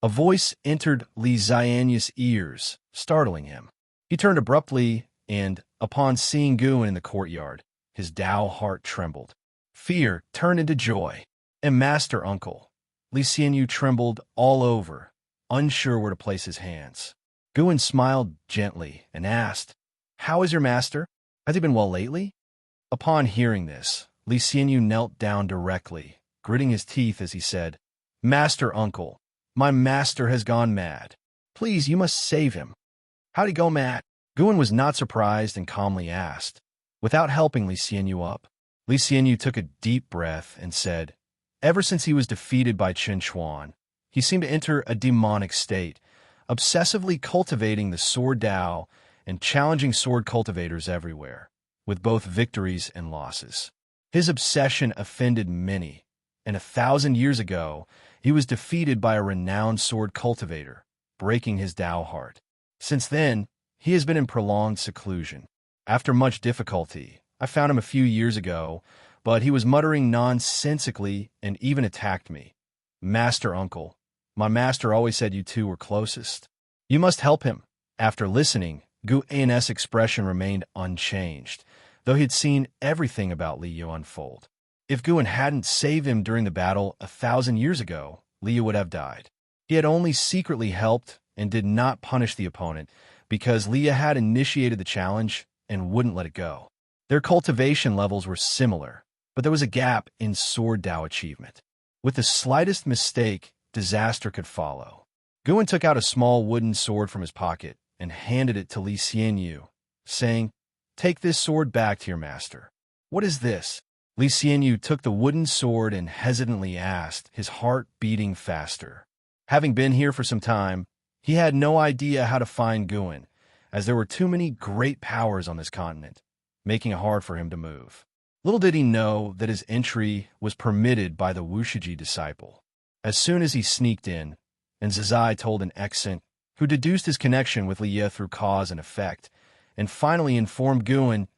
A voice entered Li Xianyu's ears, startling him. He turned abruptly, and, upon seeing Guan in the courtyard, his Tao heart trembled. Fear turned into joy. "And Master Uncle." Li Xianyu trembled all over, unsure where to place his hands. Guin smiled gently and asked, "How is your master? Has he been well lately?" Upon hearing this, Li Xianyu knelt down directly, gritting his teeth as he said, "Master uncle, my master has gone mad. Please, you must save him." "How'd he go mad?" Guin was not surprised and calmly asked, without helping Li Xianyu up. Li Xianyu took a deep breath and said, "Ever since he was defeated by Qin Xuan, he seemed to enter a demonic state, obsessively cultivating the sword Dao and challenging sword cultivators everywhere, with both victories and losses. His obsession offended many, and 1,000 years ago, he was defeated by a renowned sword cultivator, breaking his Dao heart. Since then, he has been in prolonged seclusion. After much difficulty, I found him a few years ago, but he was muttering nonsensically and even attacked me. Master uncle, my master always said you two were closest. You must help him." After listening, Gu An's expression remained unchanged, though he had seen everything about Li Yu unfold. If Guin hadn't saved him during the battle 1,000 years ago, Li Yu would have died. He had only secretly helped and did not punish the opponent because Li Yu had initiated the challenge and wouldn't let it go. Their cultivation levels were similar, but there was a gap in sword Dao achievement. With the slightest mistake, disaster could follow. Guin took out a small wooden sword from his pocket and handed it to Li Xianyu, saying, "Take this sword back to your master." "What is this?" Li Xianyu took the wooden sword and hesitantly asked, his heart beating faster. Having been here for some time, he had no idea how to find Guin, as there were too many great powers on this continent, making it hard for him to move. Little did he know that his entry was permitted by the Wushiji disciple. As soon as he sneaked in, and Zizai told an accent, who deduced his connection with Li Yu through cause and effect, and finally informed Guin,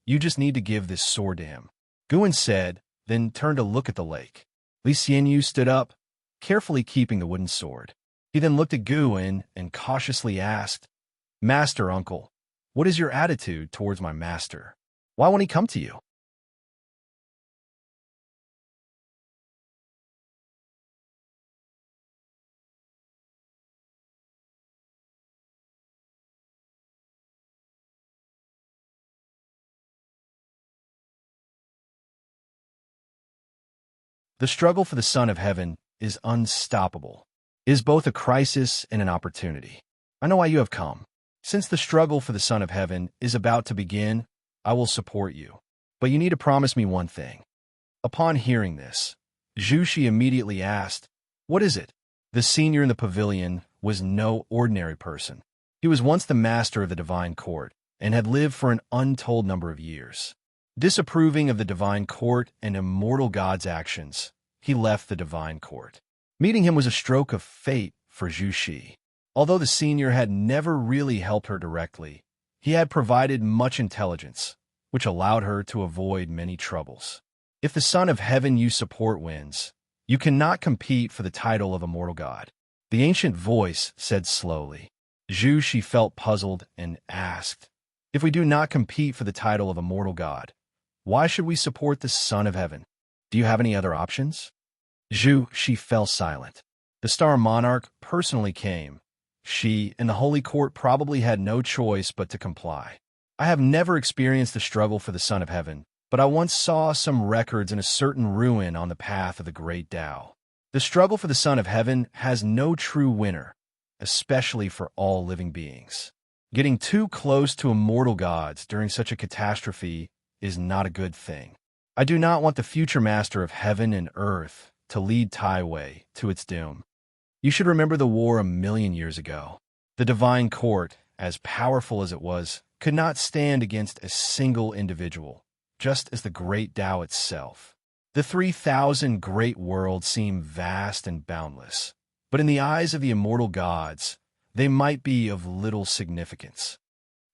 "You just need to give this sword to him." Guin said, then turned to look at the lake. Li Xianyu stood up, carefully keeping the wooden sword. He then looked at Guin and cautiously asked, "Master uncle, what is your attitude towards my master? Why won't he come to you?" The struggle for the Son of Heaven is unstoppable. It is both a crisis and an opportunity. I know why you have come. Since the struggle for the Son of Heaven is about to begin, I will support you. But you need to promise me one thing. Upon hearing this, Zhu Shi immediately asked, "What is it?" The senior in the pavilion was no ordinary person. He was once the master of the divine court and had lived for an untold number of years. Disapproving of the divine court and immortal God's actions, he left the divine court. Meeting him was a stroke of fate for Zhu Shi. Although the senior had never really helped her directly, he had provided much intelligence, which allowed her to avoid many troubles. If the Son of Heaven you support wins, you cannot compete for the title of immortal God. The ancient voice said slowly. Zhu Shi felt puzzled and asked, "If we do not compete for the title of immortal God, why should we support the Son of Heaven? Do you have any other options?" Zhu Shi fell silent. The Star Monarch personally came. She and the Holy Court probably had no choice but to comply. I have never experienced the struggle for the Son of Heaven, but I once saw some records in a certain ruin on the path of the great Tao. The struggle for the Son of Heaven has no true winner, especially for all living beings. Getting too close to immortal gods during such a catastrophe is not a good thing. I do not want the future master of heaven and earth to lead Taiwei to its doom. You should remember the war 1,000,000 years ago. The divine court, as powerful as it was, could not stand against a single individual, just as the great Tao itself. The 3,000 great worlds seem vast and boundless, but in the eyes of the immortal gods, they might be of little significance.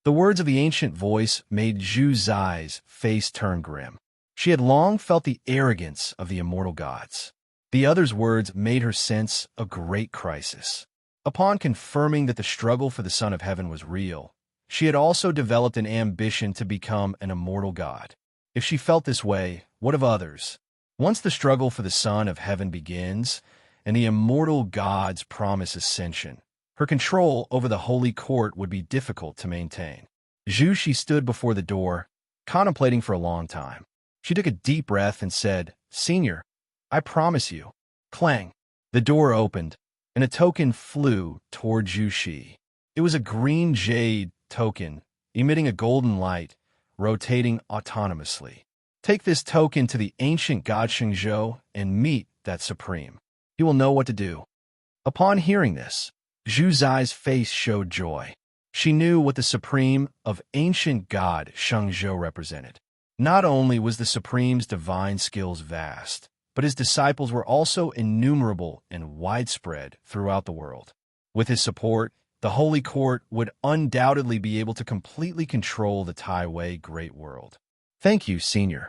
The words of the ancient voice made Zhu Zai's face turn grim. She had long felt the arrogance of the immortal gods. The other's words made her sense a great crisis. Upon confirming that the struggle for the Son of Heaven was real, she had also developed an ambition to become an immortal god. If she felt this way, what of others? Once the struggle for the Son of Heaven begins, and the immortal gods promise ascension, Her control over the holy court would be difficult to maintain. Zhu Shi stood before the door, contemplating for a long time. She took a deep breath and said, "Senior, I promise you." Clang! The door opened, and a token flew toward Zhu Shi. It was a green jade token, emitting a golden light, rotating autonomously. Take this token to the ancient god Shengzhou and meet that supreme. He will know what to do. Upon hearing this, Zhu Zai's face showed joy. She knew what the supreme of ancient god Shengzhou represented. Not only was the supreme's divine skills vast, but his disciples were also innumerable and widespread throughout the world. With his support, the Holy Court would undoubtedly be able to completely control the Taiwei Great World. Thank you, Senior.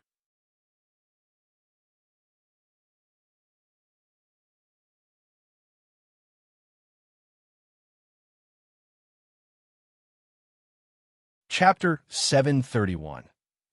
Chapter 731.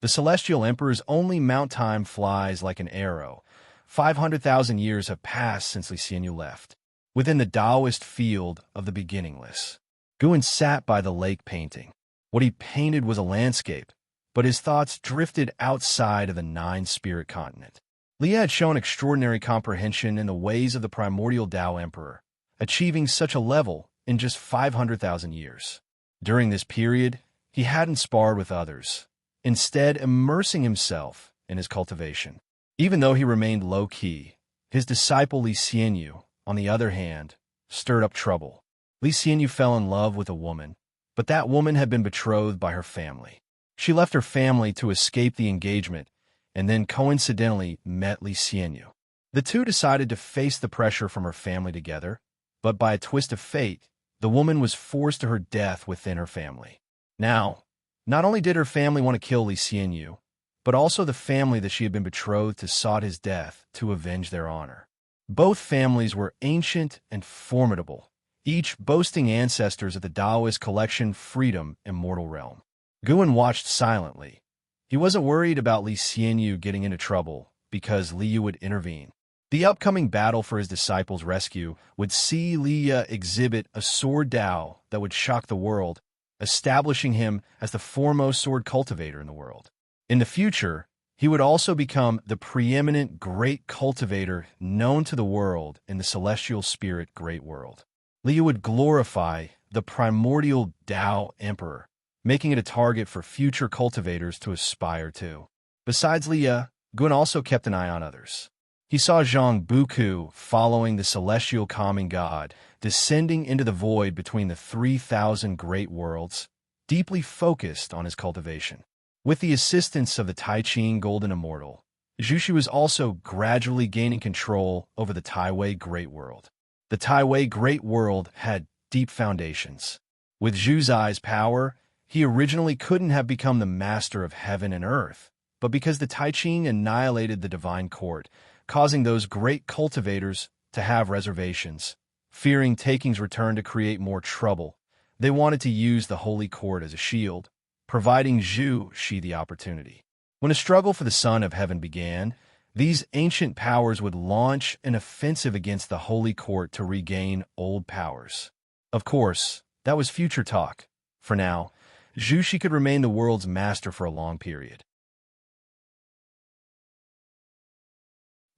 The Celestial Emperor's only mount time flies like an arrow. 500,000 years have passed since Li Xianyu left. Within the Taoist field of the beginningless, Guan sat by the lake painting. What he painted was a landscape, but his thoughts drifted outside of the nine-spirit continent. Li had shown extraordinary comprehension in the ways of the primordial Tao Emperor, achieving such a level in just 500,000 years. During this period, he hadn't sparred with others, instead immersing himself in his cultivation. Even though he remained low-key, his disciple Li Xianyu, on the other hand, stirred up trouble. Li Xianyu fell in love with a woman, but that woman had been betrothed by her family. She left her family to escape the engagement and then coincidentally met Li Xianyu. The two decided to face the pressure from her family together, but by a twist of fate, the woman was forced to her death within her family. Now, not only did her family want to kill Li Xianyu, but also the family that she had been betrothed to sought his death to avenge their honor. Both families were ancient and formidable, each boasting ancestors of the Taoist collection Freedom Immortal Realm. Guan watched silently. He wasn't worried about Li Xianyu getting into trouble because Liu would intervene. The upcoming battle for his disciples' rescue would see Liu exhibit a sword Dao that would shock the world, establishing him as the foremost sword cultivator in the world. In the future, he would also become the preeminent great cultivator known to the world in the celestial spirit great world. Liu would glorify the primordial Tao Emperor, making it a target for future cultivators to aspire to. Besides Liu, Guan also kept an eye on others. He saw Zhang Buku following the celestial calming god, descending into the void between the 3,000 great worlds, deeply focused on his cultivation. With the assistance of the Tai Ching Golden Immortal, Zhu Shi was also gradually gaining control over the Taiwei Great World. The Taiwei Great World had deep foundations. With Zhu Zai's power, he originally couldn't have become the master of heaven and earth, but because the Tai Ching annihilated the divine court, causing those great cultivators to have reservations. Fearing taking's return to create more trouble, they wanted to use the holy court as a shield, providing Zhu Shi the opportunity. When a struggle for the Son of Heaven began, these ancient powers would launch an offensive against the holy court to regain old powers. Of course, that was future talk. For now, Zhu Shi could remain the world's master for a long period.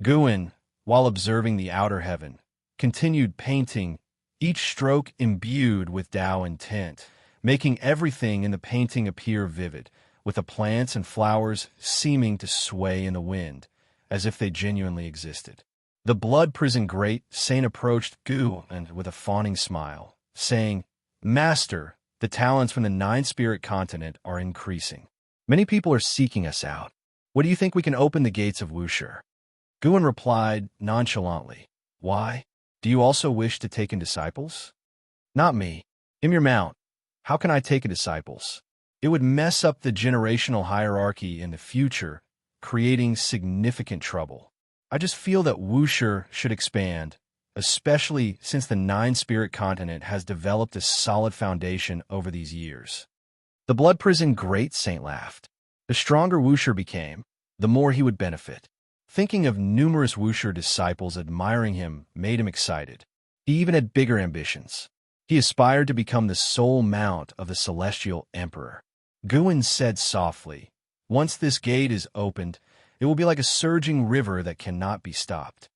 Guan, while observing the outer heaven, continued painting, each stroke imbued with Tao intent, making everything in the painting appear vivid, with the plants and flowers seeming to sway in the wind, as if they genuinely existed. The blood prison great saint approached Guan with a fawning smile, saying, "Master, the talents from the nine-spirit continent are increasing. Many people are seeking us out. What do you think we can open the gates of Wushi?" Guan replied nonchalantly, "Why? Do you also wish to take in disciples?" "Not me. I'm your mount. How can I take in disciples? It would mess up the generational hierarchy in the future, creating significant trouble. I just feel that Wushi should expand, especially since the nine-spirit continent has developed a solid foundation over these years." The blood prison great saint laughed. The stronger Wushi became, the more he would benefit. Thinking of numerous Wushi disciples admiring him made him excited. He even had bigger ambitions. He aspired to become the sole mount of the celestial emperor. Guin said softly, "Once this gate is opened, it will be like a surging river that cannot be stopped."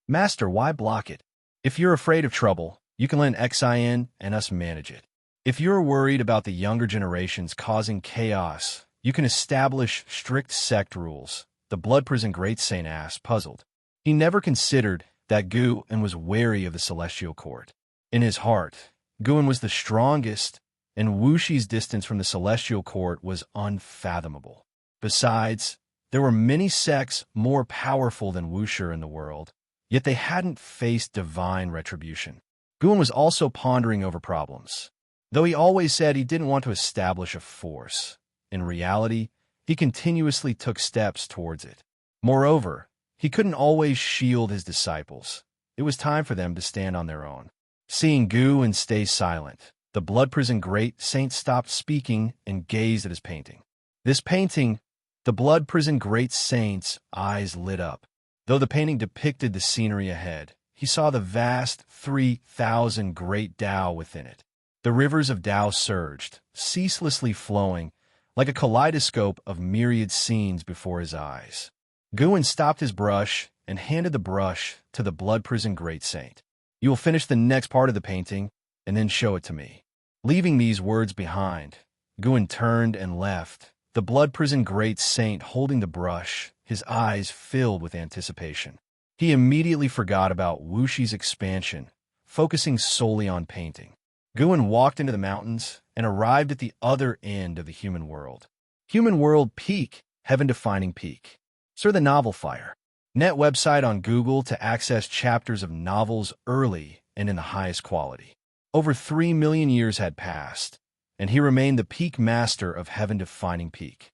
"Master, why block it? If you're afraid of trouble, you can let Xin and us manage it. If you're worried about the younger generations causing chaos, you can establish strict sect rules," the Blood Prison Great Saint asked, puzzled. He never considered that Guin was wary of the celestial court. In his heart, Guin was the strongest, and Wushi's distance from the celestial court was unfathomable. Besides, there were many sects more powerful than Wuxia in the world, yet they hadn't faced divine retribution. Guin was also pondering over problems. Though he always said he didn't want to establish a force, in reality, he continuously took steps towards it. Moreover, he couldn't always shield his disciples. It was time for them to stand on their own. Seeing Guin stay silent, the Blood Prison Great Saint stopped speaking and gazed at his painting. This painting, the Blood Prison Great Saint's eyes lit up. Though the painting depicted the scenery ahead, he saw the vast 3,000 great Tao within it. The rivers of Tao surged, ceaselessly flowing, like a kaleidoscope of myriad scenes before his eyes. Guin stopped his brush and handed the brush to the Blood Prison Great Saint. "You will finish the next part of the painting, and then show it to me." Leaving these words behind, Guin turned and left, the Blood Prison Great Saint holding the brush, his eyes filled with anticipation. He immediately forgot about Wushi's expansion, focusing solely on painting. Guin walked into the mountains and arrived at the other end of the human world. Human World Peak, heaven-defining peak. Sir, the novel Fire. Net website on Google to access chapters of novels early and in the highest quality. Over 3 million years had passed, and he remained the peak master of heaven-defining peak.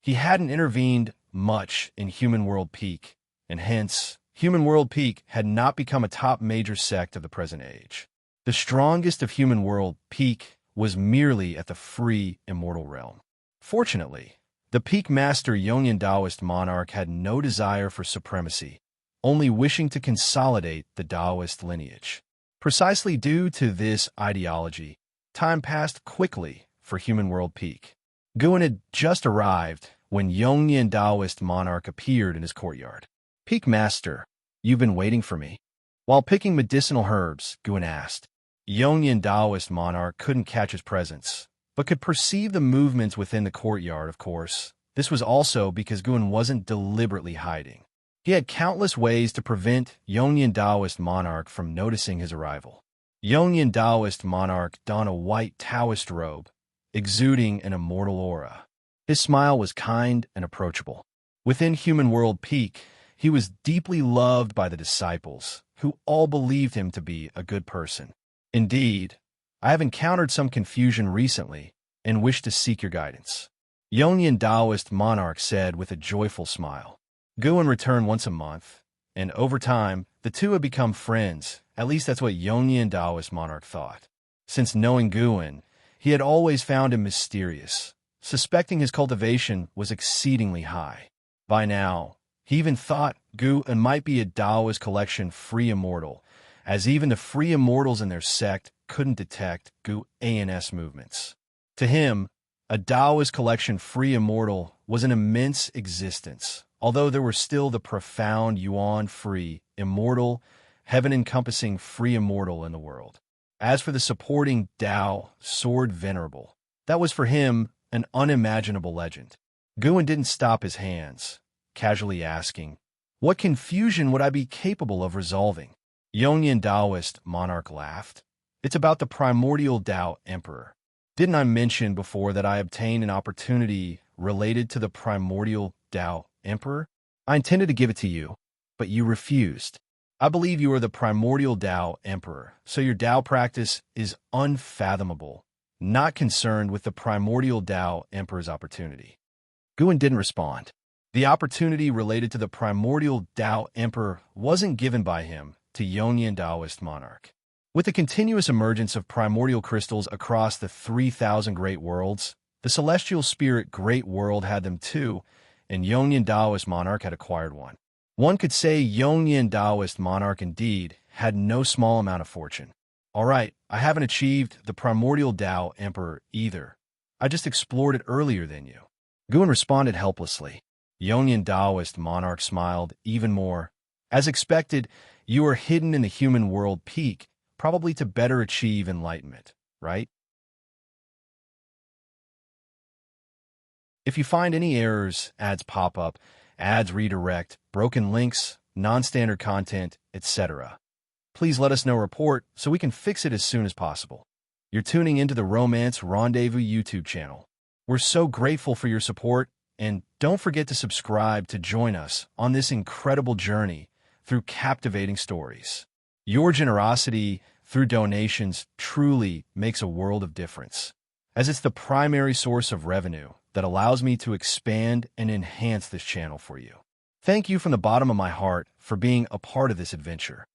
He hadn't intervened much in Human World Peak, and hence, Human World Peak had not become a top major sect of the present age. The strongest of Human World Peak was merely at the free, immortal realm. Fortunately, the Peak Master Yongyan Taoist monarch had no desire for supremacy, only wishing to consolidate the Taoist lineage. Precisely due to this ideology, time passed quickly for Human World Peak. Guin had just arrived when Yongyan Taoist monarch appeared in his courtyard. "Peak Master, you've been waiting for me." While picking medicinal herbs, Guin asked. Yongyan Taoist monarch couldn't catch his presence, but could perceive the movements within the courtyard, of course. This was also because Guin wasn't deliberately hiding. He had countless ways to prevent Yongyan Taoist monarch from noticing his arrival. Yongyan Taoist monarch donned a white Taoist robe, exuding an immortal aura. His smile was kind and approachable. Within Human World Peak, he was deeply loved by the disciples, who all believed him to be a good person. "Indeed, I have encountered some confusion recently and wish to seek your guidance," Yongyan Taoist monarch said with a joyful smile. Guin returned once a month, and over time, the two had become friends. At least that's what Yongyan Taoist monarch thought. Since knowing Guin, he had always found him mysterious, suspecting his cultivation was exceedingly high. By now, he even thought Guin might be a Taoist collection free immortal, as even the free immortals in their sect couldn't detect Guin's movements. To him, a Taoist collection free immortal was an immense existence, although there were still the profound Yuan free, immortal, heaven-encompassing free immortal in the world. As for the supporting Tao, sword venerable, that was for him an unimaginable legend. Guin didn't stop his hands, casually asking, "What confusion would I be capable of resolving?" Yongyan Taoist monarch laughed. "It's about the primordial Tao emperor. Didn't I mention before that I obtained an opportunity related to the primordial Tao emperor? I intended to give it to you, but you refused. I believe you are the primordial Tao emperor, so your Tao practice is unfathomable, not concerned with the primordial Tao emperor's opportunity." Guin didn't respond. The opportunity related to the primordial Tao emperor wasn't given by him to Yongyan Taoist monarch. With the continuous emergence of primordial crystals across the 3,000 great worlds, the celestial spirit great world had them too, and Yongyan Taoist monarch had acquired one. One could say Yongyan Taoist monarch indeed had no small amount of fortune. All right, I haven't achieved the primordial Tao emperor either. I just explored it earlier than you. Guan responded helplessly. Yongyan Taoist monarch smiled even more. As expected, you are hidden in the human world peak, probably to better achieve enlightenment, right? If you find any errors, ads pop up, ads redirect, broken links, non-standard content, etc., please let us know report so we can fix it as soon as possible. You're tuning into the Romance Rendezvous YouTube channel. We're so grateful for your support, and don't forget to subscribe to join us on this incredible journey through captivating stories. Your generosity through donations truly makes a world of difference, as it's the primary source of revenue that allows me to expand and enhance this channel for you. Thank you from the bottom of my heart for being a part of this adventure.